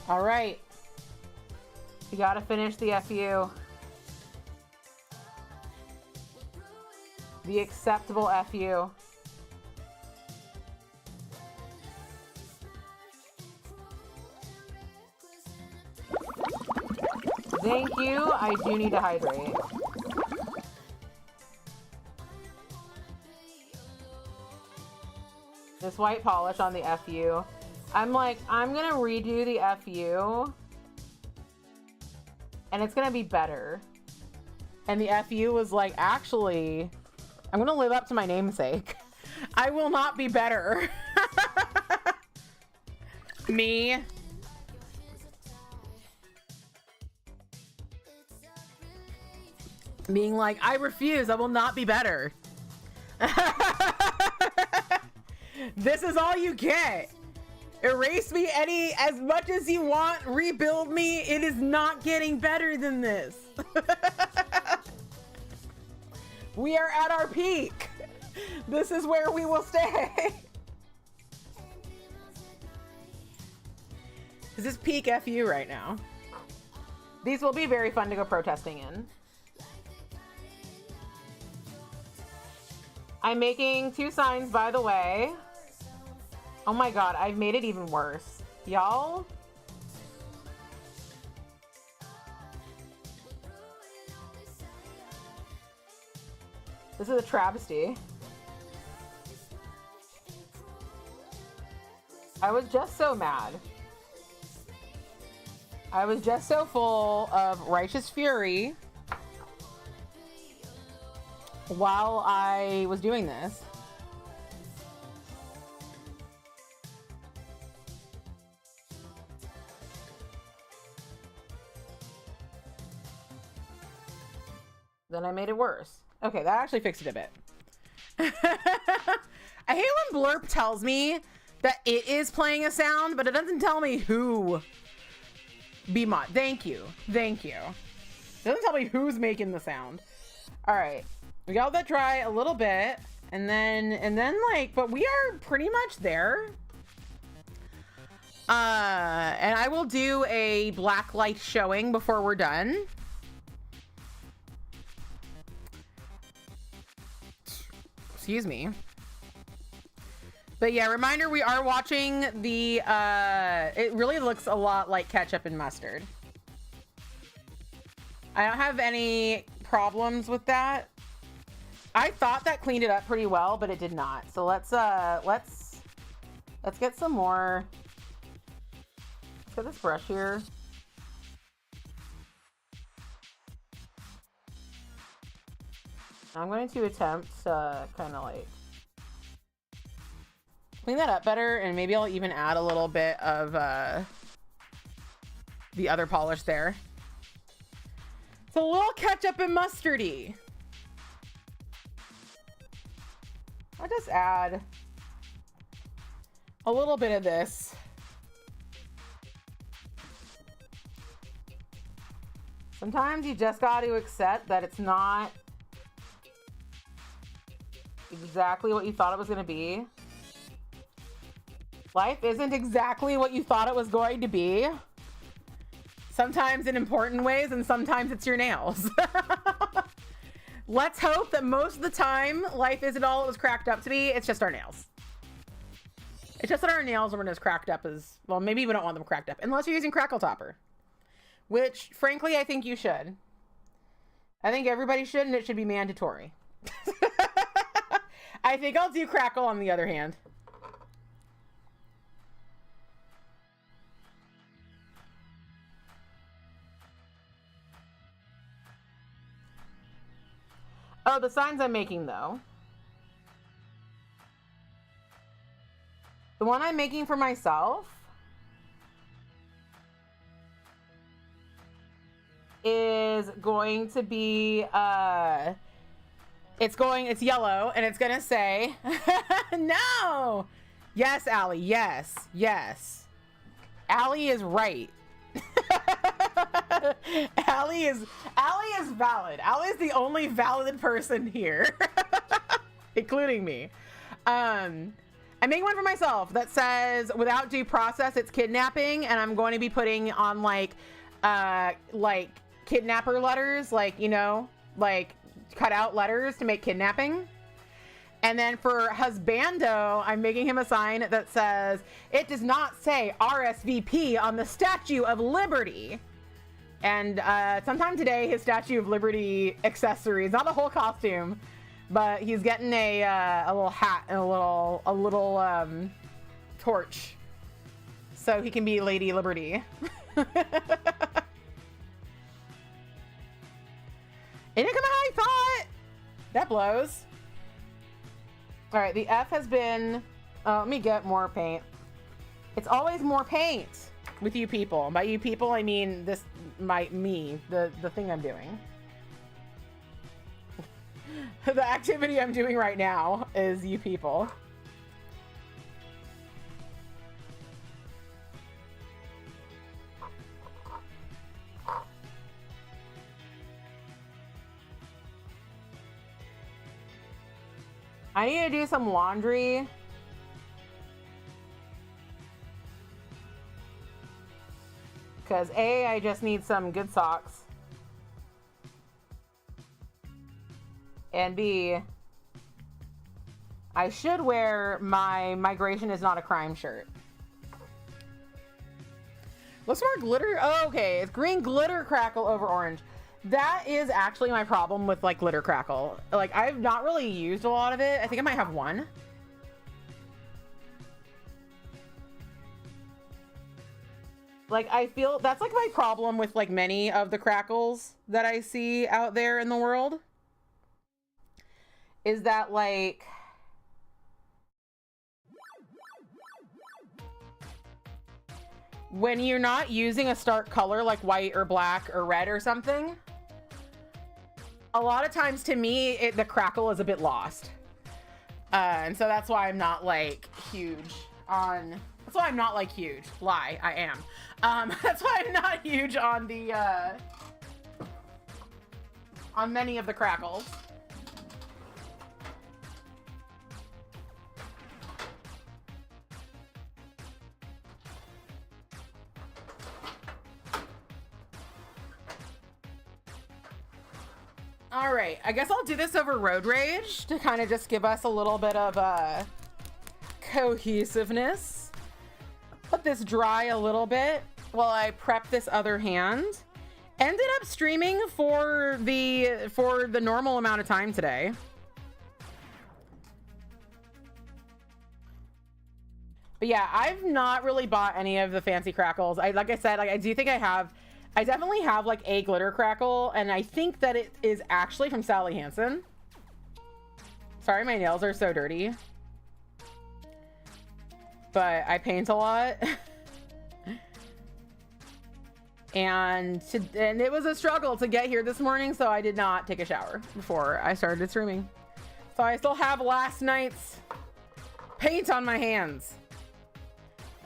All right. You gotta finish the FU. The acceptable FU. Thank you. I do need to hydrate. This white polish on the FU. I'm like, I'm gonna redo the FU and it's gonna be better. And the FU was like, actually, I'm gonna live up to my namesake. I will not be better. Me. Being like, I refuse, I will not be better. This is all you get. Erase me as much as you want, rebuild me. It is not getting better than this. We are at our peak. This is where we will stay. This is peak FU right now. These will be very fun to go protesting in. I'm making 2 signs, by the way. Oh my god, I've made it even worse. Y'all? This is a travesty. I was just so mad. I was just so full of righteous fury while I was doing this. Then I made it worse. Okay, that actually fixed it a bit. I hate when Blurp tells me that it is playing a sound, but it doesn't tell me who. BMod, thank you. Thank you. It doesn't tell me who's making the sound. All right, we got that dry a little bit, and then like, but we are pretty much there. And I will do a black light showing before we're done. Excuse me. But yeah, reminder, we are watching the, it really looks a lot like ketchup and mustard. I don't have any problems with that. I thought that cleaned it up pretty well, but it did not. So let's get some more. Let's get this brush here. I'm going to attempt to kind of like clean that up better, and maybe I'll even add a little bit of the other polish there. It's a little ketchup and mustardy. I'll just add a little bit of this. Sometimes you just got to accept that it's not exactly what you thought it was going to be. Life isn't exactly what you thought it was going to be. Sometimes in important ways, and sometimes it's your nails. Let's hope that most of the time, life isn't all it was cracked up to be. It's just our nails. It's just that our nails aren't as cracked up as, well, maybe we don't want them cracked up. Unless you're using Crackle Topper. Which, frankly, I think you should. I think everybody should, and it should be mandatory. I think I'll do Crackle on the other hand. Oh, the signs I'm making, though. The one I'm making for myself is going to be, it's yellow, and it's gonna say, no! Yes, Allie, yes, yes. Allie is right. Allie is valid. Allie is the only valid person here, including me. I'm making one for myself that says, without due process, it's kidnapping, and I'm going to be putting on like kidnapper letters, like, you know, like cut out letters to make kidnapping. And then for husbando, I'm making him a sign that says, it does not say RSVP on the Statue of Liberty. And sometime today, his Statue of Liberty accessories, not the whole costume, but he's getting a little hat and a little torch, so he can be Lady Liberty. It didn't come out how I thought. That blows. All right, the F has been. Let me get more paint. It's always more paint with you people. And by you people, I mean the thing I'm doing. The activity I'm doing right now is you people. I need to do some laundry. Because A, I just need some good socks. And B, I should wear my migration is not a crime shirt. Looks more glitter. Oh, okay, it's green glitter crackle over orange. That is actually my problem with like glitter crackle. Like I've not really used a lot of it. I think I might have one. Like I feel that's like my problem with like many of the crackles that I see out there in the world. Is that like when you're not using a stark color like white or black or red or something, a lot of times to me the crackle is a bit lost, and so that's why I'm not like huge on that's why I'm not like huge lie I am that's why I'm not huge on the on many of the crackles. All right, I guess I'll do this over Road Rage to kind of just give us a little bit of cohesiveness. Let this dry a little bit while I prep this other hand. Ended up streaming for the normal amount of time today. But yeah, I've not really bought any of the fancy crackles. Like I said, I do think I definitely have like a glitter crackle, and I think that it is actually from Sally Hansen. Sorry, my nails are so dirty. But I paint a lot. and it was a struggle to get here this morning, so I did not take a shower before I started streaming. So I still have last night's paint on my hands.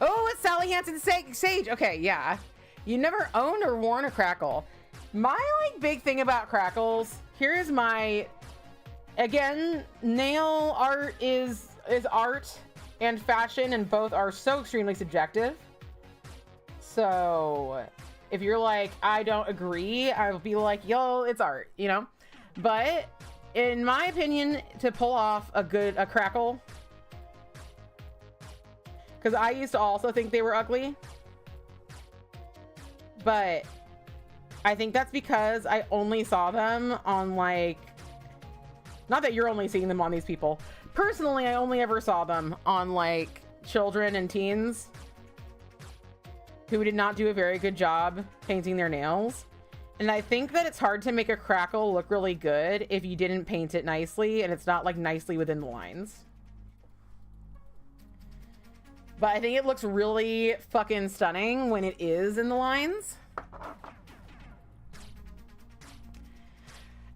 Oh, it's Sally Hansen Sage. Okay, yeah. You never owned or worn a crackle. My like big thing about crackles, here's my, again, nail art is art and fashion, and both are so extremely subjective. So if you're like, I don't agree, I'll be like, yo, it's art, you know? But in my opinion, to pull off a crackle, because I used to also think they were ugly, but I think that's because I only saw them on like, not that you're only seeing them on these people. Personally, I only ever saw them on like children and teens who did not do a very good job painting their nails. And I think that it's hard to make a crackle look really good if you didn't paint it nicely and it's not like nicely within the lines. But I think it looks really fucking stunning when it is in the lines.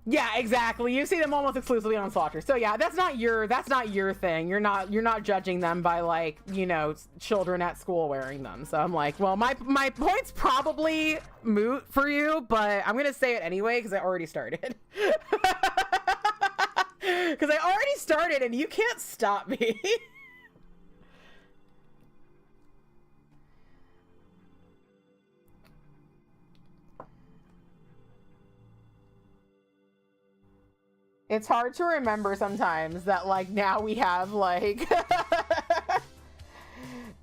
Yeah, exactly. You see them almost exclusively on Swatcher. So yeah, that's not your thing. You're not judging them by like, you know, children at school wearing them. So I'm like, well, my point's probably moot for you, but I'm gonna say it anyway because I already started. Because I already started and you can't stop me. It's hard to remember sometimes that like now we have like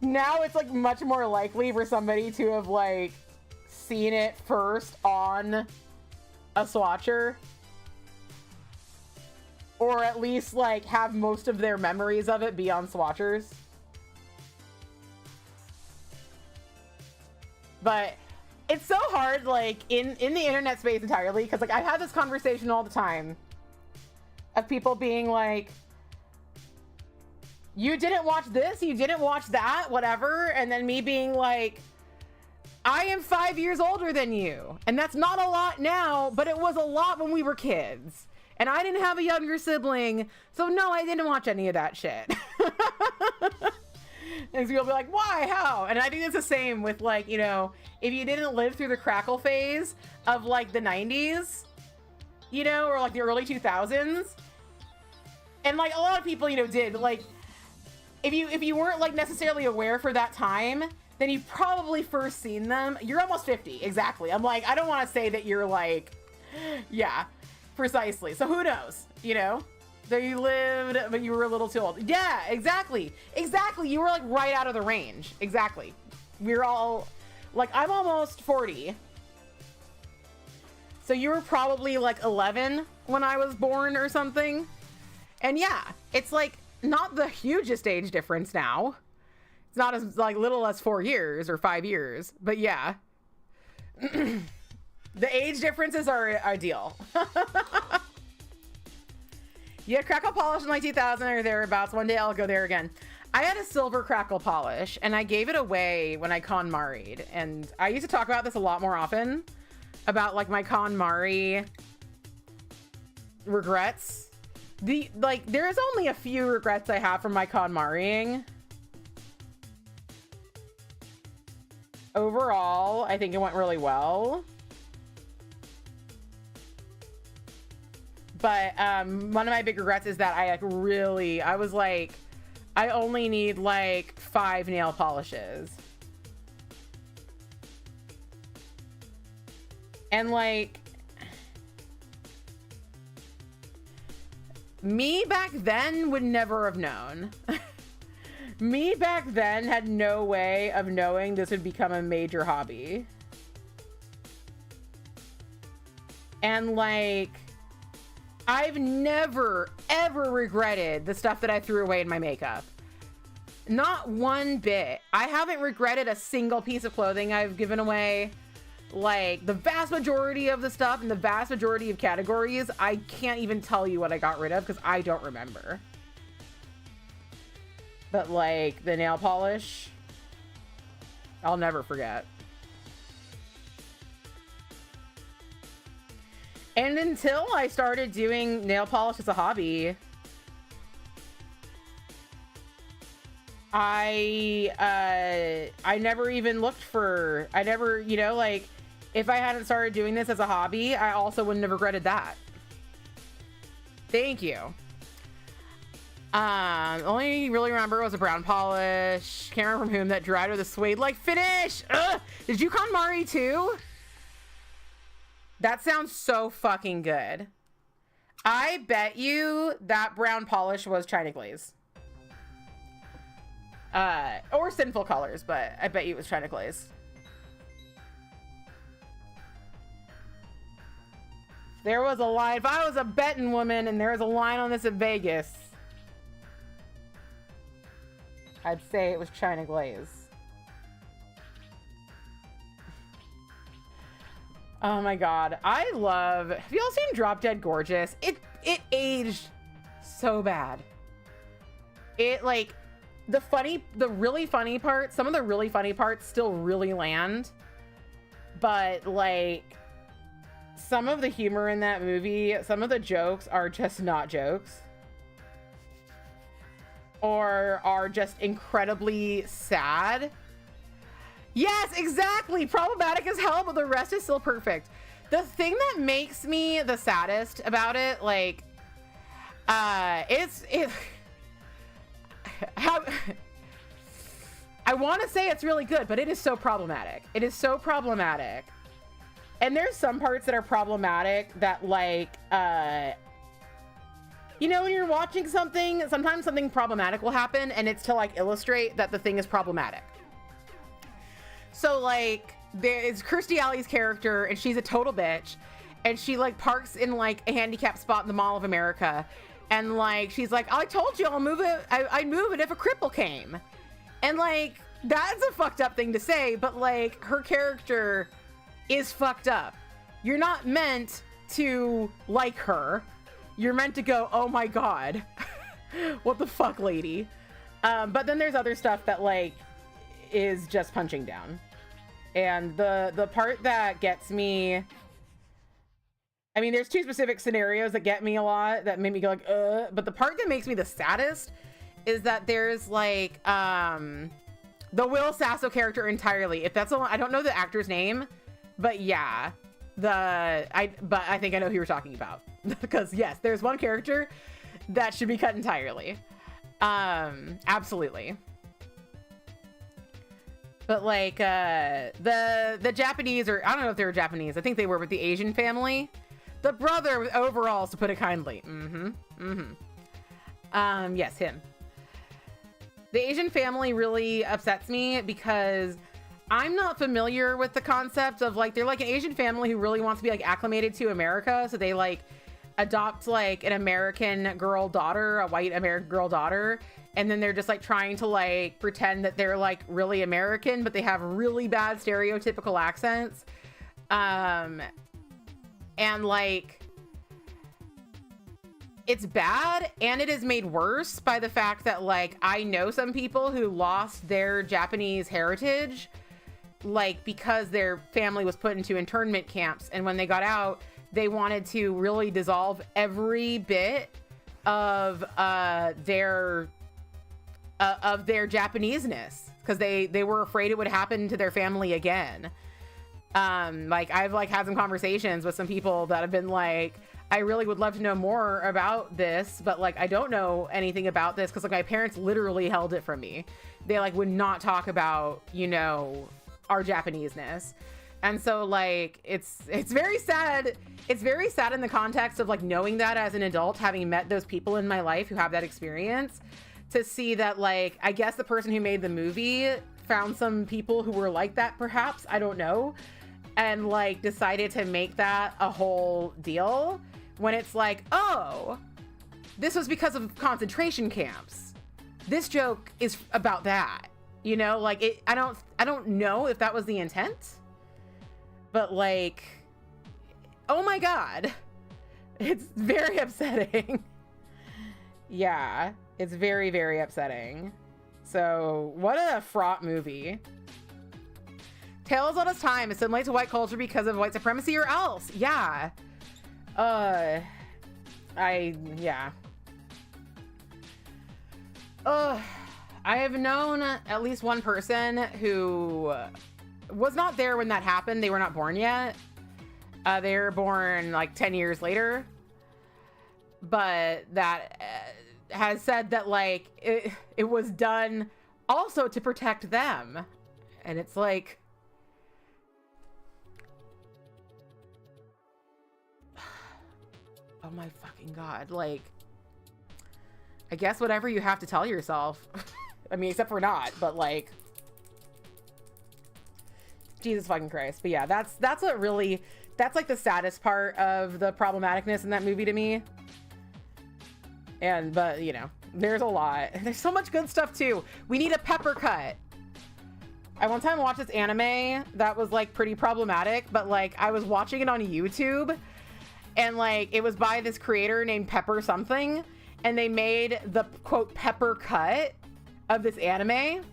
now it's like much more likely for somebody to have like seen it first on a swatcher, or at least like have most of their memories of it be on swatchers. But it's so hard like in the internet space entirely, because like I have this conversation all the time of people being like, You didn't watch this, you didn't watch that, whatever, and then me being like, I am 5 years older than you, and that's not a lot now, but it was a lot when we were kids, and I didn't have a younger sibling, so no, I didn't watch any of that shit. And so you'll be like, why, how? And I think it's the same with, like, you know, if you didn't live through the crackle phase of, like, the 90s, you know, or like the early 2000s, and like a lot of people, you know, did, but like, if you weren't like necessarily aware for that time, then you've probably first seen them. You're almost 50, exactly. I'm like, I don't want to say that you're like, yeah, precisely. So who knows, you know? So you lived, but you were a little too old. Yeah, exactly. Exactly. You were like right out of the range. Exactly. We're all, like, I'm almost 40. So you were probably like 11 when I was born or something. And yeah, it's like not the hugest age difference now. It's not as like little as 4 years or 5 years, but yeah. The age differences are ideal. Yeah, Crackle Polish in like 2000 or thereabouts. One day I'll go there again. I had a silver Crackle Polish and I gave it away when I KonMari'd. And I used to talk about this a lot more often, about like my KonMari regrets. There's only a few regrets I have from my KonMari'ing. Overall, I think it went really well. But one of my big regrets is that I was like, I only need like 5 nail polishes. And like, me back then would never have known. Me back then had no way of knowing this would become a major hobby. And like, I've never, ever regretted the stuff that I threw away in my makeup. Not one bit. I haven't regretted a single piece of clothing I've given away. Like, the vast majority of the stuff in the vast majority of categories, I can't even tell you what I got rid of because I don't remember. But like, the nail polish, I'll never forget. And until I started doing nail polish as a hobby, I never even looked for, I never, you know, like, if I hadn't started doing this as a hobby, I also wouldn't have regretted that. Thank you. Only really remember was a brown polish. Can't remember from whom, that dried with a suede like finish. Ugh! Did you KonMari too? That sounds so fucking good. I bet you that brown polish was China Glaze. Or Sinful Colors, but I bet you it was China Glaze. There was a line. If I was a betting woman and there was a line on this at Vegas, I'd say it was China Glaze. Oh my god. I love... Have you all seen Drop Dead Gorgeous? It aged so bad. It, like... The really funny parts, some of the really funny parts still really land. But, like... Some of the humor in that movie, some of the jokes are just not jokes. Or are just incredibly sad. Yes, exactly. Problematic as hell, but the rest is still perfect. The thing that makes me the saddest about it, like, I want to say it's really good, but it is so problematic. It is so problematic. And there's some parts that are problematic that, like, you know, when you're watching something, sometimes something problematic will happen and it's to, like, illustrate that the thing is problematic. So, like, there's Kirstie Alley's character and she's a total bitch and she, like, parks in, like, a handicapped spot in the Mall of America and, like, she's like, I told you I'll move it. I'd move it if a cripple came. And, like, that's a fucked up thing to say, but, like, her character is fucked up. You're not meant to like her. You're meant to go, oh my god. What the fuck, lady? But then there's other stuff that like is just punching down. And the part that gets me, I mean, there's two specific scenarios that get me a lot, that make me go like, but the part that makes me the saddest is that there's like, the Will Sasso character entirely. If that's the one, I don't know the actor's name, but yeah, but I think I know who you're talking about. Because yes, there's one character that should be cut entirely. Absolutely. But like the Japanese, or I don't know if they were Japanese, I think they were, with the Asian family, the brother with overalls, to put it kindly. Yes, him. The Asian family really upsets me because I'm not familiar with the concept of like, they're like an Asian family who really wants to be like acclimated to America, so they like adopt like an American girl daughter, a white American girl daughter, and then they're just like trying to like pretend that they're like really American, but they have really bad stereotypical accents. And like, it's bad, and it is made worse by the fact that like I know some people who lost their Japanese heritage like because their family was put into internment camps, and when they got out they wanted to really dissolve every bit of their Japaneseness, because they were afraid it would happen to their family again. Like I've like had some conversations with some people that have been like, I really would love to know more about this, but like I don't know anything about this because like my parents literally held it from me. They like would not talk about, you know, our Japaneseness. And so like it's very sad. It's very sad in the context of like knowing that as an adult, having met those people in my life who have that experience, to see that like I guess the person who made the movie found some people who were like that, perhaps, I don't know, and like decided to make that a whole deal when it's like, oh, this was because of concentration camps. This joke is about that, you know, like it, I don't know if that was the intent, but like, oh my God, it's very upsetting. Yeah, it's very, very upsetting. So what a fraught movie. Tales on its time assimilate to white culture because of white supremacy or else. Yeah. Yeah. I have known at least one person who was not there when that happened. They were not born yet. They were born like 10 years later. But that has said that like it was done also to protect them. And it's like, oh my fucking God. Like, I guess whatever you have to tell yourself. I mean, except for not, but like, Jesus fucking Christ. But yeah, that's what really, that's like the saddest part of the problematicness in that movie to me. And, but you know, there's a lot. There's so much good stuff too. We need a pepper cut. I one time watched this anime that was like pretty problematic, but like I was watching it on YouTube, and like it was by this creator named Pepper something, and they made the quote pepper cut of this anime, and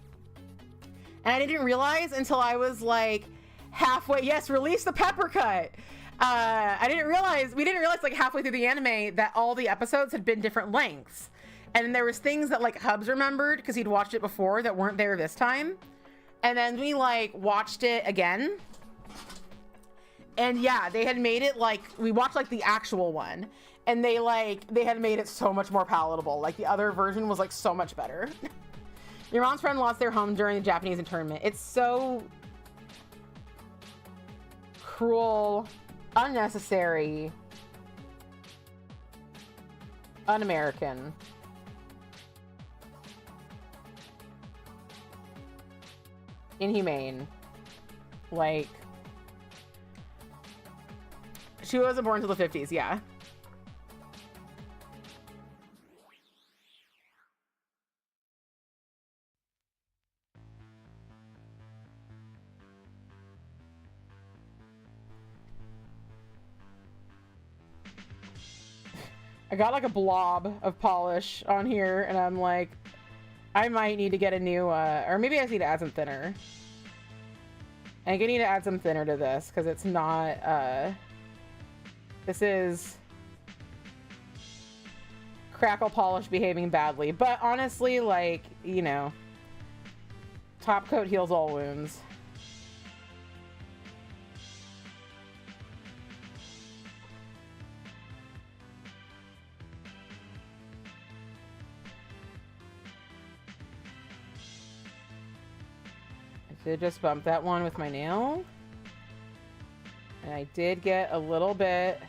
I didn't realize until I was like halfway, yes, release the pepper cut. We didn't realize like halfway through the anime that all the episodes had been different lengths, and there was things that like Hubs remembered because he'd watched it before that weren't there this time. And then we like watched it again, and yeah, they had made it like, we watched like the actual one, and they had made it so much more palatable. Like the other version was like so much better. Your mom's friend lost their home during the Japanese internment. It's so cruel, unnecessary, un-American. Inhumane. Like, she wasn't born until the 50s, yeah. I got like a blob of polish on here, and I'm like, I might need to get a new, or maybe I just need to add some thinner. I think I need to add some thinner to this because it's not, this is crackle polish behaving badly. But honestly, like, you know, top coat heals all wounds. I did just bump that one with my nail. And I did get a little bit...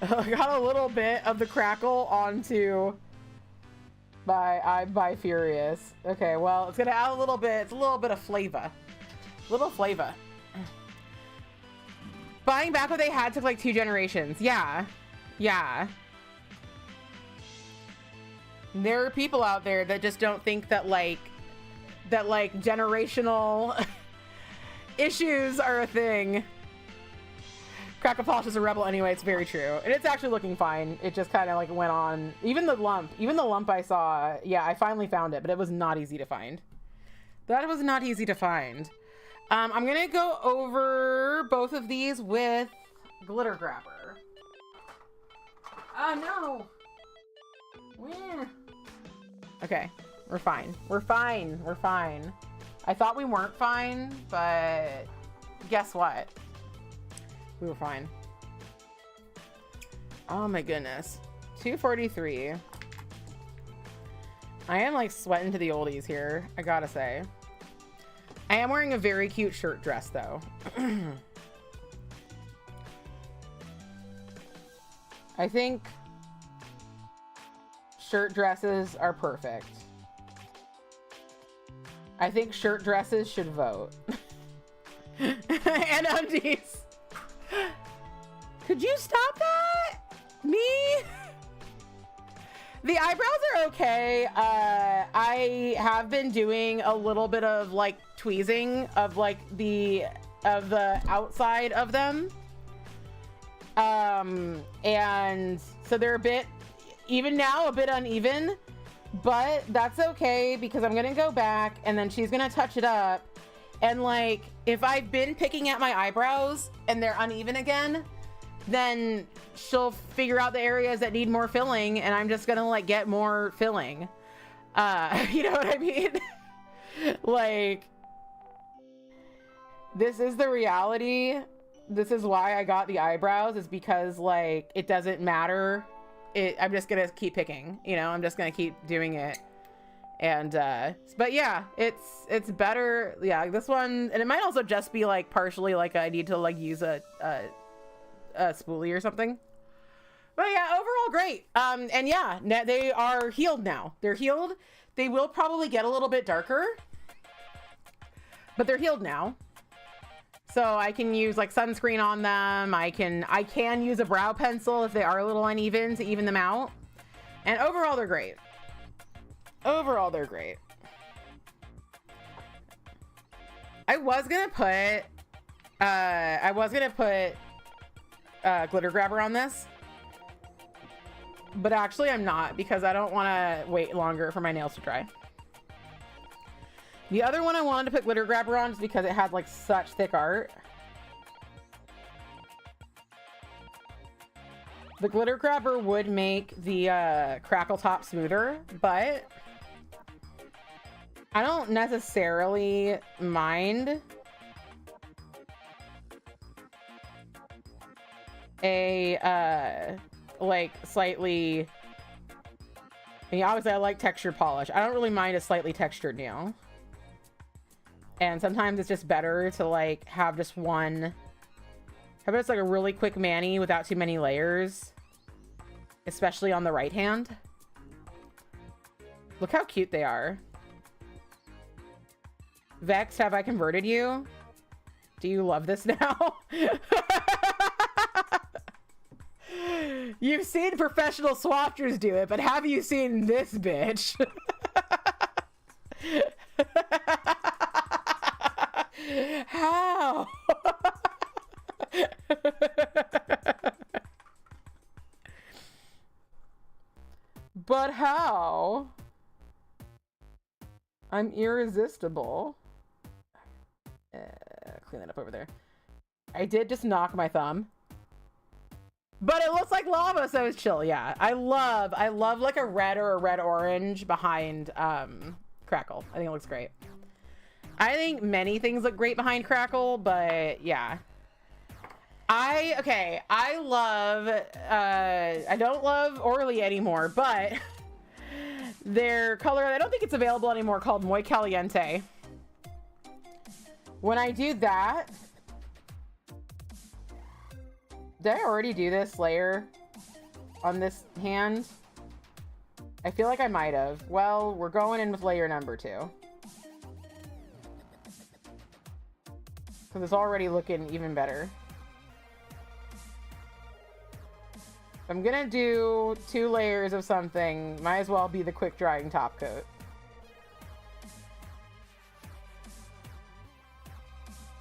I got a little bit of the crackle onto my I'm by Furious. Okay, well, it's gonna add a little bit. It's a little bit of flavor. Little flavor. Buying back what they had took like 2 generations. Yeah. Yeah. There are people out there that just don't think that like generational issues are a thing. Crackle polish is a rebel anyway. It's very true, and it's actually looking fine. It just kind of like went on. Even the lump I saw. Yeah, I finally found it, but it was not easy to find. That was not easy to find. I'm gonna go over both of these with glitter grabber. Oh no. Where? Okay, we're fine. We're fine. We're fine. I thought we weren't fine, but guess what? We were fine. Oh my goodness. 243. I am like sweating to the oldies here, I gotta say. I am wearing a very cute shirt dress though. I think shirt dresses are perfect. I think shirt dresses should vote. And undies. Could you stop that? Me? The eyebrows are okay. I have been doing a little bit of like tweezing of like the outside of them. And so they're a bit, even now, a bit uneven, but that's okay because I'm gonna go back and then she's gonna touch it up. And like, if I've been picking at my eyebrows and they're uneven again, then she'll figure out the areas that need more filling and I'm just gonna like get more filling. You know what I mean? Like, this is the reality. This is why I got the eyebrows, is because like, it doesn't matter. I'm just gonna keep picking, you know, I'm just gonna keep doing it. And but yeah, it's better. Yeah, this one, and it might also just be like partially like I need to like use a spoolie or something. But yeah, overall great. And yeah, they are healed now. They're healed. They will probably get a little bit darker, but they're healed now. So I can use like sunscreen on them. I can use a brow pencil if they are a little uneven to even them out. And overall, they're great. Overall, they're great. I was gonna put glitter grabber on this, but actually I'm not, because I don't want to wait longer for my nails to dry. The other one I wanted to put glitter grabber on is because it had like such thick art. The glitter grabber would make the crackle top smoother, but I don't necessarily mind a like slightly, I mean, obviously I like texture polish. I don't really mind a slightly textured nail. And sometimes it's just better to like have just one, how about it's like a really quick mani without too many layers, especially on the right hand. Look how cute they are. Vex, have I converted you? Do you love this now? You've seen professional swappers do it, but have you seen this bitch? How? But But how? I'm irresistible. Clean that up over there. I did just knock my thumb. But it looks like lava, so it's chill. Yeah, I love like a red or a red orange behind Crackle. I think it looks great. I think many things look great behind Crackle, but yeah. I love, I don't love Orly anymore, but their color, I don't think it's available anymore, called Muy Caliente. When I do that, did I already do this layer on this hand? I feel like I might have. Well, we're going in with layer number 2. Because it's already looking even better. I'm gonna do 2 layers of something. Might as well be the quick drying top coat.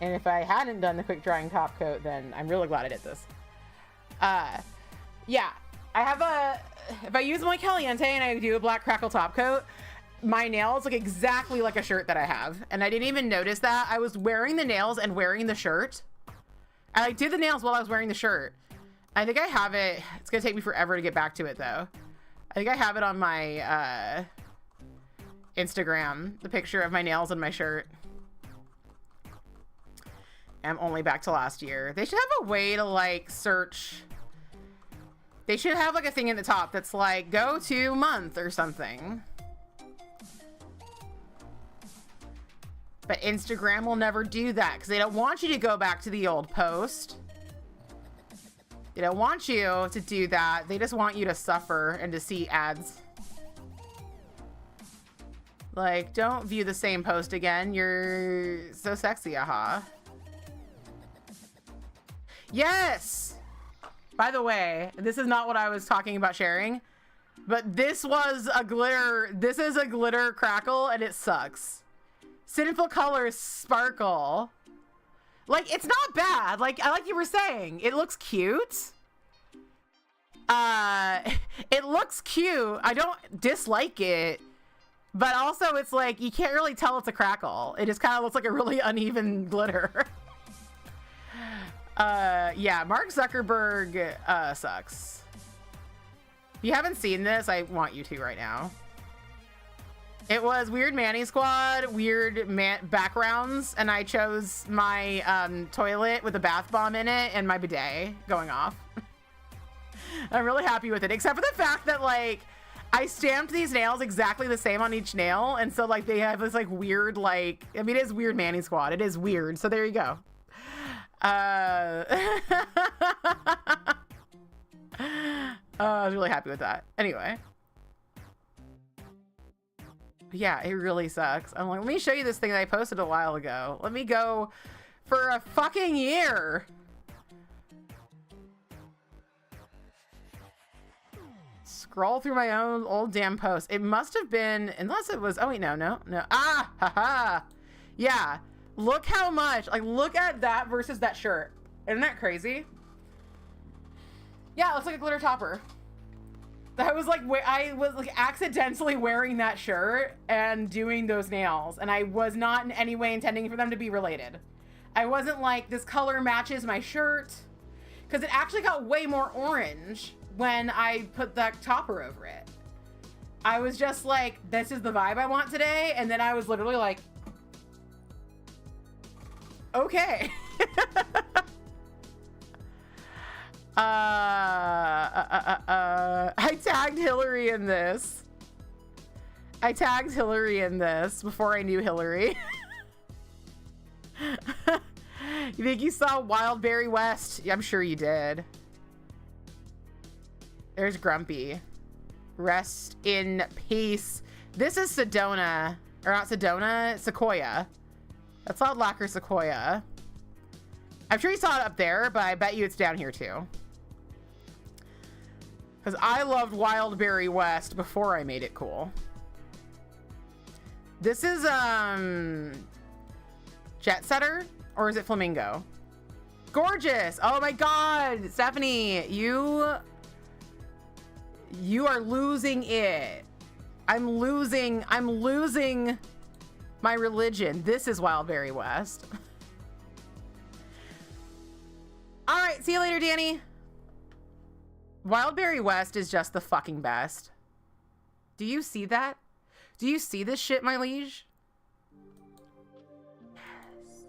And if I hadn't done the quick drying top coat, then I'm really glad I did this. Yeah, I have if I use Muy Caliente and I do a black Crackle top coat, my nails look exactly like a shirt that I have. And I didn't even notice that. I was wearing the nails and wearing the shirt. I like did the nails while I was wearing the shirt. I think I have it. It's gonna take me forever to get back to it though. I think I have it on my Instagram, the picture of my nails and my shirt. I'm only back to last year. They should have a way to like search. They should have like a thing in the top that's like go to month or something. But Instagram will never do that because they don't want you to go back to the old post. They don't want you to do that. They just want you to suffer and to see ads. Like, don't view the same post again. You're so sexy, aha. Yes! By the way, this is not what I was talking about sharing, but this was a glitter. This is a glitter Crackle and it sucks. Sinful Colors Sparkle. Like, it's not bad. Like you were saying, it looks cute. It looks cute. I don't dislike it, but also it's like, you can't really tell it's a Crackle. It just kind of looks like a really uneven glitter. Yeah, Mark Zuckerberg, sucks. If you haven't seen this, I want you to right now. It was Weird Manny Squad, weird backgrounds, and I chose my toilet with a bath bomb in it and my bidet going off. I'm really happy with it, except for the fact that like I stamped these nails exactly the same on each nail, and so like they have this like weird like, I mean, it is Weird Manny Squad. It is weird. So there you go. I was really happy with that. Anyway. Yeah, it really sucks. I'm like, let me show you this thing that I posted a while ago. Let me go for a fucking year. Scroll through my own old damn post. It must have been, unless it was, oh wait, no. Ah, haha. Yeah, look how much, like look at that versus that shirt. Isn't that crazy? Yeah, it looks like a glitter topper. That was like, I was like accidentally wearing that shirt and doing those nails, and I was not in any way intending for them to be related. I wasn't like, this color matches my shirt, because it actually got way more orange when I put that topper over it. I was just like, this is the vibe I want today, and then I was literally like, okay. I tagged Hillary in this. Before I knew Hillary. You think you saw Wildberry West? I'm sure you did. There's Grumpy. Rest in peace. This is Sedona. Or not Sedona, Sequoia. That's Loud Lacquer Sequoia. I'm sure you saw it up there, but I bet you it's down here too. Because I loved Wildberry West before I made it cool. This is Jet Setter, or is it Flamingo? Gorgeous! Oh my god, Stephanie, you You are losing it. I'm losing my religion. This is Wildberry West. All right, see you later, Danny. Wildberry West is just the fucking best. Do you see that? Do you see this shit, my liege? Yes.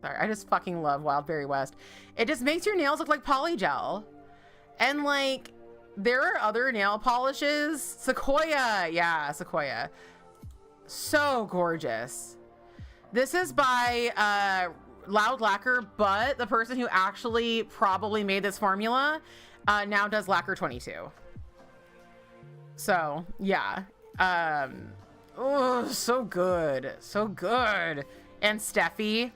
Sorry, I just fucking love Wildberry West. It just makes your nails look like polygel. And like, there are other nail polishes. Sequoia, yeah, Sequoia. So gorgeous. This is by Loud Lacquer, but the person who actually probably made this formula now does Lacquer 22. So yeah, oh, so good, so good. And Steffi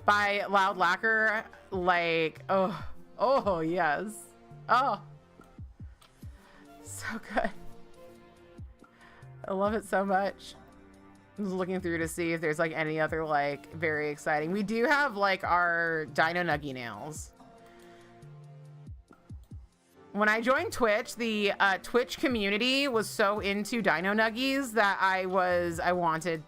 by Loud Lacquer, like, oh yes, oh, so good. I love it so much. I'm just looking through to see if there's like any other like very exciting. We do have like our Dino Nuggy nails. When I joined Twitch, the Twitch community was so into Dino Nuggies that I wanted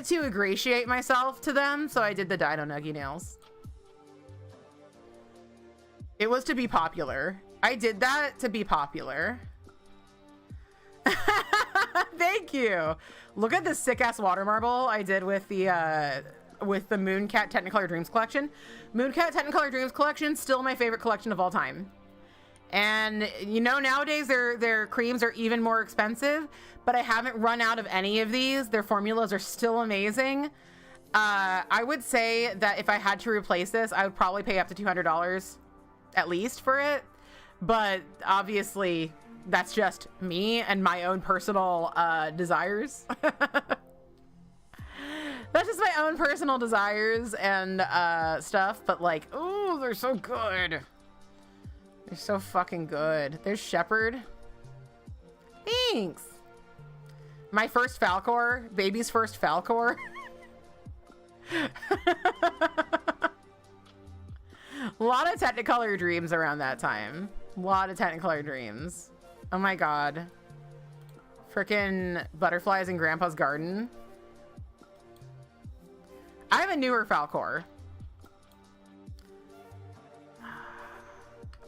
to ingratiate myself to them, so I did the Dino Nuggy nails. It was to be popular. I did that to be popular. Thank you. Look at this sick ass water marble I did with the Mooncat Technicolor Dreams collection. Mooncat Technicolor Dreams collection, still my favorite collection of all time. And you know, nowadays their creams are even more expensive, but I haven't run out of any of these. Their formulas are still amazing. I would say that if I had to replace this, I would probably pay up to $200 at least for it. But obviously that's just me and my own personal desires. That's just my own personal desires and stuff, but like, oh, they're so good. They're so fucking good. There's Shepherd. Thanks. My first Falcor, baby's first Falcor. A lot of Technicolor Dreams around that time. A lot of Technicolor Dreams. Oh my god. Frickin' Butterflies in Grandpa's Garden. I have a newer Falcor.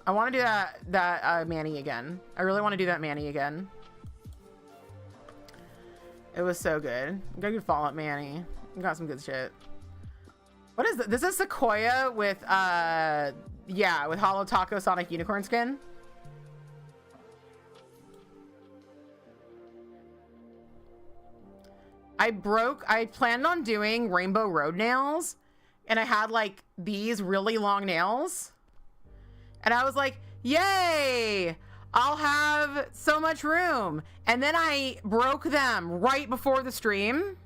I want to do that Manny again. I really want to do that Manny again. It was so good. Got a good Fallout Manny. Got some good shit. What is this? This is Sequoia with yeah, with Hollow Taco Sonic Unicorn skin. I planned on doing Rainbow Road nails, and I had like these really long nails, and I was like, yay, I'll have so much room. And then I broke them right before the stream,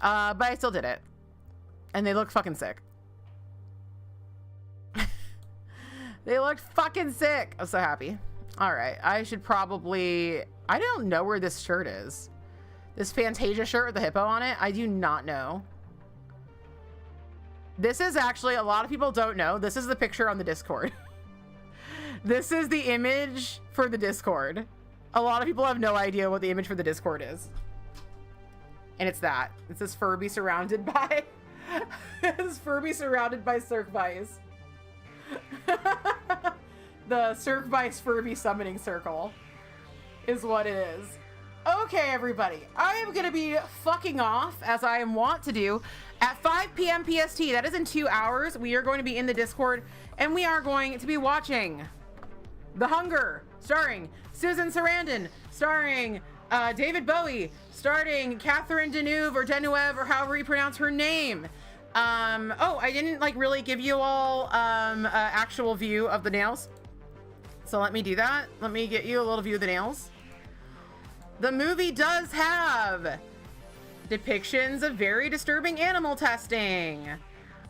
but I still did it, and they look fucking sick. They looked fucking sick. I'm so happy. All right, I should probably, I don't know where this shirt is. This Fantasia shirt with the hippo on it. I do not know. This is actually, a lot of people don't know. This is the picture on the Discord. This is the image for the Discord. A lot of people have no idea what the image for the Discord is. And it's that. It's this Furby surrounded by, this Furby surrounded by Cirque Vice. The Cirque Vice Furby summoning circle is what it is. Okay, everybody, I am gonna be fucking off, as I am wont to do, at 5 p.m. PST. That is in 2 hours. We are going to be in the Discord, and we are going to be watching The Hunger, starring Susan Sarandon, starring David Bowie, starring Catherine Deneuve or Deneuve, or however you pronounce her name. Oh, I didn't like really give you all actual view of the nails. So let me do that. Let me get you a little view of the nails. The movie does have depictions of very disturbing animal testing.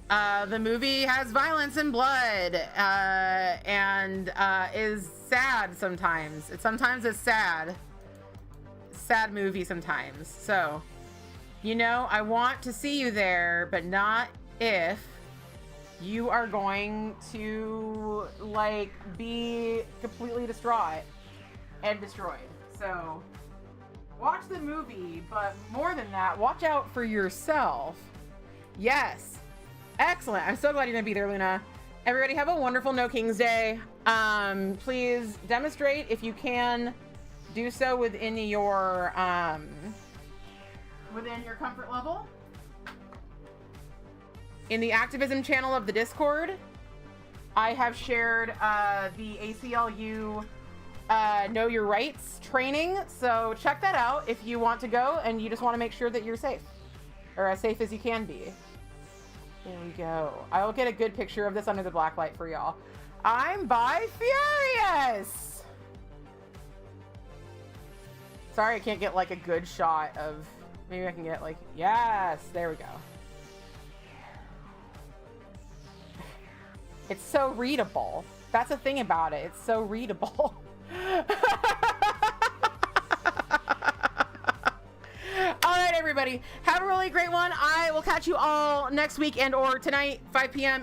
The movie has violence and blood, and is sad sometimes. It sometimes is sad. Sad movie sometimes. So You know, I want to see you there, but not if you are going to, like, be completely distraught and destroyed. So, watch the movie, but more than that, watch out for yourself. Yes. Excellent. I'm so glad you're going to be there, Luna. Everybody have a wonderful No King's Day. Please demonstrate if you can do so within your comfort level. In the activism channel of the Discord, I have shared the ACLU Know Your Rights training. So check that out if you want to go and you just want to make sure that you're safe, or as safe as you can be. There we go. I will get a good picture of this under the black light for y'all. I'm by Furious. Sorry, I can't get like a good shot of. Maybe I can get like, yes, there we go. It's so readable. That's the thing about it. It's so readable. All right, everybody. Have a really great one. I will catch you all next week and or tonight, 5 p.m.